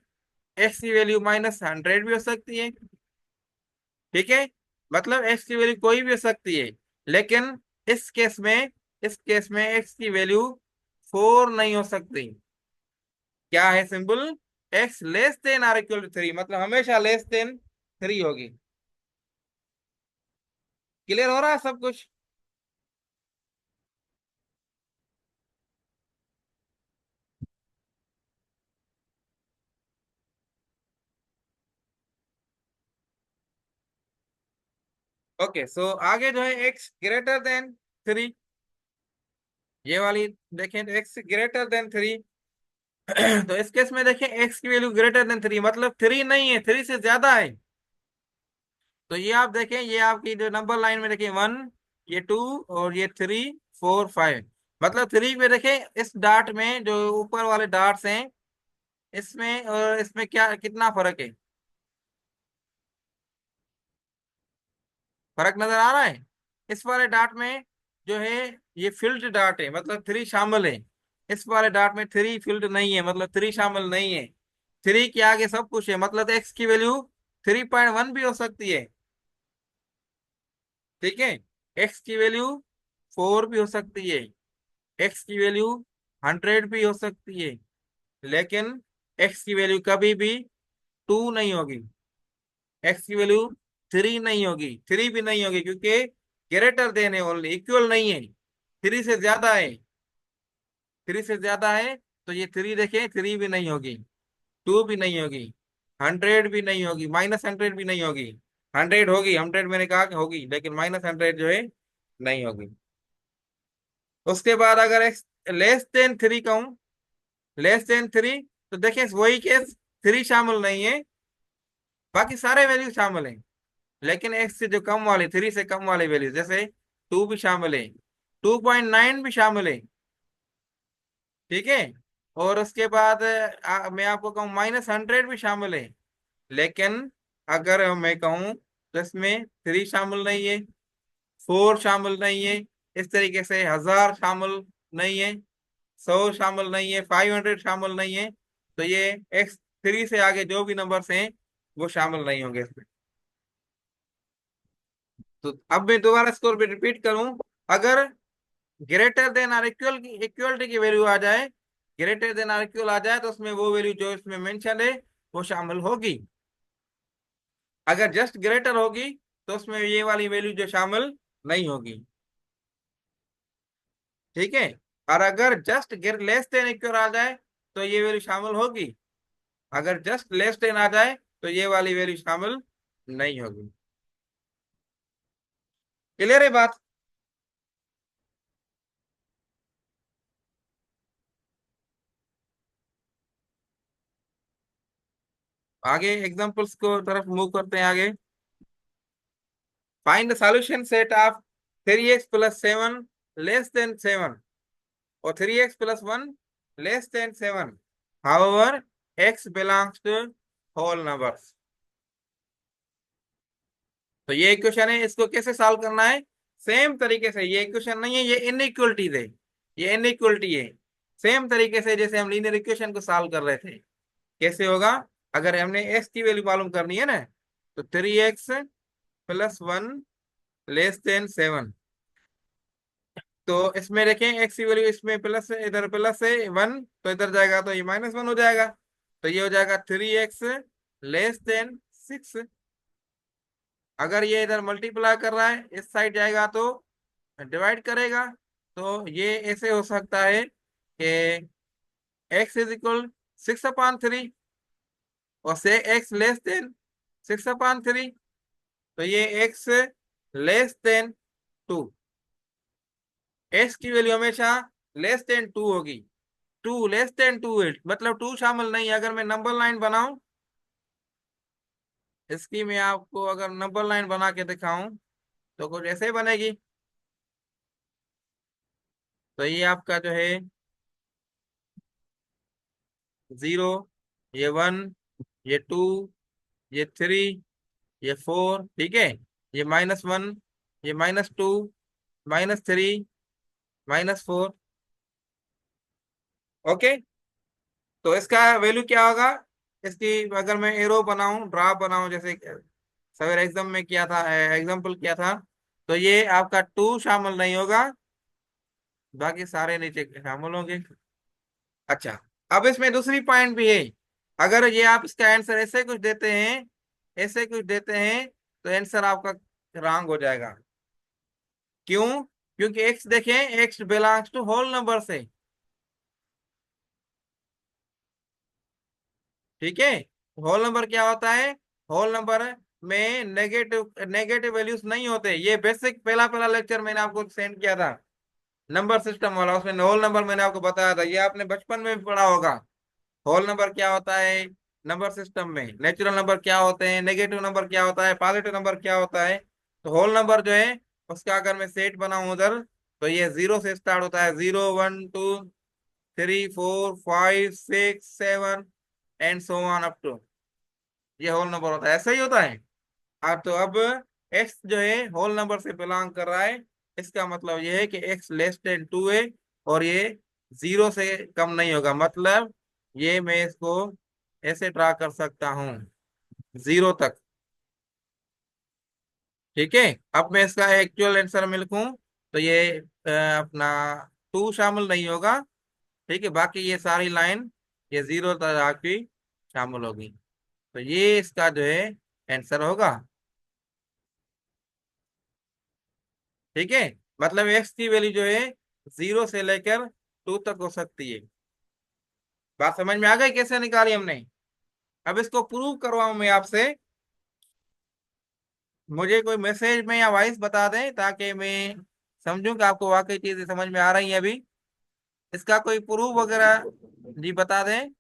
एक्स की वैल्यू -100 भी हो सकती है। ठीक है, मतलब एक्स की वैल्यू कोई भी हो सकती है, लेकिन इस केस में, इस केस में एक्स की वैल्यू 4 नहीं हो सकती। क्या है simple, x less than or equal to 3, मतलब हमेशा लेस देन 3 होगी। क्लियर हो रहा है सब कुछ? ओके, सो आगे जो है एक्स ग्रेटर देन 3, ये वाली देखें, तो एक्स ग्रेटर देन 3। तो इस केस में देखें एक्स की वैल्यू ग्रेटर देन 3, मतलब 3 नहीं है, 3 से ज्यादा है। तो ये आप देखें, ये आपकी जो नंबर लाइन में देखें 1, ये 2 और ये 3 4 5, मतलब 3 पे देखें इस डाट में जो ऊपर वाले डाट्स हैं, इसमें और इसमें क्या कितना फर्क है? फर्क नजर आ रहा है? इस वाले डाट में जो है ये फील्ड डाट है, मतलब 3 शामिल है। इस वाले डाट में 3 फील्ड नहीं है, मतलब 3 शामिल नहीं है। 3 के आगे सब कुछ है, मतलब एक्स की वैल्यू 3.1 भी हो सकती है। ठीक है, एक्स की वैल्यू 4 भी हो सकती है, एक्स की वैल्यू 100 भी हो सकती है, लेकिन एक्स की वैल्यू कभी भी 2 नहीं होगी, एक्स की वैल्यू 3 नहीं होगी, 3 भी नहीं होगी, क्योंकि ग्रेटर देन है, ओनली इक्वल नहीं है, 3 से ज्यादा है, 3 से ज्यादा है। तो ये 3 देखें, 3 भी नहीं होगी, 2 भी नहीं होगी, 100 भी नहीं होगी, -100 भी नहीं होगी। 100 होगी, 100 मैंने कहा कि होगी, लेकिन -100 जो है नहीं होगी। उसके बाद अगर एक्स लेस देन 3 कहूं, लेस देन 3, तो देखिए वही केस, 3 शामिल नहीं है, बाकी सारे वैल्यू शामिल हैं, लेकिन एक्स से जो कम वाले, 3 से कम वाले वैल्यू जैसे 2 भी शामिल है, 2.9 भी शामिल है। ठीक है, और उसके बाद मैं आपको कहूँ -100 भी शामिल है, लेकिन अगर मैं कहूँ तो इसमें 3 शामिल नहीं है, 4 शामिल नहीं है, इस तरीके से 1000 शामिल नहीं है, 100 शामिल नहीं है, 500 शामिल नहीं है। तो ये एक्स 3 से आगे जो भी नंबर्स हैं वो शामिल नहीं होंगे इसमें। तो अब मैं दोबारा इसको रिपीट करूं, अगर ग्रेटर देन आर इक्वल की इक्वलिटी की वैल्यू आ जाए, ग्रेटर देन आर इक्वल आ जाए, तो उसमें वो वैल्यू जो इसमें मेंशन है वो शामिल होगी। अगर जस्ट ग्रेटर होगी तो उसमें ये वाली वैल्यू जो शामिल नहीं होगी। ठीक है, और अगर जस्ट लेस देन इक्वल आ जाए तो ये वैल्यू शामिल होगी, अगर जस्ट लेस देन आ जाए तो ये वाली वैल्यू शामिल नहीं होगी। क्लियर है बात? आगे एग्जांपल्स को तरफ मूव करते हैं आगे। Find the solution set of 3x plus 7 less than 7 or 3x plus 1 less than 7, however x belongs to whole numbers। तो ये इक्वेशन है, इसको कैसे सॉल्व करना है? सेम तरीके से, ये इक्वेशन नहीं है, ये इनइक्वलिटीज है, ये इनइक्वलिटी है। सेम तरीके से जैसे हम लीनियर इक्वेशन को सॉल्व कर रहे थे। कैसे होगा? अगर हमने x की वैल्यू मालूम करनी है ना, तो 3x plus 1 लेस देन 7। तो इसमें देखें x की वैल्यू, इसमें प्लस है, इधर प्लस है 1, तो इधर जाएगा तो ये -1 हो जाएगा। तो ये हो जाएगा 3x लेस देन 6। अगर ये इधर मल्टीप्लाई कर रहा है, इस साइड जाएगा तो डिवाइड करेगा। तो ये ऐसे हो सकता है कि x इज इक्वल 6/3 और से x लेस देन 6/3। तो ये x लेस देन 2, x की वैल्यू हमेशा लेस देन 2 होगी। 2 लेस देन 2 मतलब 2 शामिल नहीं है। अगर मैं नंबर लाइन बनाऊं, इसकी मैं आपको अगर नंबर लाइन बना के दिखाऊं तो कुछ ऐसे ही बनेगी। तो ये आपका जो है 0, ये 1, ये 2, ये 3, ये 4, ठीक है। ये -1, ये -2, -3, -4। ओके, तो इसका वैल्यू क्या होगा? इसकी अगर मैं एरो बनाऊं, ड्राफ बनाऊं, जैसे सवेरे एग्जाम में किया था, एग्जाम्पल किया था, तो ये आपका 2 शामिल नहीं होगा, बाकी सारे नीचे शामिल होंगे। अच्छा, अब इसमें दूसरी पॉइंट भी है। अगर ये आप इसका आंसर ऐसे कुछ देते हैं, ऐसे कुछ देते हैं, तो आंसर आपका रॉन्ग हो जाएगा। क्यों? क्योंकि एक्स देखें, x belongs to whole number से, ठीक है। होल नंबर क्या होता है? होल नंबर में नेगेटिव नेगेटिव वैल्यूज नहीं होते। ये बेसिक पहला पहला लेक्चर मैंने आपको सेंड किया था, नंबर सिस्टम वाला, उसमें होल नंबर मैंने आपको बताया था। ये आपने बचपन में भी पढ़ा होगा। होल नंबर क्या होता है नंबर सिस्टम में, नेचुरल नंबर क्या होते हैं, नेगेटिव नंबर क्या होता है, पॉजिटिव नंबर क्या होता है। तो होल नंबर जो है, उसका अगर मैं सेट बनाऊं उधर, तो ये 0 से स्टार्ट होता है। 0 1 2 3 4 5 6 7 and so on up to, ये होल नंबर होता है। ऐसा ही होता है। तो अब एक्स जो है होल नंबर से बिलोंग कर रहा है, इसका मतलब ये है कि एक्स लेस देन 2 है, और ये 0 से कम नहीं होगा। मतलब ये मैं इसको ऐसे ड्रा कर सकता हूँ 0 तक, ठीक है। अब मैं इसका एक्चुअल आंसर में लिखूं, तो ये अपना 2 शामिल नहीं होगा, ठीक है। बाकी ये सारी लाइन ये 0 तक आपकी शामिल होगी। तो ये इसका जो है आंसर होगा, ठीक है। मतलब एक्स की वैल्यू जो है 0 से लेकर 2 तक हो सकती है। बात समझ में आ गई कैसे निकाली हमने? अब इसको प्रूव करवाऊं मैं आपसे, मुझे कोई मैसेज में या वॉइस बता दें ताकि मैं समझूं कि आपको वाकई चीजें समझ में आ रही हैं अभी। इसका कोई प्रूफ वगैरह जी बता दें।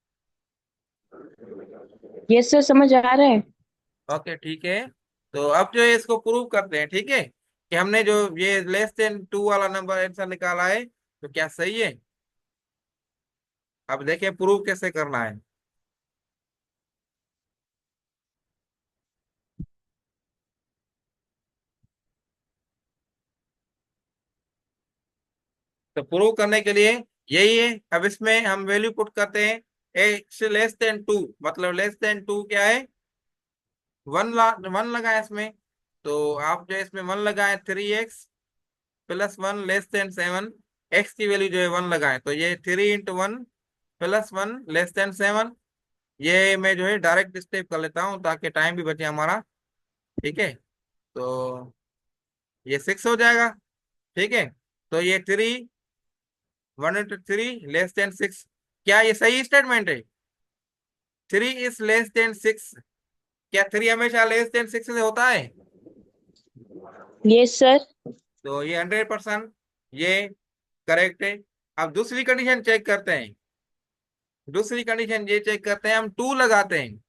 ये सर समझ आ रहा है। ओके, ठीक है। तो अब जो है इसको प्रूव करते हैं, ठीक है, कि हमने जो ये लेस देन 2 वाला नंबर आंसर निकाला है, तो क्या सही है? अब देखें प्रूव कैसे करना है। तो प्रूव करने के लिए यही है। अब इसमें हम वैल्यू पुट करते हैं, एक्स लेस देन 2, मतलब लेस देन 2 क्या है? 1 लगाए इसमें। तो आप जो इसमें 1 लगाए, 3x plus 1 less than 7। X की वैल्यू जो है 1 लगाए, तो ये 3 × 1 प्लस 1 लेस देन 7। ये मैं जो है डायरेक्ट स्टेप कर लेता हूँ ताकि टाइम भी बचे हमारा, ठीक है। तो ये 6 हो जाएगा, ठीक है। तो ये 3 लेस देन 6, क्या ये सही स्टेटमेंट है? 3 is less than 6, क्या 3 हमेशा लेस देन 6 से होता है? Yes sir. तो ये 100% ये करेक्ट है। अब दूसरी कंडीशन चेक करते हैं। दूसरी कंडीशन ये चेक करते हैं, हम 2 लगाते हैं,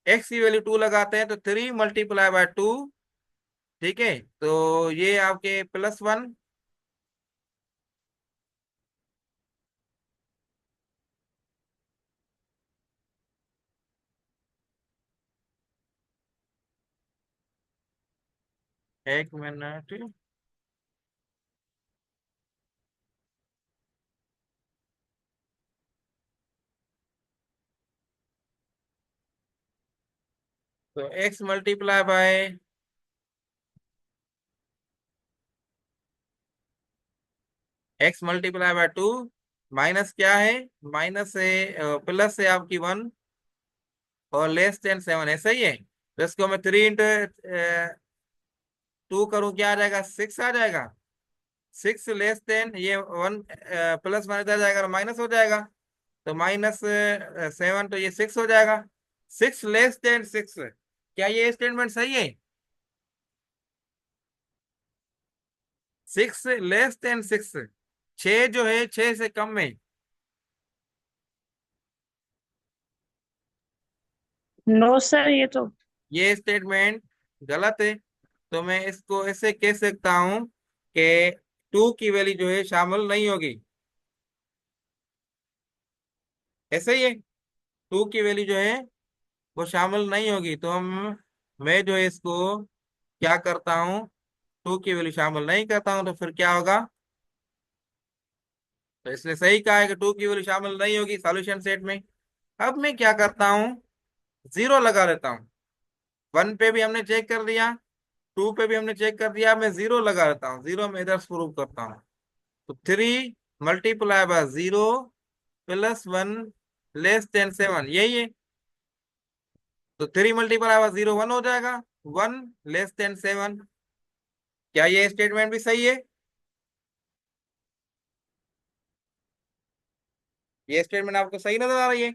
एक्स की वैल्यू 2 लगाते हैं, तो 3 × 2 ठीक है, तो ये आपके +1, एक मिनट। तो x मल्टीप्लाई बाय 2 माइनस क्या है, माइनस है, प्लस है आपकी 1 और <7 ऐसा ही है। तो इसको मैं 3 × 2 करूँ, क्या आ जाएगा, 6 आ जाएगा। 6 <, ये 1 +1 इधर जाएगा, माइनस हो जाएगा। तो -7, तो ये 6 हो जाएगा। 6 < 6, क्या ये स्टेटमेंट सही है? 6 < 6, 6 जो है 6 से कम में, नो सर, ये तो ये स्टेटमेंट गलत है। तो मैं इसको ऐसे कह सकता हूं कि 2 की वैल्यू जो है शामिल नहीं होगी। ऐसे ही है, 2 की वैल्यू जो है वो शामिल नहीं होगी। तो हम मैं जो है इसको क्या करता हूँ, 2 की वैल्यू शामिल नहीं करता हूँ, तो फिर क्या होगा? तो इसने सही कहा है कि 2 की वैल्यू शामिल नहीं होगी सॉल्यूशन सेट में। अब मैं क्या करता हूँ, जीरो लगा लेता हूँ। 1 पे भी हमने चेक कर लिया, 2 पे भी हमने चेक कर दिया, मैं जीरो लगा लेता हूँ। जीरो में इधर प्रूव करता हूँ। तो 3 × 0 +1 < 7 यही है। तो 3 × 0 1 हो जाएगा, 1 < 7। क्या ये स्टेटमेंट भी सही है? ये स्टेटमेंट आपको सही नजर आ रही है?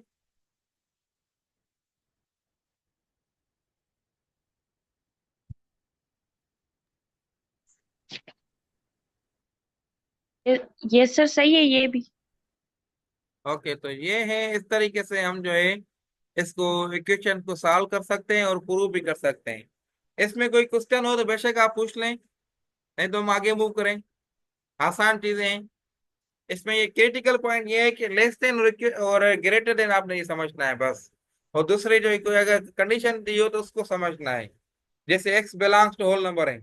ये ये सर सही है ये भी। ओके, तो ये है, इस तरीके से हम जो है इसको इक्वेशन को सॉल्व कर सकते हैं और प्रूव भी कर सकते हैं। इसमें कोई क्वेश्चन हो तो बेशक आप पूछ लें, नहीं तो हम आगे मूव करें। आसान चीजें हैं। इसमें ये क्रिटिकल पॉइंट ये है कि लेस देन और ग्रेटर देन आपने ये समझना है बस। और दूसरे जो कोई अगर कंडीशन दी हो तो उसको समझना है। जैसे x belongs to whole number है,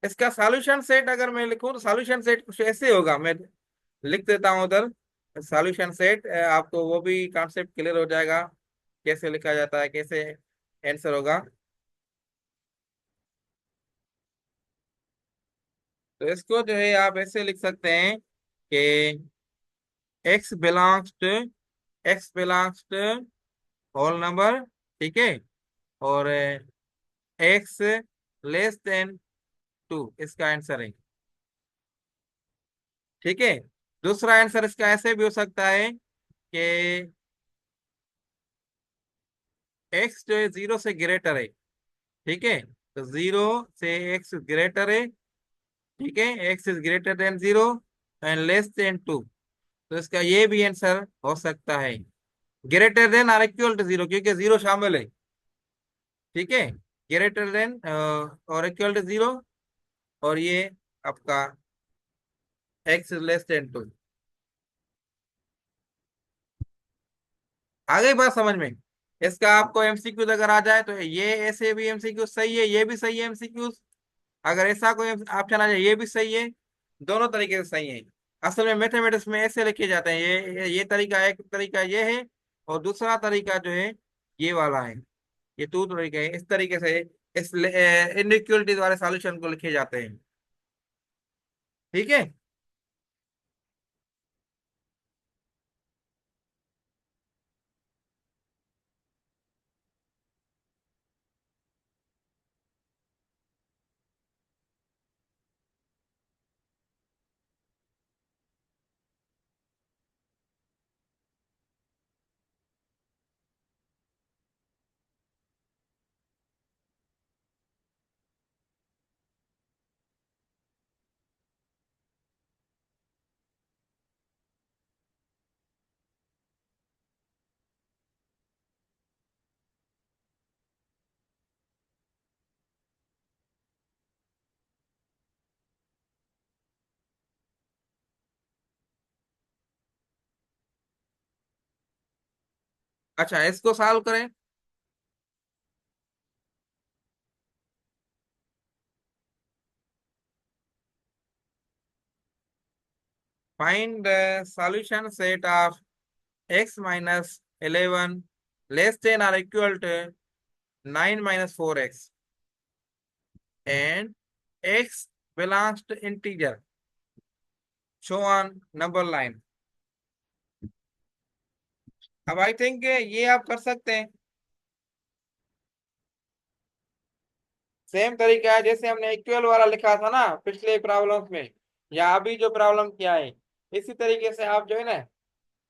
इसका सॉल्यूशन सेट अगर मैं लिखूं तो सॉल्यूशन सेट कुछ ऐसे होगा। मैं लिख देता हूं उधर, सॉल्यूशन सेट, आपको वो भी कॉन्सेप्ट क्लियर हो जाएगा कैसे लिखा जाता है, कैसे आंसर होगा। तो इसको जो है आप ऐसे लिख सकते हैं कि x belongs to whole number, ठीक है, और x < 2 इसका आंसर है। ठीक है, दूसरा आंसर इसका ऐसे भी हो सकता है कि x जो है 0 से ग्रेटर है। ठीक है, तो 0 से x ग्रेटर है। ठीक है, x is greater than 0 and < 2। तो इसका ये भी आंसर हो सकता है, ग्रेटर देन और इक्वल टू 0, क्योंकि 0 शामिल है। ठीक है, ग्रेटर देन और इक्वल टू 0, और ये आपका x < 2। आ गई बात समझ में? इसका आपको एमसीक्यूज अगर आ जाए तो ये ऐसे भी एमसीक्यूज सही है, ये भी सही है एमसीक्यूज। अगर ऐसा कोई ऑप्शन आ जाए ये भी सही है। दोनों तरीके से सही है। असल में मैथमेटिक्स में ऐसे लिखे जाते हैं, ये तरीका, एक तरीका ये है और दूसरा तरीका जो है ये वाला है। ये दो तरीके हैं, इस तरीके से इस इनइक्वलिटीज वाले सॉल्यूशन को लिखे जाते हैं। ठीक है। अच्छा, इसको सॉल्व करें। Find the solution set of x minus 11 less than or equal to 9 minus 4x and x belongs to integer show on number line। अब आई थिंक ये आप कर सकते हैं। सेम तरीका है जैसे हमने इक्वल वाला लिखा था ना पिछले प्रॉब्लम्स में, या अभी जो प्रॉब्लम किया है, इसी तरीके से आप जो है ना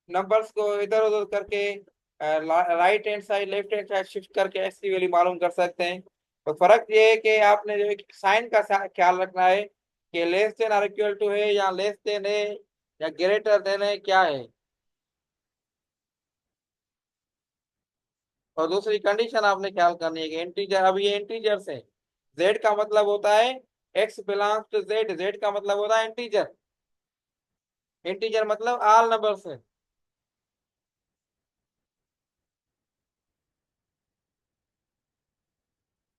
नंबर्स को इधर उधर करके right hand side left hand side shift करके ऐसी वैल्यू मालूम कर सकते हैं। तो फर्क ये है कि आपने जो साइन का ख्याल रखना है कि लेस देन और इक्वल टू है या लेस देन है या ग्रेटर देन है क्या है। और दूसरी कंडीशन आपने ख्याल करनी है कि इंटीजर, अब ये इंटीजर है, जेड का मतलब होता है x belongs to z, z का मतलब होता है इंटीजर, इंटीजर मतलब ऑल नंबर्स है।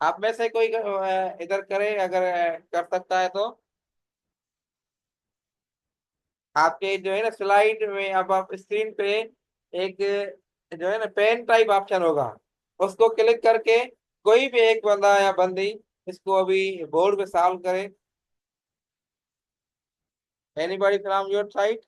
आप में से कोई इधर करे अगर कर सकता है तो। आपके जो है ना स्लाइड में, अब आप स्क्रीन पे एक जो है ना पेन टाइप ऑप्शन होगा, उसको क्लिक करके कोई भी एक बंदा या बंदी इसको अभी बोर्ड पे सॉल्व करे। Anybody from your side.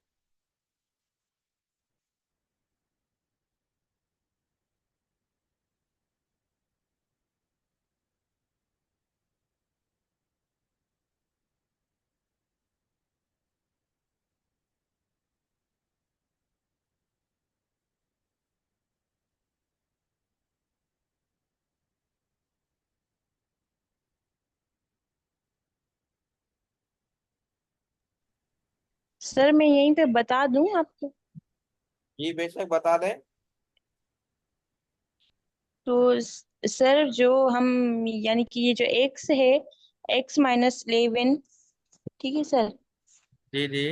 Sir मैं यहीं पे बता दूं आपको। ये बेशक बता दें। तो सर जो हम, यानी कि ये जो एक्स है, x-11, ठीक है सर, जी जी।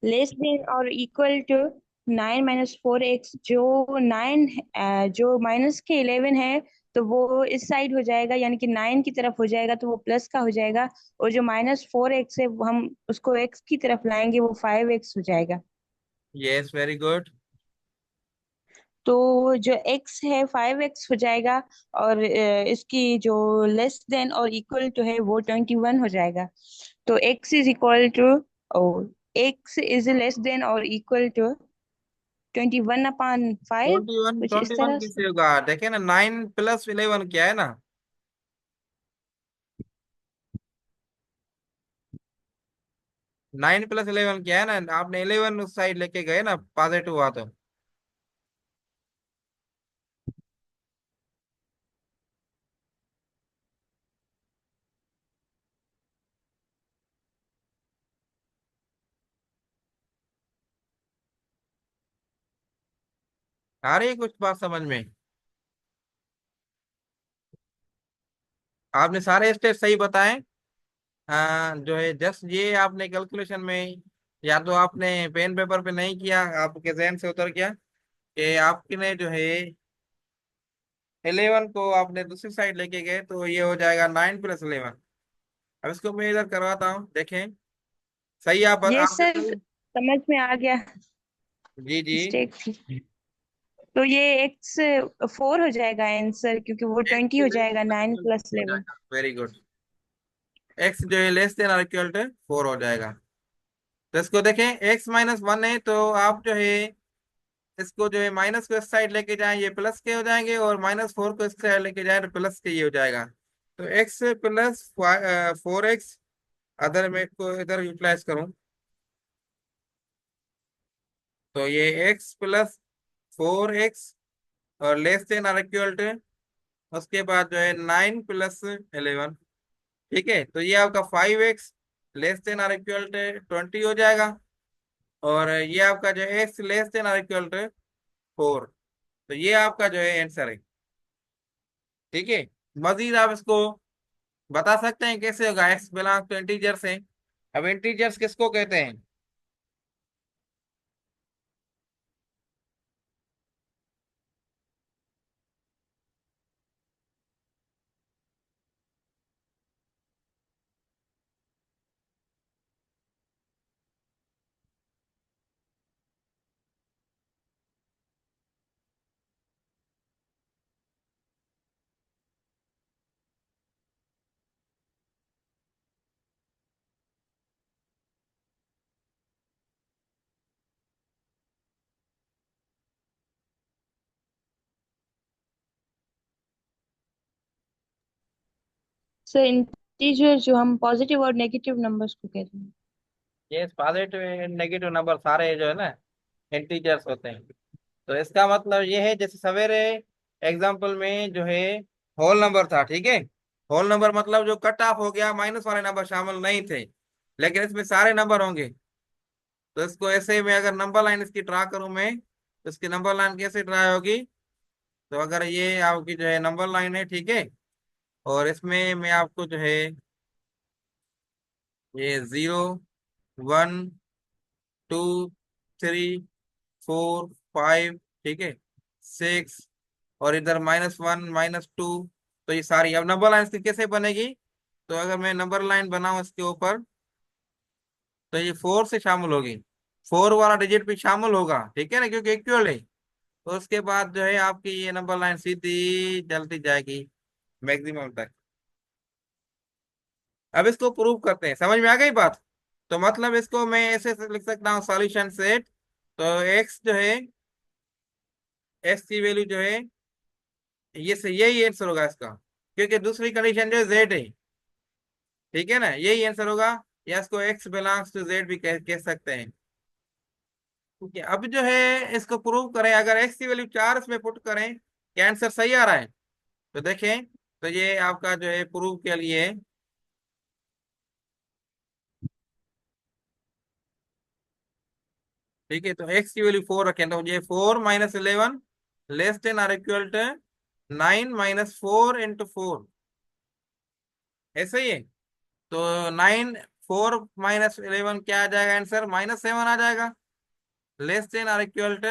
लेस देन और इक्वल टू 9-4x, जो 9, जो माइनस के 11 है, तो वो इस साइड हो जाएगा, यानी कि 9 की तरफ हो जाएगा, तो वो प्लस का हो जाएगा। और जो -4x है वो हम उसको x की तरफ लाएंगे, वो 5x हो जाएगा। Yes, very good. तो जो x है 5x हो जाएगा, और इसकी जो लेस देन और इक्वल टू है वो 21 हो जाएगा। तो x is equal to, oh, x is less than और इक्वल टू 21/5, 21, कुछ इस 21 तरह से। किससे होगा? देखे ना, 9 प्लस 11 क्या है ना। 9 प्लस 11 क्या है ना, आपने 11 उस साइड लेके गए ना, पॉजिटिव हुआ तो। आ रही है कुछ बात समझ में? आपने सारे स्टेप सही बताए। जो है जस्ट ये आपने कैलकुलेशन में, या तो आपने पेन पेपर पे नहीं किया, आपके जहन से उतर गया कि आपने जो है 11 को आपने दूसरी साइड लेके गए, तो ये हो जाएगा 9 प्लस 11। अब इसको मैं इधर करवाता हूँ, देखें। सही ये आपने सर सही। समझ में आ गया, जी जी। मिस्टेक थी। तो ये x4 हो जाएगा आंसर, क्योंकि वो एक्स 20 जो हो है जाएगा, नाइन बिल्कुल प्लस हो इलेवन जाएगा, वेरी गुड। एक्स जो है लेस देन और इक्वल टू 4 हो जाएगा। तो इसको देखें, x-1 है, तो आप जो है इसको जो है माइनस को इस साइड लेके जाएं, ये प्लस के हो जाएंगे, और -4 को इस साइड लेके जाएं तो प्लस के ये हो जाएगा। तो x प्लस 4x, अदर मैं इसको इधर यूटिलाइज करूं, तो ये x प्लस 4x और लेस देन और इक्वल टू, उसके बाद जो है 9 प्लस 11। ठीक है, तो ये आपका 5x लेस देन और इक्वल टू 20 हो जाएगा, और ये आपका जो है x लेस देन और इक्वल टू 4। तो ये आपका जो है आंसर है। ठीक है। मजीद आप इसको बता सकते हैं कैसे होगा? एक्स बिलोंग टू इंटीजर्स है। अब इंटीजर्स किसको कहते हैं? सर इंटीजर जो हम पॉजिटिव और नेगेटिव नंबर्स को कहते हैं। ये पॉजिटिव नेगेटिव नंबर सारे जो है ना इंटीजर्स होते हैं। तो इसका मतलब ये है, जैसे सवेरे एग्जाम्पल में जो है होल नंबर था, ठीक है। होल नंबर मतलब जो कट ऑफ हो गया, माइनस वाले नंबर शामिल नहीं थे, लेकिन इसमें सारे नंबर होंगे। तो इसको ऐसे में अगर नंबर लाइन इसकी ड्रा करूं मैं, तो इसकी नंबर लाइन कैसे ड्रा होगी? तो अगर ये आपकी जो है नंबर लाइन है, ठीक है, और इसमें मैं आपको जो है ये 0, 1, 2, 3, 4, 5, ठीक है, 6, और इधर -1, -2। तो ये सारी अब नंबर लाइन इसकी कैसे बनेगी? तो अगर मैं नंबर लाइन बनाऊं इसके ऊपर, तो ये 4 से शामिल होगी, 4 वाला डिजिट भी शामिल होगा, ठीक है ना, क्योंकि इक्वल है। तो उसके बाद जो है आपकी ये नंबर लाइन सीधी चलती जाएगी मैक्सिमम तक। अब इसको प्रूव करते हैं, समझ में आ गई बात? तो मतलब इसको मैं ऐसे से लिख सकता हूँ सॉल्यूशन सेट। तो एक्स जो है, एक्स की वैल्यू जो है, ये से यही आंसर होगा इसका, क्योंकि दूसरी कंडीशन जो है जेड है, ठीक है ना, यही आंसर होगा। या इसको एक्स बिलोंग्स टू जेड भी कह सकते हैं। ठीक है, अब जो है इसको प्रूव करें, अगर एक्स की वैल्यू 4 इसमें पुट करें, क्या आंसर सही आ रहा है? तो देखें, तो ये आपका जो है प्रूव के लिए, ठीक है, तो एक्स की वैल्यू 4 रखें, तो ये 4 - 11 less than or equal to 9 - 4 × 4, ऐसा ही है। तो 4 - 11 क्या आ जाएगा आंसर? -7 आ जाएगा। Less than or equal to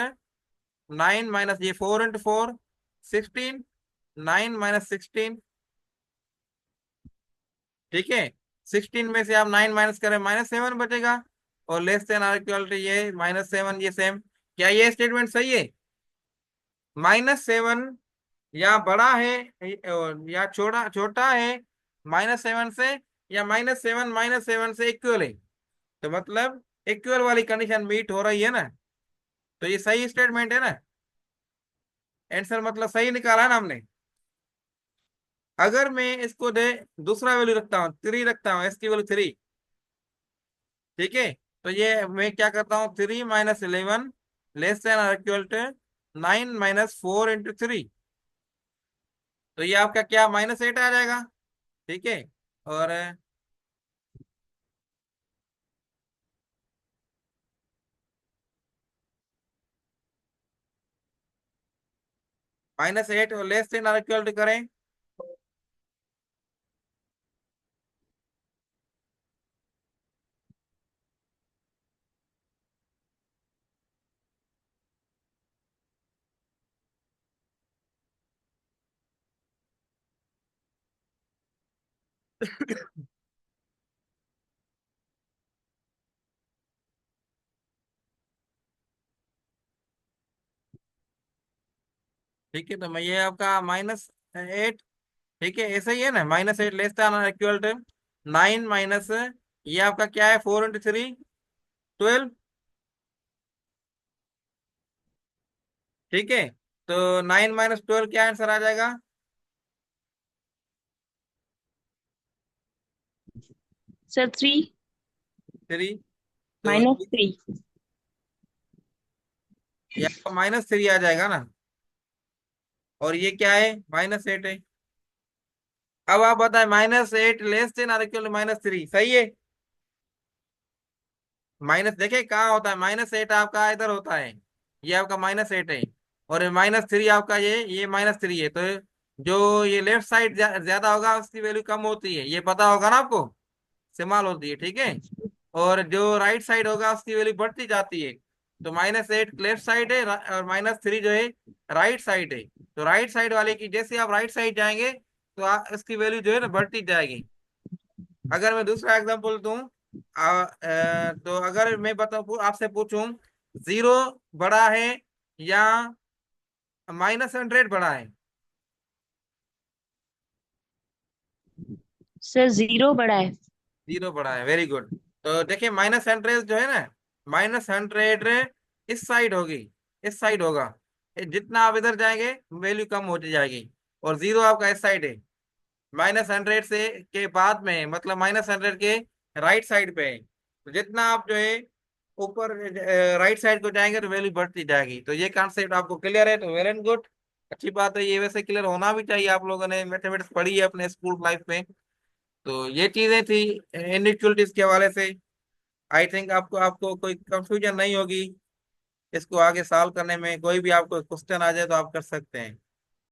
9 minus ये 4 × 4, 16, 9 - 16, ठीक है। 16 में से आप 9 माइनस करें, -7 बचेगा। और less than or equal to ये -7, ये सेम। क्या ये स्टेटमेंट सही है? -7 या बड़ा है या छोटा छोटा है -7 से, या -7 से इक्वल है। तो मतलब इक्वल वाली कंडीशन मीट हो रही है ना, तो ये सही स्टेटमेंट है ना। आंसर मतलब सही निकाला ना हमने। अगर मैं इसको दे दूसरा वैल्यू रखता हूँ, 3 रखता हूँ, इसकी वैल्यू 3, ठीक है। तो ये मैं क्या करता हूँ, 3 - 11 लेस देन और इक्वल टू 9 - 4 × 3। तो ये आपका क्या -8 आ जाएगा, ठीक है। और -8 और लेस देन और इक्वल टू करें, ठीक है। तो मैं ये आपका -8, ठीक है, ऐसा ही है ना, -8 लेस देन और इक्वल टू 9 माइनस, ये आपका क्या है, 4 × 3, 12, ठीक है। तो 9 - 12 क्या आंसर आ जाएगा? सर 3 3। तो -3। ये आपका -3 आ जाएगा ना, और ये क्या है, -8 है। अब आप बताएं, -8 लेस देन और इक्वल टू -3 सही है? माइनस देखे कहाँ होता है, -8 आपका इधर होता है, ये आपका -8 है। और -3 आपका ये -3 है। तो जो ये लेफ्ट साइड ज्यादा होगा उसकी वैल्यू कम होती है, ये पता होगा ना आपको, इस्तेमाल होती है, ठीक है। और जो राइट साइड होगा उसकी वैल्यू बढ़ती जाती है। तो -8 लेफ्ट साइड है, और -3 जो है राइट साइड है। तो राइट साइड वाले की जैसे आप राइट साइड जाएंगे, तो इसकी वैल्यू जो है ना बढ़ती जाएगी। अगर मैं दूसरा एग्जांपल दूं, तो अगर मैं बताऊं, आपसे पूछूं, 0 बड़ा है या -100 बड़ा है? सर 0 बड़ा है। 0 बड़ा है, वेरी गुड। तो देखिए -100 जो है ना, -100 इस साइड होगी, इस साइड होगा। जितना आप इधर जाएंगे वैल्यू कम होती जाएगी, और 0 आपका इस साइड है। -100 से के बाद में, मतलब -100 के राइट साइड पे है। तो जितना आप जो है ऊपर राइट साइड को जाएंगे तो वैल्यू बढ़ती जाएगी। तो ये कॉन्सेप्ट आपको क्लियर है तो वेल एंड गुड, अच्छी बात है। ये वैसे क्लियर होना भी चाहिए, आप लोगों ने मैथमेटिक्स पढ़ी है अपने स्कूल लाइफ में। तो ये चीजें थी इनइक्वलिटीज के हवाले से। आई थिंक आपको आपको कोई कंफ्यूजन नहीं होगी। इसको आगे सॉल्व करने में कोई भी आपको क्वेश्चन आ जाए तो आप कर सकते हैं।